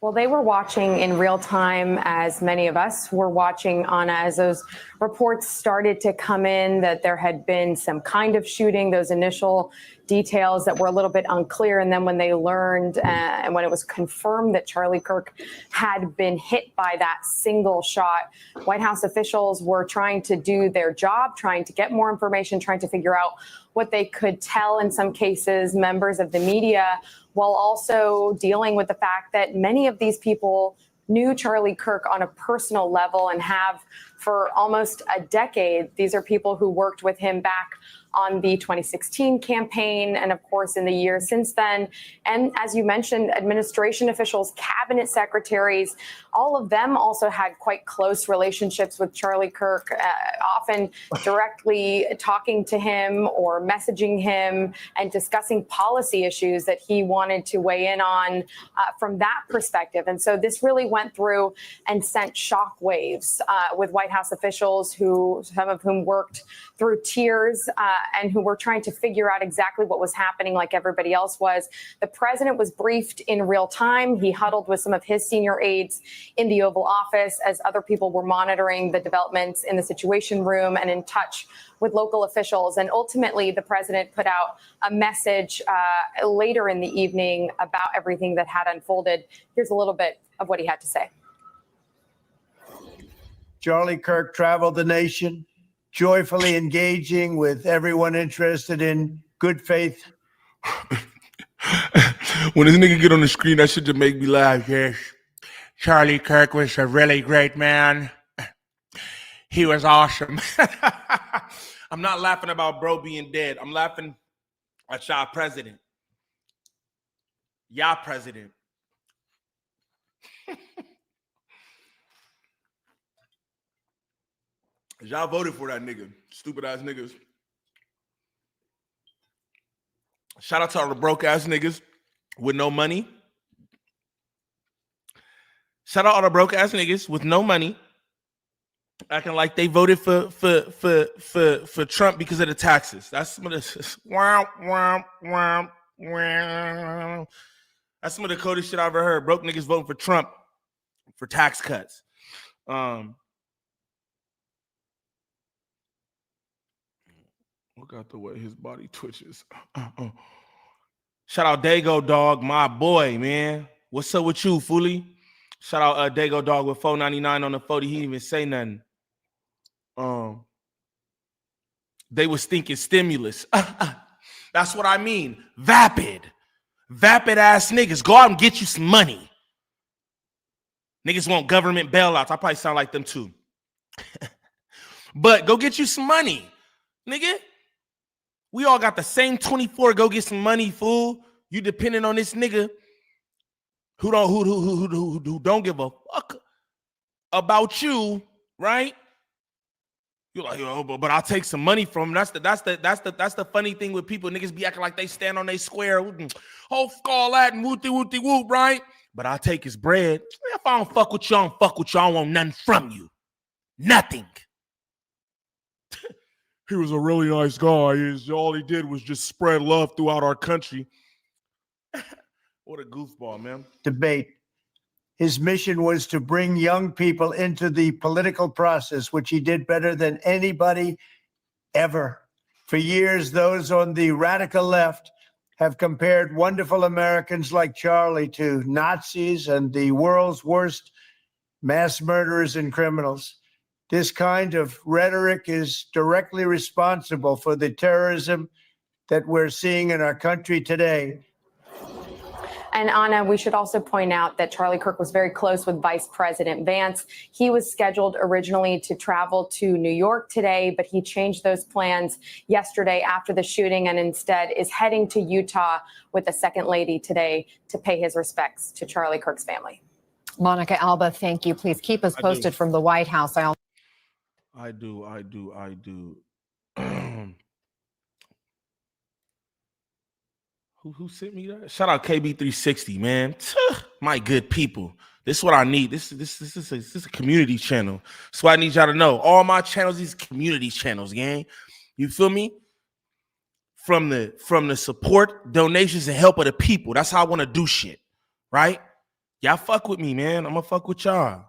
[SPEAKER 13] Well, they were watching in real time, as many of us were watching, Anna, as those reports started to come in that there had been some kind of shooting, those initial details that were a little bit unclear. And then when they learned and when it was confirmed that Charlie Kirk had been hit by that single shot, White House officials were trying to do their job, trying to get more information, trying to figure out what they could tell, in some cases, members of the media, while also dealing with the fact that many of these people knew Charlie Kirk on a personal level and have for almost a decade. These are people who worked with him back on the 2016 campaign and, of course, in the years since then. And as you mentioned, administration officials, cabinet secretaries, all of them also had quite close relationships with Charlie Kirk, often directly talking to him or messaging him and discussing policy issues that he wanted to weigh in on from that perspective. And so this really went through and sent shockwaves with White House officials, some of whom worked through tears and who were trying to figure out exactly what was happening like everybody else was. The president was briefed in real time. He huddled with some of his senior aides in the Oval Office as other people were monitoring the developments in the Situation Room and in touch with local officials. And ultimately, the president put out a message later in the evening about everything that had unfolded. Here's a little bit of what he had to say.
[SPEAKER 14] Charlie Kirk traveled the nation, joyfully engaging with everyone interested in good faith.
[SPEAKER 1] When this nigga get on the screen, that shit just make me laugh. Yes, Charlie Kirk was a really great man. He was awesome. I'm not laughing about bro being dead. I'm laughing at y'all president. Y'all president. Y'all voted for that nigga. Stupid ass niggas. Shout out to all the broke ass niggas with no money. Shout out all the broke ass niggas with no money, acting like they voted for Trump because of the taxes. That's some of the That's some of the coldest shit I've ever heard. Broke niggas voting for Trump for tax cuts. Look out the way his body twitches. Shout out Dago Dog, my boy, man. What's up with you, Foolie? Shout out Dago Dog with $4.99 on the 40. He didn't even say nothing. They was thinking stimulus. That's what I mean. Vapid ass niggas. Go out and get you some money. Niggas want government bailouts. I probably sound like them too. But go get you some money, nigga. We all got the same 24. Go get some money, fool. You depending on this nigga who don't give a fuck about you, right? You're like, yo, but I'll take some money from him. That's the funny thing with people. Niggas be acting like they stand on their square. Oh, fuck all that and whoop, right? But I'll take his bread. If I don't fuck with you, I don't fuck with you. I don't want nothing from you. Nothing. He was a really nice guy. All he did was just spread love throughout our country. What a goofball, man.
[SPEAKER 14] Debate. His mission was to bring young people into the political process, which he did better than anybody ever. For years, those on the radical left have compared wonderful Americans like Charlie to Nazis and the world's worst mass murderers and criminals. This kind of rhetoric is directly responsible for the terrorism that we're seeing in our country today.
[SPEAKER 13] And Anna, we should also point out that Charlie Kirk was very close with Vice President Vance. He was scheduled originally to travel to New York today, but he changed those plans yesterday after the shooting and instead is heading to Utah with the second lady today to pay his respects to Charlie Kirk's family.
[SPEAKER 6] Monica Alba, thank you. Please keep us posted from the White House.
[SPEAKER 1] I do. Who sent me that? Shout out KB360, man. My good people. This is what I need. This is a community channel. That's what I need y'all to know. All my channels, these community channels, gang. You feel me? From the support, donations, and help of the people. That's how I want to do shit. Right? Y'all fuck with me, man. I'm gonna fuck with y'all.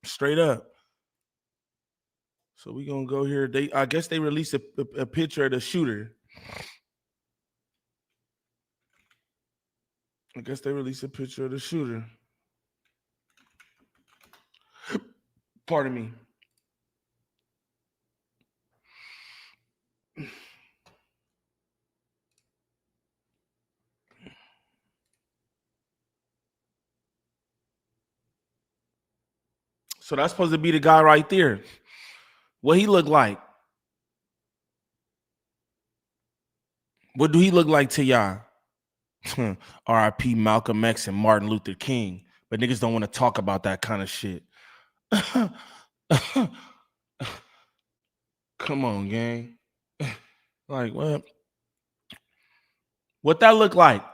[SPEAKER 1] Straight up. So we gonna go here. I guess they released a picture of the shooter. I guess they released a picture of the shooter. Pardon me. So that's supposed to be the guy right there. What he look like? What do he look like to y'all? R.I.P. Malcolm X and Martin Luther King. But niggas don't want to talk about that kind of shit. Come on, gang. Like, what that look like?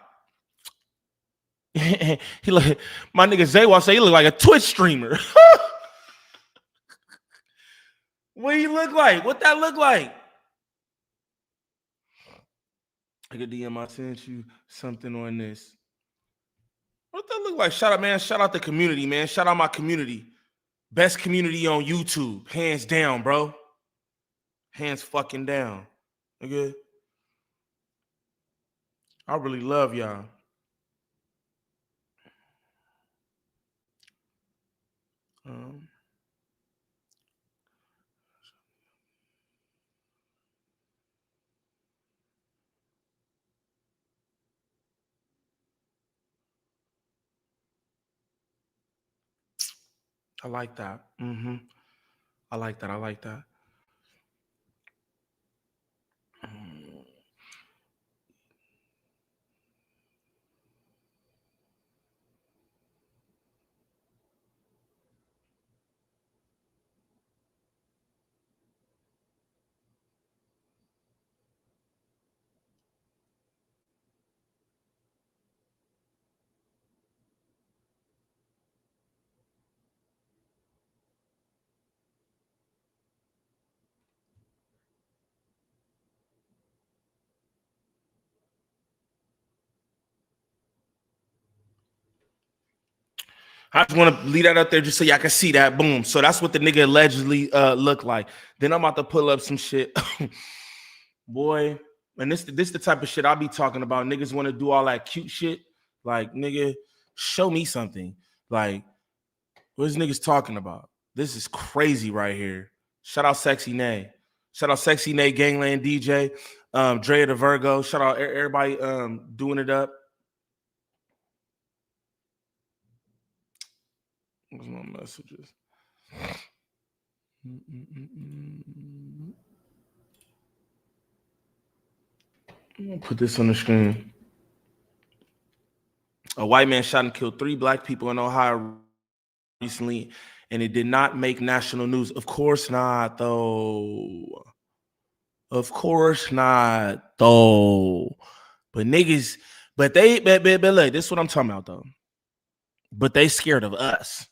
[SPEAKER 1] He look, my nigga Zaywal say he look like a Twitch streamer. What he look like? What that look like? I could DM, I sent you something on this. What that look like? Shout out, man. Shout out the community, man. Shout out my community. Best community on YouTube. Hands down, bro. Hands fucking down. Okay. I really love y'all. I like that. I like that. I like that. I just want to leave that out there just so y'all can see that. Boom. So that's what the nigga allegedly looked like. Then I'm about to pull up some shit. Boy, and this the type of shit I'll be talking about. Niggas want to do all that cute shit. Like, nigga, show me something. Like, what's niggas talking about? This is crazy right here. Shout out Sexy Nay. Shout out Sexy Nay, Gangland DJ. Dre the Virgo. Shout out everybody doing it up. Where's my messages? I'm gonna put this on the screen. A white man shot and killed 3 black people in Ohio recently, and it did not make national news. Of course not, though. Of course not, though. But niggas, but look, this is what I'm talking about, though. But they scared of us.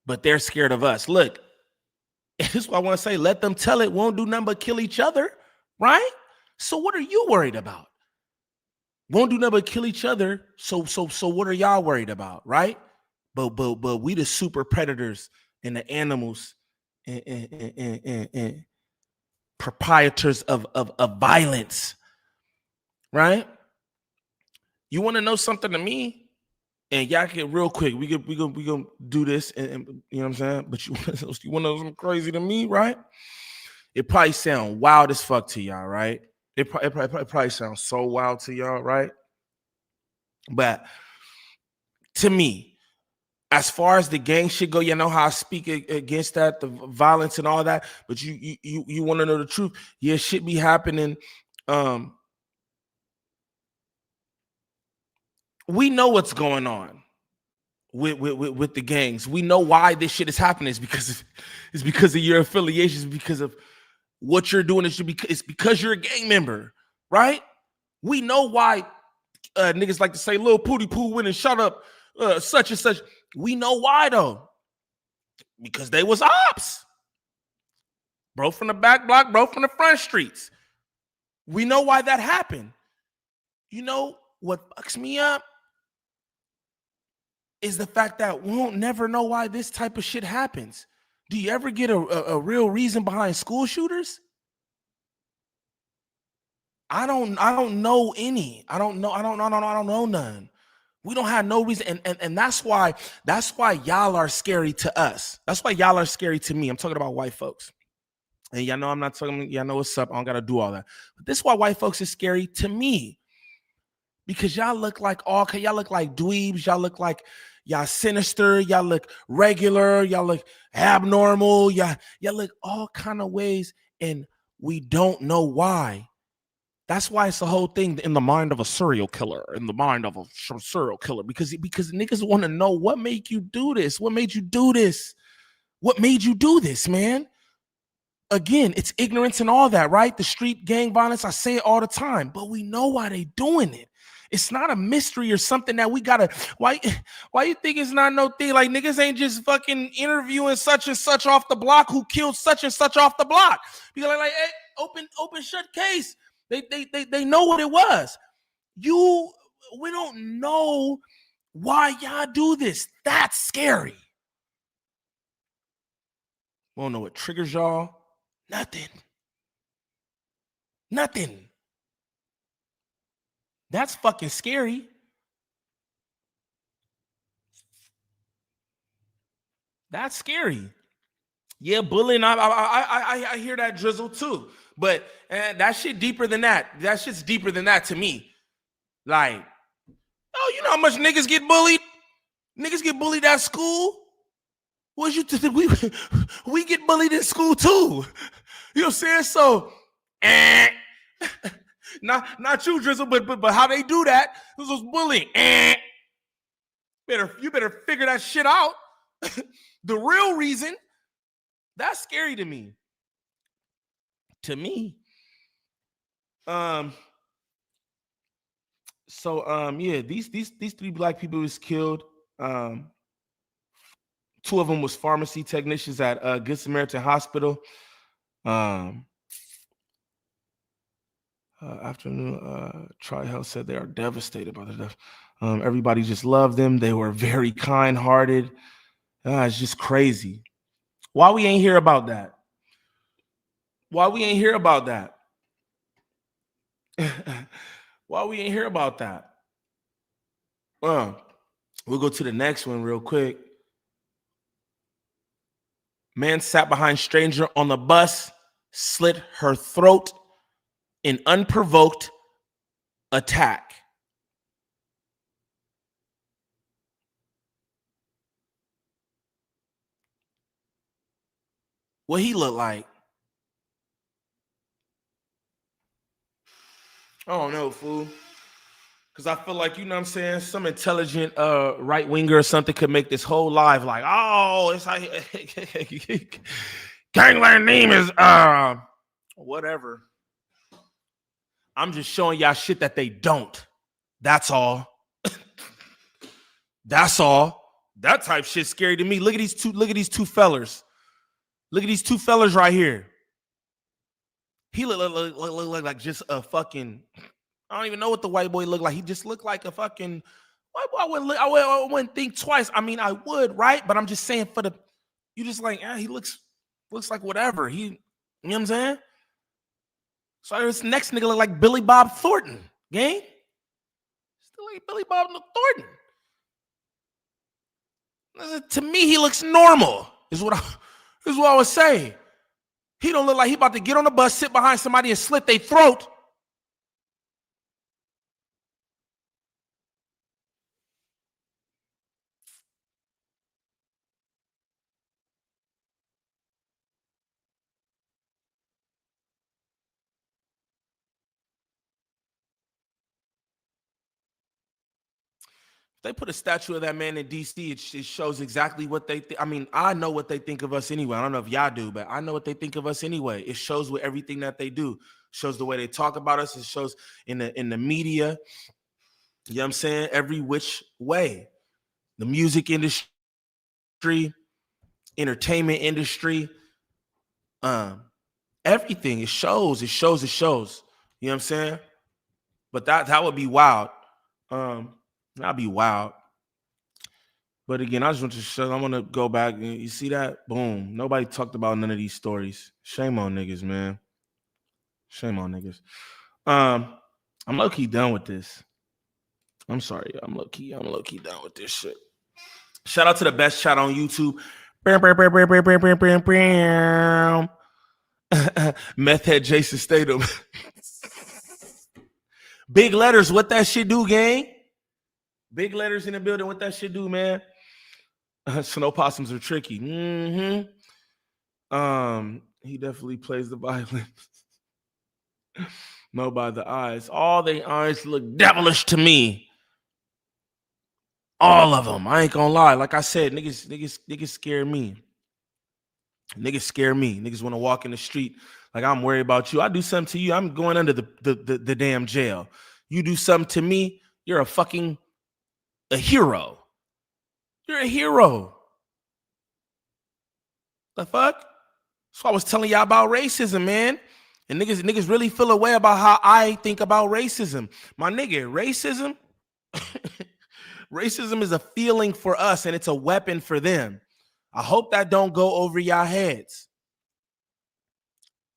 [SPEAKER 1] But they're scared of us. Look, this is what I want to say. Let them tell it. Won't do nothing but kill each other, right? So what are you worried about? Won't do nothing but kill each other. So what are y'all worried about, right? But we the super predators and the animals and proprietors of violence, right? You want to know something to me? And y'all get real quick. We gonna do this, and you know what I'm saying. But you want to know something crazy to me, right? It probably sound wild as fuck to y'all, right? It probably sounds so wild to y'all, right? But to me, as far as the gang shit go, you know how I speak against that, the violence and all that. But you want to know the truth? Yeah, shit be happening. We know what's going on. with the gangs. We know why this shit is happening. It's because of your affiliations, because of what you're doing. It's because you're a gang member, right? We know why niggas like to say Lil Pootie Poo went and shut up such and such. We know why though. Because they was ops. Bro from the back block, bro from the front streets. We know why that happened. You know what fucks me up is the fact that we won't never know why this type of shit happens. Do you ever get a real reason behind school shooters? I don't know any. I don't know none. We don't have no reason. And that's why y'all are scary to us. That's why y'all are scary to me. I'm talking about white folks. And y'all know I'm not talking, y'all know what's up. I don't gotta do all that. But this is why white folks is scary to me. Because y'all look like y'all look like dweebs, y'all look like y'all sinister, y'all look regular, y'all look abnormal, y'all look all kind of ways, and we don't know why. That's why it's the whole thing in the mind of a serial killer, because niggas want to know what made you do this, what made you do this, man. Again, it's ignorance and all that, right? The street gang violence, I say it all the time, but we know why they doing it. It's not a mystery or something that we gotta. Why you think it's not no thing? Like niggas ain't just fucking interviewing such and such off the block who killed such and such off the block. Because like hey, open shut case. They know what it was. We don't know why y'all do this. That's scary. We don't know what triggers y'all. Nothing. That's fucking scary. That's scary. Yeah, bullying. I hear that drizzle too, but that shit deeper than that. That shit's deeper than that to me. Like, oh, you know how much niggas get bullied? Niggas get bullied at school. What you think? We get bullied in school too. You know what I'm saying? So, not you, drizzle, but how they do that? This was bullying. You better figure that shit out. The real reason. That's scary to me. Yeah, these three black people was killed. Two of them was pharmacy technicians at Good Samaritan Hospital. Afternoon, Tri-Health said they are devastated by the death. Everybody just loved them. They were very kind-hearted. It's just crazy. Why we ain't hear about that? Why we ain't hear about that? We'll go to the next one real quick. Man sat behind stranger on the bus, slit her throat in unprovoked attack. What he look like? I don't know, fool. Because I feel like, you know what I'm saying, some intelligent right winger or something could make this whole live like, oh, it's like gangland name is whatever. I'm just showing y'all shit that they don't. That's all. That's all. That type shit scary to me. Look at these two fellers. Look at these two fellers right here. He look like just a fucking, I don't even know what the white boy looked like. He just looked like a fucking white boy. I wouldn't think twice. I mean, I would, right? But I'm just saying you just like, he looks like whatever. You know what I'm saying? So this next nigga look like Billy Bob Thornton, gang. Still like Billy Bob Thornton. To me, he looks normal. Is what I would say. He don't look like he about to get on the bus, sit behind somebody, and slit their throat. If they put a statue of that man in DC, it shows exactly what they think. I mean, I know what they think of us anyway. I don't know if y'all do, but I know what they think of us anyway. It shows with everything that they do. It shows the way they talk about us. It shows in the media. You know what I'm saying? Every which way. The music industry, entertainment industry, everything. It shows. You know what I'm saying? But that would be wild. That'd be wild. But again, I just want to show. I want to go back and you see that? Boom. Nobody talked about none of these stories. Shame on niggas, man. Shame on niggas. I'm low-key done with this. I'm sorry. I'm low-key done with this shit. Shout out to the best chat on YouTube. Meth head Jason Statham. Big letters. What that shit do, gang? Big letters in the building. What that shit do, man? Snow possums are tricky. He definitely plays the violin. No, by the eyes. All the eyes look devilish to me. All of them. I ain't gonna lie. Like I said, niggas scare me. Niggas scare me. Niggas want to walk in the street like I'm worried about you. I do something to you, I'm going under the damn jail. You do something to me, you're a hero. You're a hero. The fuck? So I was telling y'all about racism, man. And niggas really feel a way about how I think about racism. My nigga, racism, racism is a feeling for us and it's a weapon for them. I hope that don't go over y'all heads.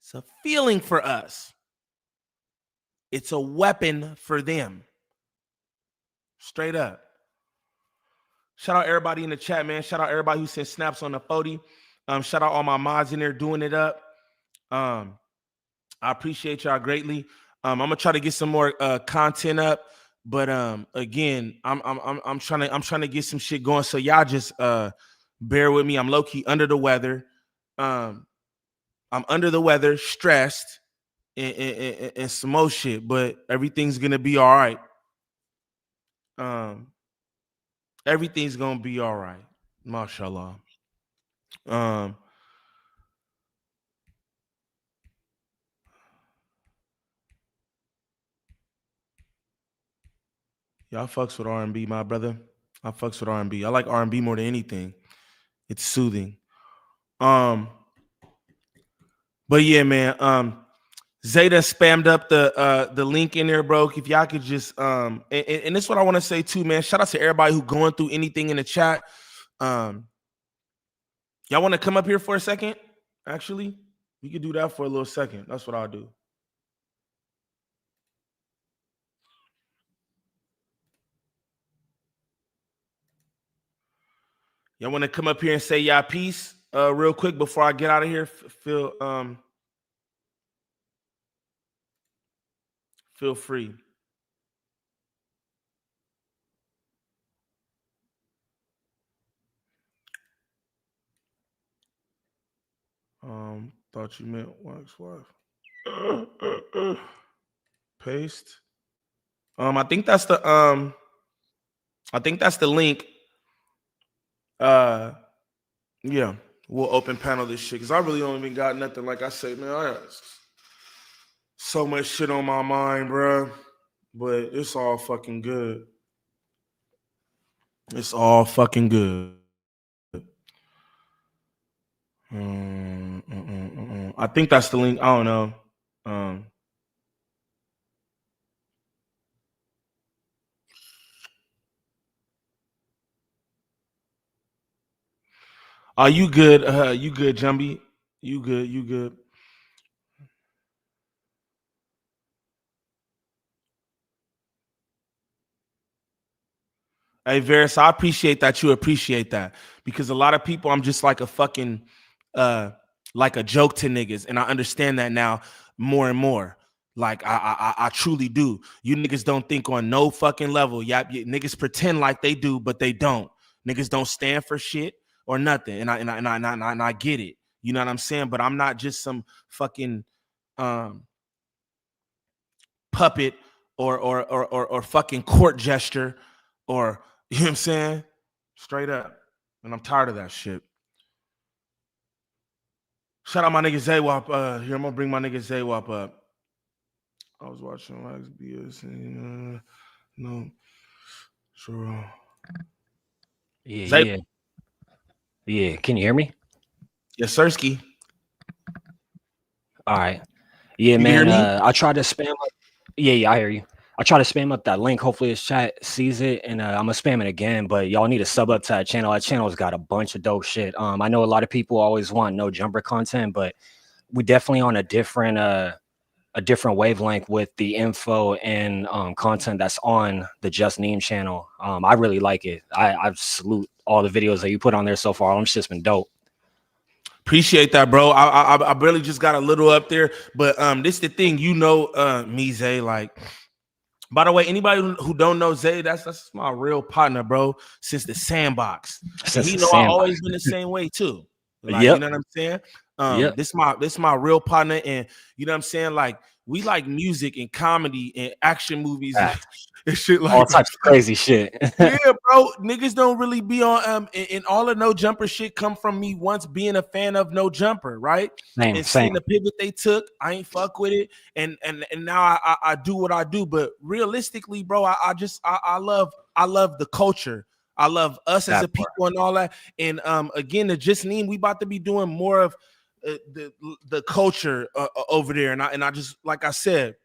[SPEAKER 1] It's a feeling for us. It's a weapon for them. Straight up. Shout out everybody in the chat, man. Shout out everybody who sent snaps on the 40. Shout out all my mods in there doing it up. I appreciate y'all greatly. I'm gonna try to get some more content up, but again, I'm trying to get some shit going. So y'all just bear with me. I'm low key under the weather. I'm under the weather, stressed, and some more shit. But everything's gonna be all right. Everything's gonna be all right. Mashallah. Y'all fucks with R&B, my brother. I fucks with R&B. I like R&B more than anything. It's soothing. But yeah, man. Zeta spammed up the link in there, bro. If y'all could just and this is what I want to say too, man. Shout out to everybody who going through anything in the chat. Y'all want to come up here for a second? Actually, we could do that for a little second. That's what I'll do. Y'all want to come up here and say y'all piece real quick before I get out of here? Feel free. Thought you meant wax wife. Paste. I think that's the link. Yeah, we'll open panel this shit because I really don't even got nothing. Like I say, man, I got so much shit on my mind, bro. But it's all fucking good. It's all fucking good. I think that's the link. I don't know. Are you good? You good, Jumbie? You good? You good? Hey, Varys, I appreciate that you appreciate that because a lot of people, I'm just like a fucking, like a joke to niggas, and I understand that now more and more. Like I truly do. You niggas don't think on no fucking level. Yeah, niggas pretend like they do, but they don't. Niggas don't stand for shit or nothing, and I get it. You know what I'm saying? But I'm not just some fucking puppet or fucking court gesture or You know what I'm saying? Straight up. And I'm tired of that shit. Shout out my nigga Zaywap. Here, I'm gonna bring my nigga Zaywap up. I was watching Wax BS and no. Sure.
[SPEAKER 15] Yeah. Can you hear me?
[SPEAKER 1] Yes, Sirski.
[SPEAKER 15] All right. Yeah,
[SPEAKER 1] You can
[SPEAKER 15] man.
[SPEAKER 1] hear me?
[SPEAKER 15] I tried to spam up. Yeah, I hear you. I try to spam up that link. Hopefully, this chat sees it, and I'm gonna spam it again. But y'all need to sub up to that channel. That channel's got a bunch of dope shit. I know a lot of people always want no jumper content, but we definitely on a different wavelength with the info and content that's on the Just Neem channel. I really like it. I salute all the videos that you put on there so far. Them shit's been dope.
[SPEAKER 1] Appreciate that, bro. I barely just got a little up there, but this the thing, me, Zay. Like, by the way, anybody who don't know Zay, that's my real partner, bro. Since the sandbox, and he know I always been the same way too. Like, you know what I'm saying? This my real partner, and you know what I'm saying? Like, we like music and comedy and action movies and shit like
[SPEAKER 15] all types of crazy shit.
[SPEAKER 1] Yeah, bro. Niggas don't really be on and all the No Jumper shit come from me once being a fan of No Jumper, right? And seeing the pivot they took, I ain't fuck with it, and now I do what I do. But realistically, bro, I love the culture. I love us as a people and all that. And again, the Just Neem, we about to be doing more of the culture over there, and I just, like I said,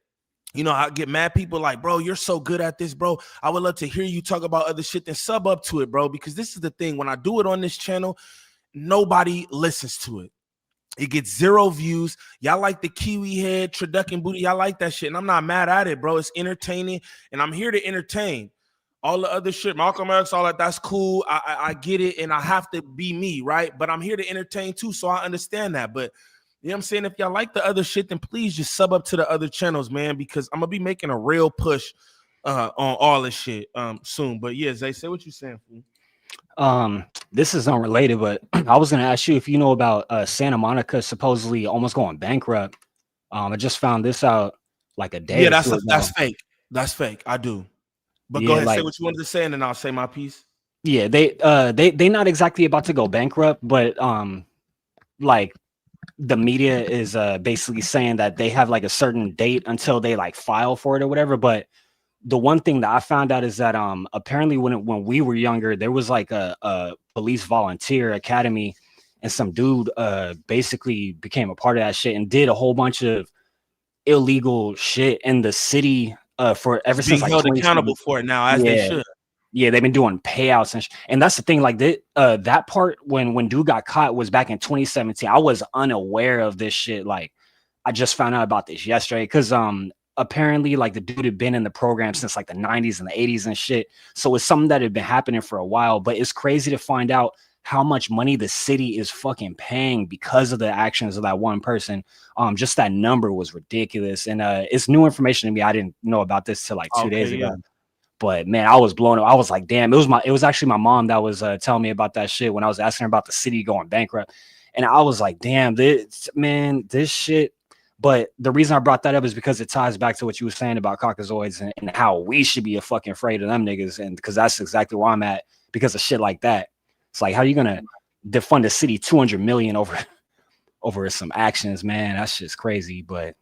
[SPEAKER 1] you know, I get mad people like, bro, you're so good at this, bro. I would love to hear you talk about other shit, then sub up to it, bro, because this is the thing. When I do it on this channel, nobody listens to it. It gets 0 views. Y'all like the Kiwi head, Traducking booty. Y'all like that shit, and I'm not mad at it, bro. It's entertaining, and I'm here to entertain. All the other shit, Malcolm X, all that, that's cool. I get it, and I have to be me, right? But I'm here to entertain too, so I understand that. But you know what I'm saying? If y'all like the other shit, then please just sub up to the other channels, man, because I'm gonna be making a real push on all this shit soon. But yeah, Zay, say what you saying, fool.
[SPEAKER 15] This is unrelated, but I was gonna ask you if you know about Santa Monica supposedly almost going bankrupt. I just found this out like a day.
[SPEAKER 1] Yeah, that's fake. That's fake. I do. But go ahead, say what you wanted to say, and then I'll say my piece.
[SPEAKER 15] Yeah, they not exactly about to go bankrupt, but like the media is basically saying that they have like a certain date until they like file for it or whatever. But the one thing that I found out is that apparently when we were younger, there was like a police volunteer academy, and some dude basically became a part of that shit and did a whole bunch of illegal shit in the city for ever since like
[SPEAKER 1] held accountable for it now, as they should.
[SPEAKER 15] Yeah, they've been doing payouts and that's the thing. Like that part when dude got caught was back in 2017. I was unaware of this shit. Like I just found out about this yesterday because apparently like the dude had been in the program since like the 90s and the 80s and shit. So it's something that had been happening for a while. But it's crazy to find out how much money the city is fucking paying because of the actions of that one person. Just that number was ridiculous, and it's new information to me. I didn't know about this till like 2 days ago. But man, I was blown up. I was like, damn, it was actually my mom that was telling me about that shit when I was asking her about the city going bankrupt. And I was like, damn, this shit. But the reason I brought that up is because it ties back to what you were saying about Caucasoids and how we should be fucking afraid of them niggas. And because that's exactly where I'm at because of shit like that. It's like, how are you going to defund a city 200 million over some actions, man? That's just crazy. But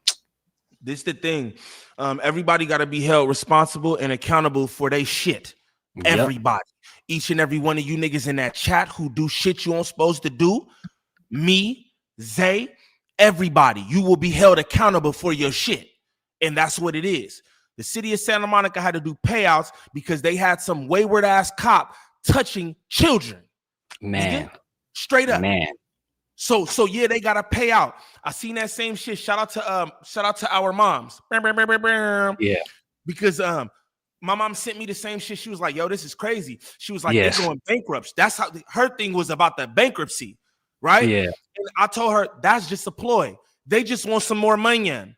[SPEAKER 1] this is the thing. Everybody got to be held responsible and accountable for their shit. Yep. Everybody. Each and every one of you niggas in that chat who do shit you aren't supposed to do. Me, Zay, everybody. You will be held accountable for your shit. And that's what it is. The city of Santa Monica had to do payouts because they had some wayward ass cop touching children.
[SPEAKER 15] Man.
[SPEAKER 1] Straight up.
[SPEAKER 15] Man.
[SPEAKER 1] So yeah, they gotta pay out. I seen that same shit. Shout out to our moms.
[SPEAKER 15] Yeah.
[SPEAKER 1] Because my mom sent me the same shit. She was like, yo, this is crazy. She was like, they're going bankrupt. That's how her thing was about the bankruptcy, right?
[SPEAKER 15] Yeah.
[SPEAKER 1] And I told her that's just a ploy. They just want some more money in.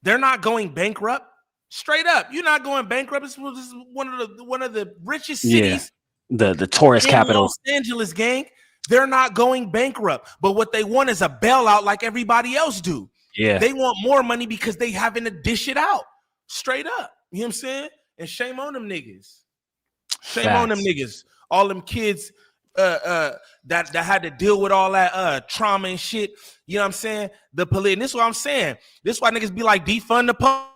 [SPEAKER 1] They're not going bankrupt. Straight up. You're not going bankrupt. This is one of the richest cities.
[SPEAKER 15] The tourist capital.
[SPEAKER 1] Los Angeles, gang. They're not going bankrupt, but what they want is a bailout like everybody else do.
[SPEAKER 15] Yeah.
[SPEAKER 1] They want more money because they having to dish it out. Straight up. You know what I'm saying? And shame on them niggas. Shame on them niggas. All them kids that had to deal with all that trauma and shit. You know what I'm saying? The police. And this is what I'm saying. This is why niggas be like defund the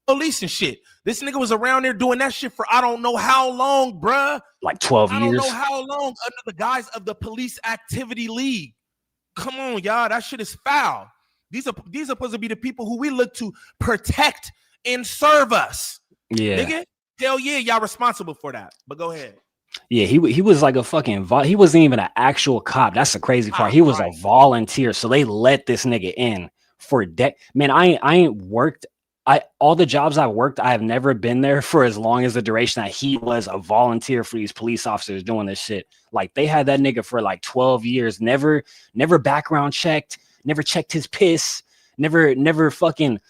[SPEAKER 1] police and shit. This nigga was around there doing that shit for I don't know how long, bruh.
[SPEAKER 15] Like 12 years.
[SPEAKER 1] I don't know how long under the guise of the Police Activity League. Come on, y'all. That shit is foul. These are supposed to be the people who we look to protect and serve us.
[SPEAKER 15] Yeah.
[SPEAKER 1] Nigga, hell yeah, y'all responsible for that. But go ahead.
[SPEAKER 15] Yeah, he was like a fucking he wasn't even an actual cop. That's the crazy part. He was a volunteer, so they let this nigga in for man. I ain't worked. All the jobs I've worked, I have never been there for as long as the duration that he was a volunteer for these police officers doing this shit. Like they had that nigga for like 12 years, never background checked, never checked his piss, never fucking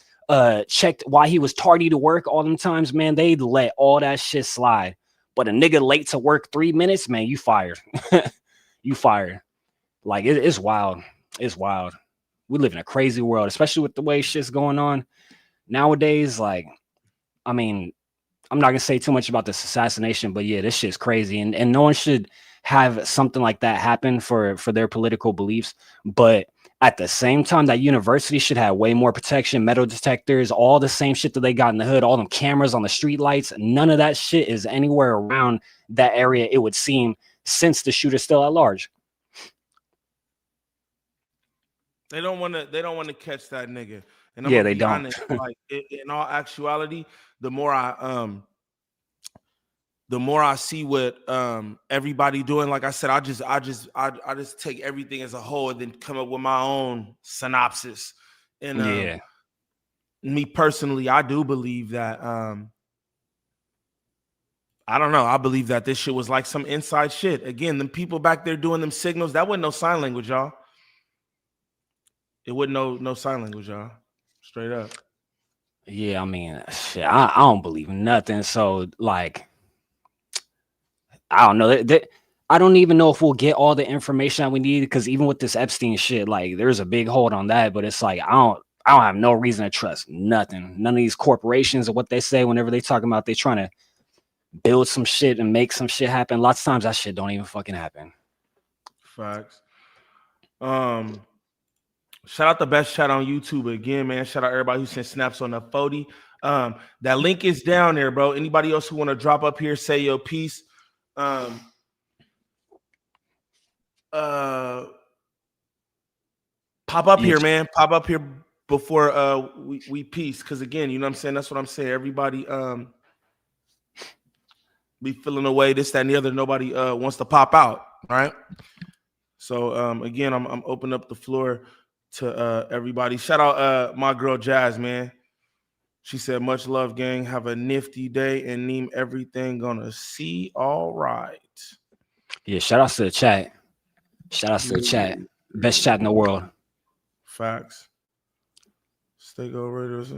[SPEAKER 15] checked why he was tardy to work all them times. Man, they let all that shit slide. But a nigga late to work 3 minutes, man, you fired. You fired. Like it's wild. It's wild. We live in a crazy world, especially with the way shit's going on nowadays. Like, I mean, I'm not gonna say too much about this assassination, but yeah, this shit's crazy, and no one should have something like that happen for their political beliefs. But at the same time, that university should have way more protection, metal detectors, all the same shit that they got in the hood, all them cameras on the street lights. None of that shit is anywhere around that area, it would seem, since the shooter's still at large.
[SPEAKER 1] They don't want to catch that nigga. And
[SPEAKER 15] yeah, they don't.
[SPEAKER 1] Honest, like in all actuality, the more I see what everybody doing, like I said, I just take everything as a whole and then come up with my own synopsis. And
[SPEAKER 15] yeah,
[SPEAKER 1] me personally, I do believe that I don't know. I believe that this shit was like some inside shit. Again, them people back there doing them signals, that wasn't no sign language, y'all. It wasn't no sign language, y'all. Straight up.
[SPEAKER 15] Yeah, I mean, shit, I don't believe nothing. So, like, I don't know. I don't even know if we'll get all the information that we need, because even with this Epstein shit, like, there's a big hold on that. But it's like I don't have no reason to trust nothing. None of these corporations or what they say whenever they talking about they trying to build some shit and make some shit happen. Lots of times that shit don't even fucking happen.
[SPEAKER 1] Facts. Shout out the best chat on YouTube again, man. Shout out everybody who sent snaps on the 40. That link is down there, bro. Anybody else who want to drop up here, say your piece. Pop up here, man. Pop up here before we peace. Because again, you know what I'm saying? That's what I'm saying. Everybody be feeling away, this, that, and the other. Nobody wants to pop out, right? So again, I'm opening up the floor to everybody. Shout out my girl Jazz, man. She said, much love, gang. Have a nifty day and Neem everything gonna see all right.
[SPEAKER 15] Yeah, shout outs to the chat. Shout outs to the chat. Best chat in the world.
[SPEAKER 1] Facts. Stay go Raiders.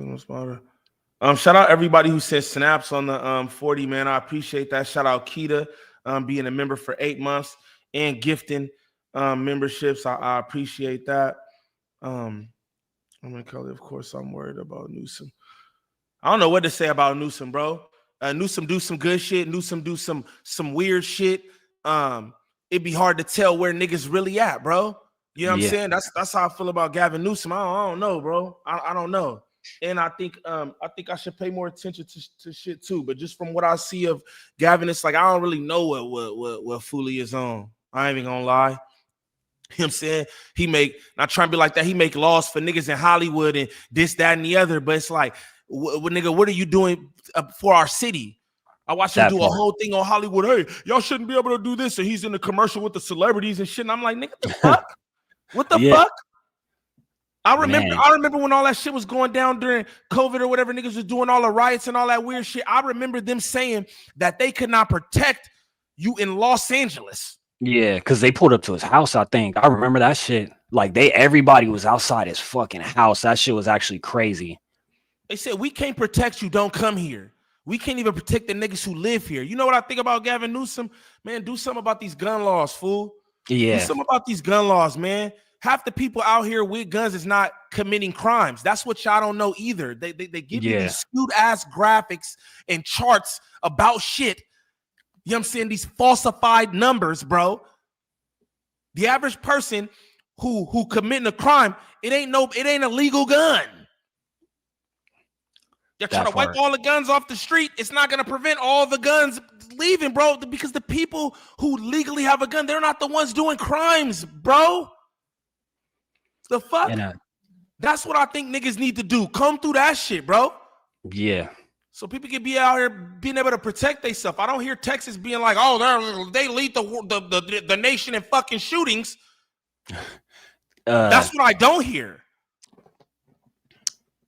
[SPEAKER 1] Shout out everybody who sent snaps on the 40, man. I appreciate that. Shout out Keita being a member for 8 months and gifting memberships. I appreciate that. I'm gonna call it, of course, I'm worried about Newsom. I don't know what to say about Newsom, bro. Newsom do some good shit. Newsom do some weird shit. It'd be hard to tell where niggas really at, bro. You know what I'm saying? That's how I feel about Gavin Newsom. I don't know, bro. I don't know. And I think I should pay more attention to shit too. But just from what I see of Gavin, it's like I don't really know what Fooley is on. I ain't even gonna lie. You know what I'm saying? He make, not trying to be like that, he make laws for niggas in Hollywood and this, that, and the other. But it's like, nigga, what are you doing for our city? I watched him do a whole thing on Hollywood. Hey, y'all shouldn't be able to do this. And he's in the commercial with the celebrities and shit. And I'm like, nigga, the fuck? What the fuck? I remember when all that shit was going down during COVID or whatever, niggas was doing all the riots and all that weird shit. I remember them saying that they could not protect you in Los Angeles.
[SPEAKER 15] Yeah, because they pulled up to his house, I think. I remember that shit. Like, everybody was outside his fucking house. That shit was actually crazy.
[SPEAKER 1] They said, we can't protect you, don't come here. We can't even protect the niggas who live here. You know what I think about Gavin Newsom? Man, do something about these gun laws, fool.
[SPEAKER 15] Yeah.
[SPEAKER 1] Do something about these gun laws, man. Half the people out here with guns is not committing crimes. That's what y'all don't know either. They give you these skewed ass graphics and charts about shit. You know what I'm saying? These falsified numbers, bro. The average person who committing a crime, it ain't a legal gun. You're trying to wipe all the guns off the street. It's not going to prevent all the guns leaving, bro, because the people who legally have a gun, they're not the ones doing crimes, bro. The fuck? That's what I think niggas need to do. Come through that shit, bro.
[SPEAKER 15] Yeah.
[SPEAKER 1] So people can be out here being able to protect themselves. I don't hear Texas being like, oh, they lead the nation in fucking shootings. That's what I don't hear.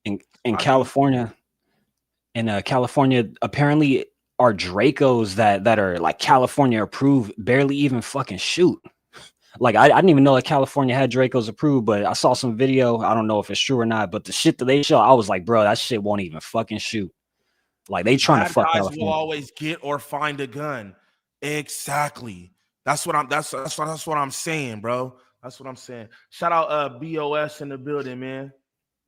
[SPEAKER 15] In California, apparently our Dracos that are like California approved barely even fucking shoot. Like I didn't even know that California had Dracos approved, but I saw some video. I don't know if it's true or not, but the shit that they show, I was like, bro, that shit won't even fucking shoot. Like they trying to fuck
[SPEAKER 1] guys
[SPEAKER 15] California.
[SPEAKER 1] will always get or find a gun. Exactly. That's what I'm saying, bro. That's what I'm saying. Shout out BOS in the building, man.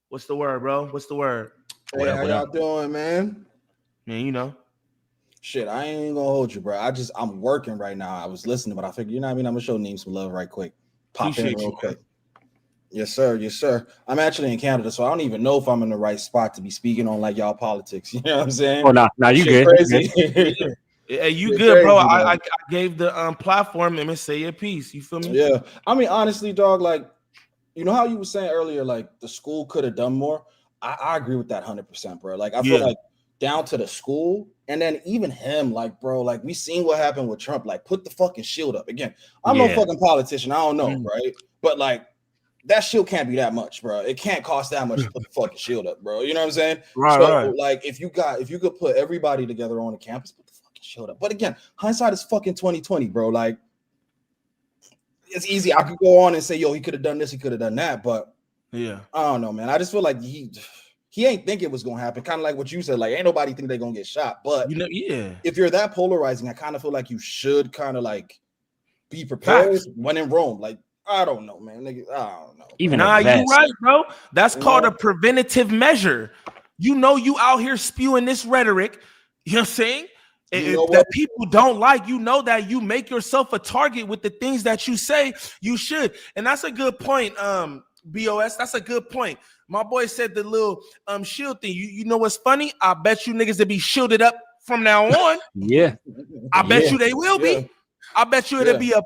[SPEAKER 1] What's the word, bro? What's the word?
[SPEAKER 16] Hey, how y'all doing, man?
[SPEAKER 1] Man, you know.
[SPEAKER 16] Shit, I ain't gonna hold you, bro. I'm working right now. I was listening, but I figured, you know what I mean? I'm gonna show Neem some love right quick. Pop in real quick. Yes, sir. Yes, sir. I'm actually in Canada, so I don't even know if I'm in the right spot to be speaking on like y'all politics. You know what I'm saying?
[SPEAKER 15] Oh, no, you good.
[SPEAKER 16] Crazy.
[SPEAKER 1] Hey, you good, bro. I gave the platform and say your piece. You feel me?
[SPEAKER 16] Yeah. I mean, honestly, dog, like, you know how you were saying earlier, like the school could have done more. I agree with that 100%, bro. Like, I feel like down to the school and then even him, like, bro, like we seen what happened with Trump. Like, put the fucking shield up. Again, I'm no fucking politician. I don't know, right? But like, that shield can't be that much, bro. It can't cost that much to put the fucking shield up, bro. You know what I'm saying?
[SPEAKER 1] Right.
[SPEAKER 16] Like, if you could put everybody together on the campus, put the fucking shield up. But again, hindsight is fucking 2020, bro. Like, it's easy. I could go on and say, yo, he could have done this, he could have done that, but
[SPEAKER 1] yeah,
[SPEAKER 16] I don't know, man. I just feel like he ain't think it was gonna happen. Kind of like what you said, like ain't nobody think they're gonna get shot. But if you're that polarizing, I kind of feel like you should kind of like be prepared when in Rome. Like, I don't know, man. Nigga, I don't know.
[SPEAKER 15] Even
[SPEAKER 1] you right, bro. That's called a preventative measure. You know, you out here spewing this rhetoric. You know what I'm saying? That people don't like. You know that you make yourself a target with the things that you say. You should, and that's a good point. BOS, that's a good point. My boy said the little shield thing. You know what's funny? I bet you niggas to be shielded up from now on. I bet you they will be. I bet you it'll be a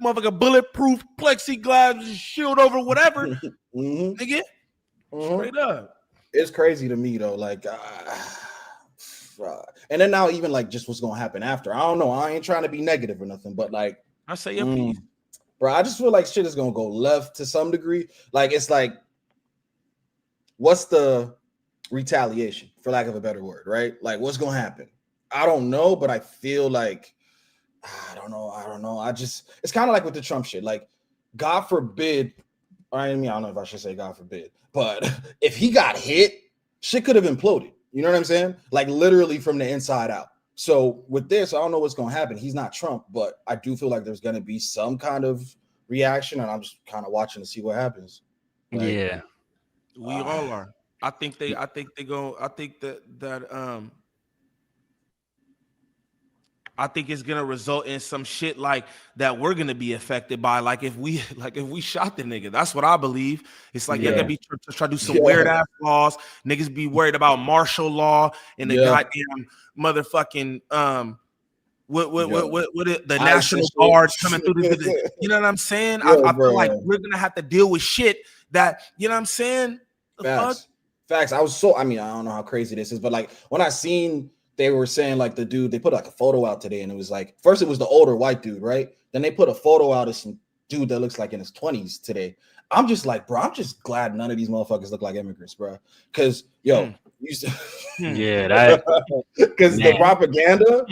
[SPEAKER 1] motherfucker bulletproof plexiglass shield over whatever. Nigga, straight up.
[SPEAKER 16] It's crazy to me though. Like, and then now even like just what's gonna happen after. I don't know. I ain't trying to be negative or nothing, but like,
[SPEAKER 1] I say your piece.
[SPEAKER 16] Bro, I just feel like shit is gonna go left to some degree. Like, it's like, what's the retaliation, for lack of a better word, right? Like, what's gonna happen? I don't know, but I feel like I don't know. It's kind of like with the Trump shit. Like, God forbid, I don't know if I should say God forbid, but if he got hit, shit could have imploded. You know what I'm saying? Like, literally from the inside out. So with this, I don't know what's going to happen. He's not Trump, but I do feel like there's going to be some kind of reaction, and I'm just kind of watching to see what happens. Like,
[SPEAKER 1] we all are. I think that I think it's gonna result in some shit like that we're gonna be affected by. Like if we shot the nigga, that's what I believe. It's like you're gonna be try to do some weird ass laws. Niggas be worried about martial law and the goddamn motherfucking the National Guard coming through the you know what I'm saying? I feel like we're gonna have to deal with shit that, you know what I'm saying?
[SPEAKER 16] Facts. I don't know how crazy this is, but like when I seen they were saying like the dude, they put like a photo out today, and it was like, first it was the older white dude, right? Then they put a photo out of some dude that looks like in his 20s today. I'm just like, bro, I'm just glad none of these motherfuckers look like immigrants, bro. Because the propaganda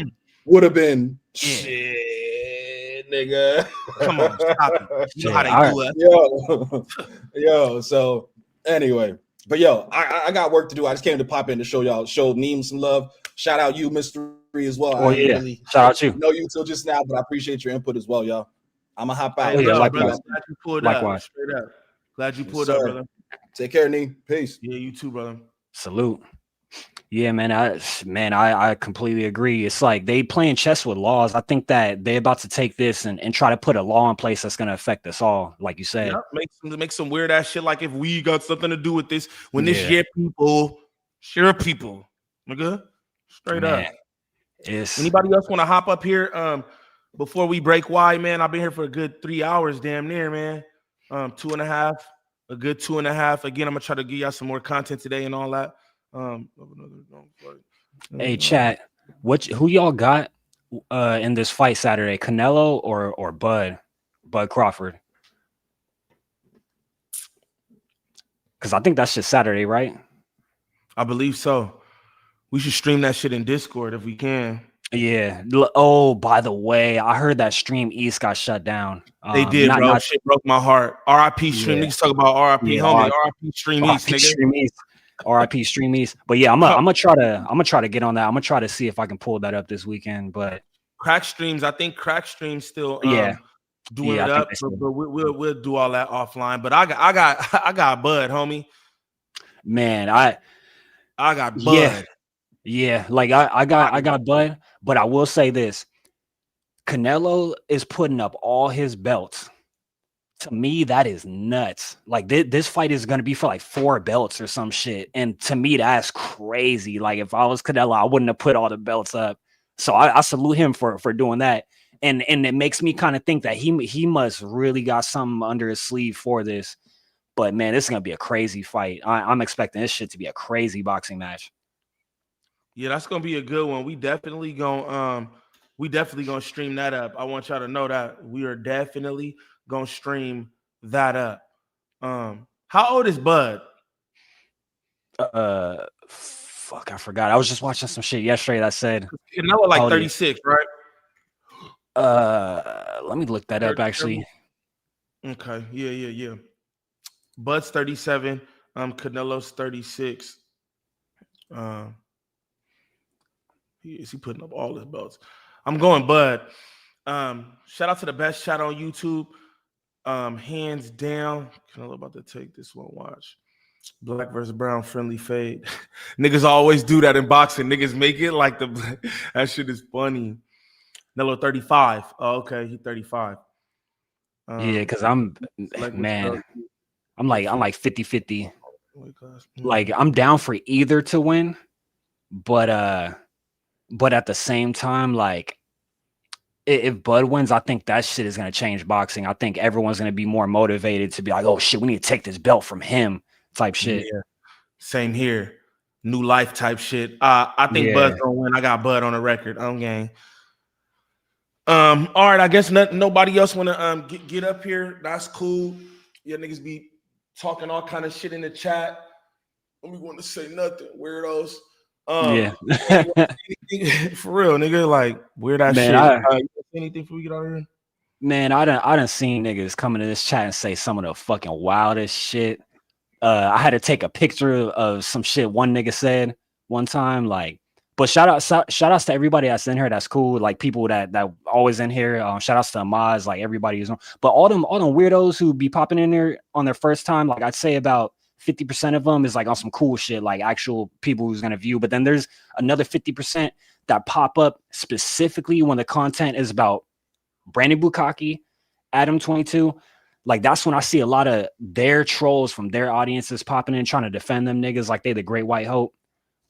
[SPEAKER 16] would have been shit, nigga. Come on, stop it. You know how they do it. Yo. So anyway, but I got work to do. I just came to pop in to show Neem some love. Shout out you, Mr. as well.
[SPEAKER 15] Oh, yeah. Shout out you.
[SPEAKER 16] Know you till just now, but I appreciate your input as well, y'all. I'm gonna hop out.
[SPEAKER 1] Hey, glad you pulled up. Straight up. Glad you pulled up, brother.
[SPEAKER 16] Take care, Neem. Peace.
[SPEAKER 1] Yeah, you too, brother.
[SPEAKER 15] Salute. Yeah, man, I completely agree. It's like they playing chess with laws. I think that they're about to take this and try to put a law in place that's gonna affect us all, like you said.
[SPEAKER 1] Yeah, make some weird ass shit like if we got something to do with this when this
[SPEAKER 15] Yeah.
[SPEAKER 1] your people, nigga, straight
[SPEAKER 15] Man,
[SPEAKER 1] up.
[SPEAKER 15] it's
[SPEAKER 1] Anybody else want to hop up here? Before we break, why, man? I've been here for a good 3 hours, damn near, man. 2.5, a good 2.5. Again, I'm gonna try to give y'all some more content today and all that.
[SPEAKER 15] hey chat, who y'all got in this fight Saturday? Canelo or Bud Crawford? Because I think that's just Saturday, right?
[SPEAKER 1] I believe so. We should stream that shit in Discord if we can.
[SPEAKER 15] Yeah. Oh, by the way, I heard that Stream East got shut down.
[SPEAKER 1] They did, bro. Shit broke my heart. RIP Stream. Niggas talk about RIP, homie. RIP Stream East, nigga.
[SPEAKER 15] Stream East. RIP Stream East. But yeah, I'm gonna try to get on that. I'm gonna try to see if I can pull that up this weekend. But
[SPEAKER 1] Crack Streams, I think Crack Streams still doing it up, but we'll do all that offline. But I got Bud, homie.
[SPEAKER 15] Man, I
[SPEAKER 1] got Bud.
[SPEAKER 15] Yeah, like I got Bud, but I will say this. Canelo is putting up all his belts. To me, that is nuts. Like this fight is going to be for like 4 belts or some shit. And to me, that's crazy. Like if I was Canelo, I wouldn't have put all the belts up. So I salute him for doing that. And it makes me kind of think that he must really got something under his sleeve for this. But man, this is going to be a crazy fight. I'm expecting this shit to be a crazy boxing match.
[SPEAKER 1] Yeah, that's gonna be a good one. We definitely gonna stream that up. I want y'all to know that we are definitely gonna stream that up. How old is Bud?
[SPEAKER 15] Fuck, I forgot. I was just watching some shit yesterday that said
[SPEAKER 1] Canelo like 36, right?
[SPEAKER 15] Let me look that up actually.
[SPEAKER 1] Okay, yeah. Bud's 37. Canelo's 36. He putting up all his belts. I'm going Bud. Shout out to the best chat on YouTube. Hands down. Canelo about to take this one. Watch. Black versus brown friendly fade. Niggas always do that in boxing. Niggas make it like that shit is funny. Canelo 35. Oh, okay. He 35.
[SPEAKER 15] Yeah, because I'm like 50-50. Like I'm down for either to win, but at the same time, like if Bud wins, I think that shit is gonna change boxing. I think everyone's gonna be more motivated to be like, oh shit, we need to take this belt from him, type shit.
[SPEAKER 1] Yeah. Same here. New life type shit. I think Bud's gonna win. I got Bud on the record. I'm gang. All right. I guess nobody else wanna get up here. That's cool. Yeah, niggas be talking all kind of shit in the chat. We want to say nothing, weirdos.
[SPEAKER 15] Yeah.
[SPEAKER 1] For real, nigga, like weird ass shit. Anything for we get out of here?
[SPEAKER 15] Man, I done seen niggas come into this chat and say some of the fucking wildest shit. I had to take a picture of some shit one nigga said one time, like. But shout outs to everybody that's in here. That's cool. Like people that always in here. Shout outs to Amaz, like everybody is on. But all them weirdos who be popping in there on their first time, like I'd say about 50% of them is like on some cool shit, like actual people who's gonna view. But then there's another 50% that pop up specifically when the content is about Brandon Bukkake, Adam 22. Like that's when I see a lot of their trolls from their audiences popping in trying to defend them niggas like they the Great White Hope.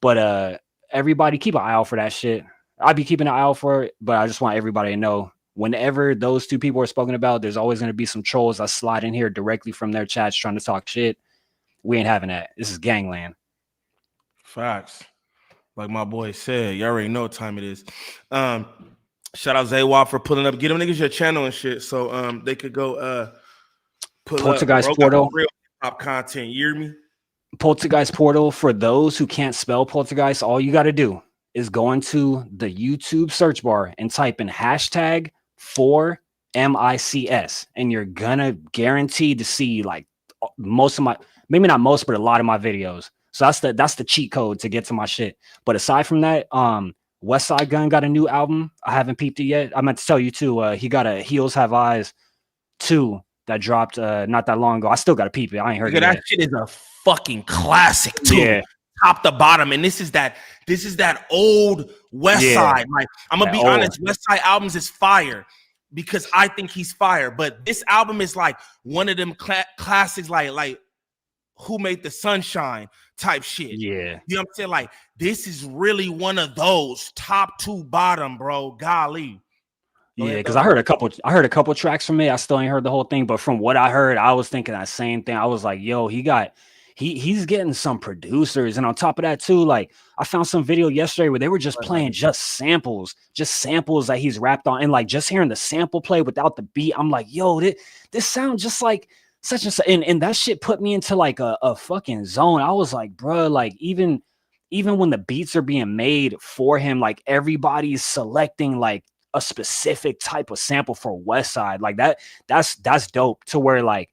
[SPEAKER 15] But everybody keep an eye out for that shit. I'd be keeping an eye out for it, but I just want everybody to know whenever those two people are spoken about, there's always going to be some trolls that slide in here directly from their chats trying to talk shit. We ain't having that. This is gangland.
[SPEAKER 1] Facts. Like my boy said, you already know what time it is. Shout out Zaywab for pulling up. Get them niggas your channel and shit so they could go pull
[SPEAKER 15] Poltergeist
[SPEAKER 1] up
[SPEAKER 15] Portal.
[SPEAKER 1] Real hip-hop content. You hear me?
[SPEAKER 15] Poltergeist Portal, for those who can't spell Poltergeist, all you got to do is go into the YouTube search bar and type in hashtag 4MICS, and you're gonna guarantee to see like most of my, maybe not most, but a lot of my videos. So that's the cheat code to get to my shit. But aside from that, West Side Gun got a new album. I haven't peeped it yet. I meant to tell you too. He got a Heels Have Eyes 2 that dropped not that long ago. I still got to peep it. I ain't heard it
[SPEAKER 1] That
[SPEAKER 15] yet.
[SPEAKER 1] shit is a fucking classic too.
[SPEAKER 15] Yeah.
[SPEAKER 1] top to bottom. And this is that old West Side. Like, I'm gonna be honest, West Side albums is fire because I think he's fire. But this album is like one of them classics, like Who Made the Sunshine type shit.
[SPEAKER 15] Yeah.
[SPEAKER 1] You know what I'm saying? Like, this is really one of those top to bottom, bro. Golly.
[SPEAKER 15] Yeah, because I heard a couple tracks from it. I still ain't heard the whole thing, but from what I heard, I was thinking that same thing. I was like, yo, he's getting some producers. And on top of that, too, like I found some video yesterday where they were just playing just samples that he's rapped on. And like just hearing the sample play without the beat, I'm like, yo, this sounds just like such and such. And that shit put me into like a fucking zone. I was like, bro, like even when the beats are being made for him, like everybody's selecting like a specific type of sample for West Side. Like that's dope to where like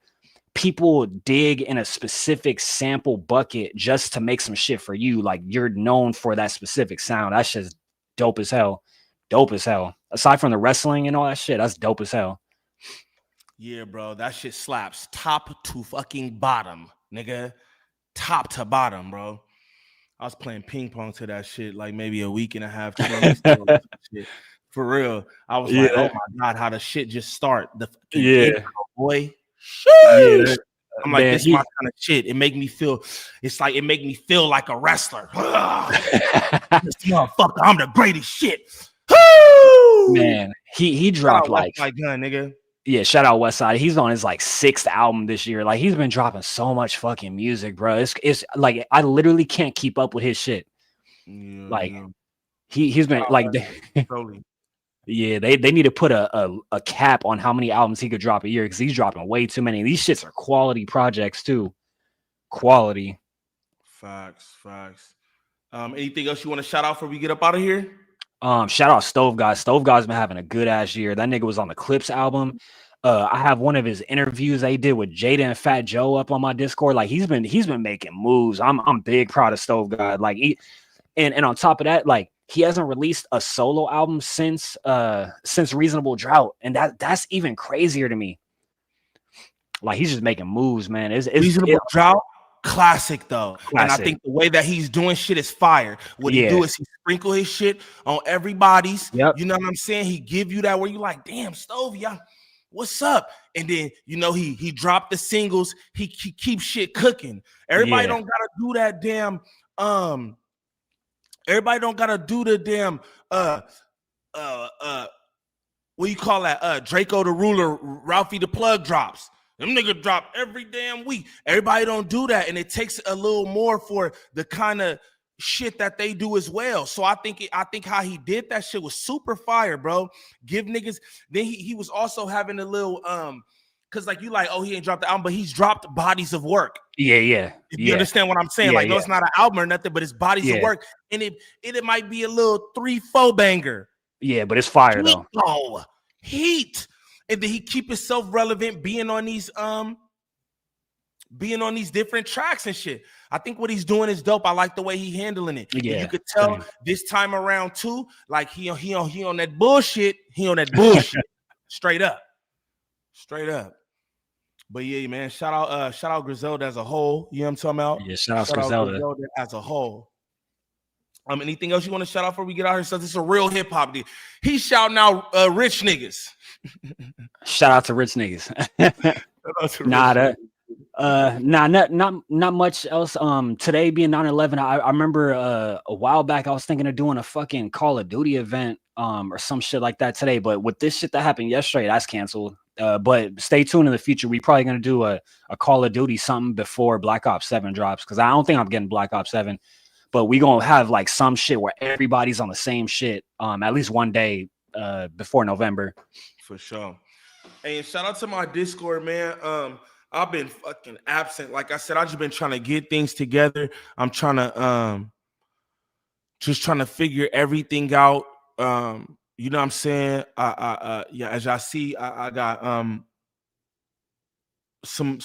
[SPEAKER 15] people dig in a specific sample bucket just to make some shit for you. Like you're known for that specific sound. That's just dope as hell. Dope as hell. Aside from the wrestling and all that shit, that's dope as hell.
[SPEAKER 1] Yeah, bro, that shit slaps top to fucking bottom, nigga. Top to bottom, bro. I was playing ping pong to that shit like maybe a week and a half, 2 weeks ago. Shit. For real. I was like, oh my God, how the shit just start. The intro, boy. Yeah. I'm like, this is my kind of shit. It make me feel, it's like, it make me feel like a wrestler. This motherfucker, I'm the greatest shit.
[SPEAKER 15] Man, he dropped like
[SPEAKER 1] gun, nigga.
[SPEAKER 15] Yeah, shout out West Side. He's on his like 6th album this year. Like he's been dropping so much fucking music, bro. It's like I literally can't keep up with his shit.
[SPEAKER 1] Yeah,
[SPEAKER 15] like he's been like yeah, they need to put a cap on how many albums he could drop a year because he's dropping way too many. These shits are quality projects too. Quality.
[SPEAKER 1] Facts. Anything else you want to shout out before we get up out of here?
[SPEAKER 15] Shout out Stove God. Stove God's been having a good ass year. That nigga was on the Clips album. I have one of his interviews they did with Jada and Fat Joe up on my Discord. Like he's been making moves. I'm big proud of Stove God. Like and on top of that, like he hasn't released a solo album since Reasonable Drought, and that's even crazier to me. Like he's just making moves, man. It's
[SPEAKER 1] Reasonable Drought. Classic though. Classic. And I think the way that he's doing shit is fire. What he do is he sprinkle his shit on everybody's.
[SPEAKER 15] Yep.
[SPEAKER 1] You know what I'm saying? He give you that where you like, damn, Stove, y'all, what's up? And then you know he dropped the singles. He keeps shit cooking. Everybody don't gotta do that damn. Everybody don't gotta do the damn. What you call that? Draco the Ruler, Ralphie the Plug drops. Them niggas drop every damn week. Everybody don't do that, and it takes a little more for the kind of shit that they do as well. So I think how he did that shit was super fire, bro. Give niggas. Then he was also having a little because like you like, oh, he ain't dropped the album, but he's dropped bodies of work.
[SPEAKER 15] Yeah.
[SPEAKER 1] If you understand what I'm saying, like no, it's not an album or nothing, but it's bodies of work, and it might be a little 3-4 banger.
[SPEAKER 15] Yeah, but it's fire though.
[SPEAKER 1] Heat. And then he keep himself relevant, being on these different tracks and shit. I think what he's doing is dope. I like the way he handling it. Yeah, and you could tell this time around too, like he on that bullshit. He on that bullshit. Straight up. But yeah, man, shout out Griselda as a whole. You know what I'm talking about?
[SPEAKER 15] Yeah, shout out Griselda
[SPEAKER 1] as a whole. Anything else you want to shout out before we get out here? So this is a real hip hop dude. He's shouting out rich niggas.
[SPEAKER 15] Shout out to rich niggas. Not much else. Today being 9/11, I remember a while back I was thinking of doing a fucking Call of Duty event or some shit like that today. But with this shit that happened yesterday, that's canceled. But stay tuned in the future. We probably gonna do a Call of Duty something before Black Ops 7 drops because I don't think I'm getting Black Ops 7. But we gonna have like some shit where everybody's on the same shit at least one day before November.
[SPEAKER 1] For sure. Hey, and shout out to my Discord, man. I've been fucking absent. Like I said, I've just been trying to get things together. I'm trying to just trying to figure everything out. You know what I'm saying? Yeah, as y'all see, I got some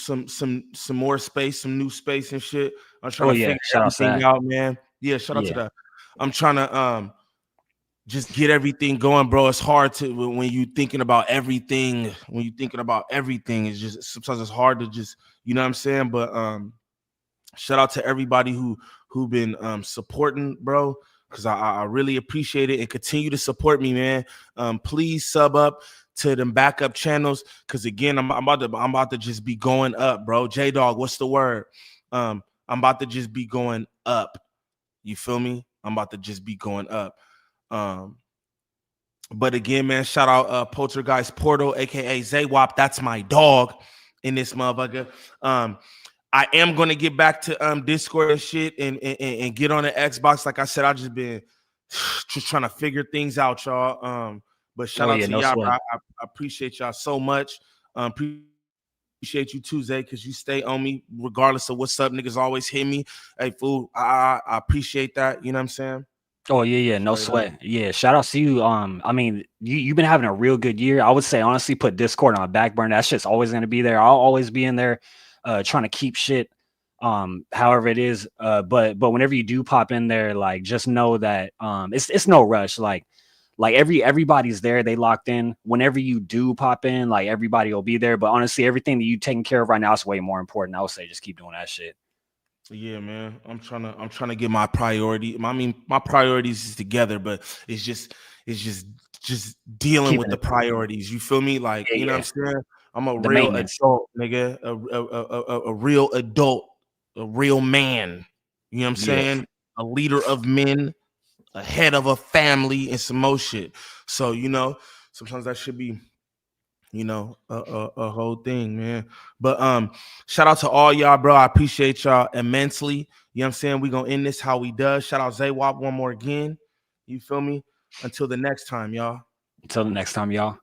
[SPEAKER 1] more space, some new space and shit. I'm trying to figure everything out, man. Yeah, shout out to that. I'm trying to just get everything going, bro. It's hard to when you thinking about everything. When you thinking about everything, it's just sometimes it's hard to just, you know what I'm saying. But shout out to everybody who who've been supporting, bro, because I really appreciate it, and continue to support me, man. Please sub up to them backup channels, because again, I'm about to just be going up, bro. J Dog, what's the word? I'm about to just be going up. You feel me? I'm about to just be going up. But again, man, shout out Poltergeist Portal, aka Zaywop. That's my dog in this motherfucker. I am gonna get back to Discord and shit, and get on the Xbox. Like I said, I just been just trying to figure things out, y'all. But shout out to y'all, bro. I appreciate y'all so much. Appreciate you too, Zay, because you stay on me regardless of what's up. Niggas always hit me. Hey, fool, I appreciate that. You know what I'm saying?
[SPEAKER 15] Oh yeah, no sweat. Yeah, shout out to you. I mean, you've been having a real good year. I would say honestly, put Discord on a back burner. That shit's always gonna be there. I'll always be in there, trying to keep shit, however it is. But whenever you do pop in there, like just know that it's no rush. Like everybody's there. They locked in. Whenever you do pop in, like everybody will be there. But honestly, everything that you taking care of right now is way more important. I would say just keep doing that shit.
[SPEAKER 1] Yeah, man. I'm trying to get my priority. I mean, my priorities is together, but it's just dealing with the priorities. You feel me? Like, you know what I'm saying? I'm a real adult, nigga. A real adult, a real man. You know what I'm saying? A leader of men, a head of a family, and some more shit. So, you know, sometimes that should be, you know, a whole thing, man. But shout out to all y'all, bro. I appreciate y'all immensely. You know what I'm saying? We gonna end this how we does. Shout out Zaywop one more again. You feel me? Until the next time, y'all.
[SPEAKER 15] Until the next time, y'all.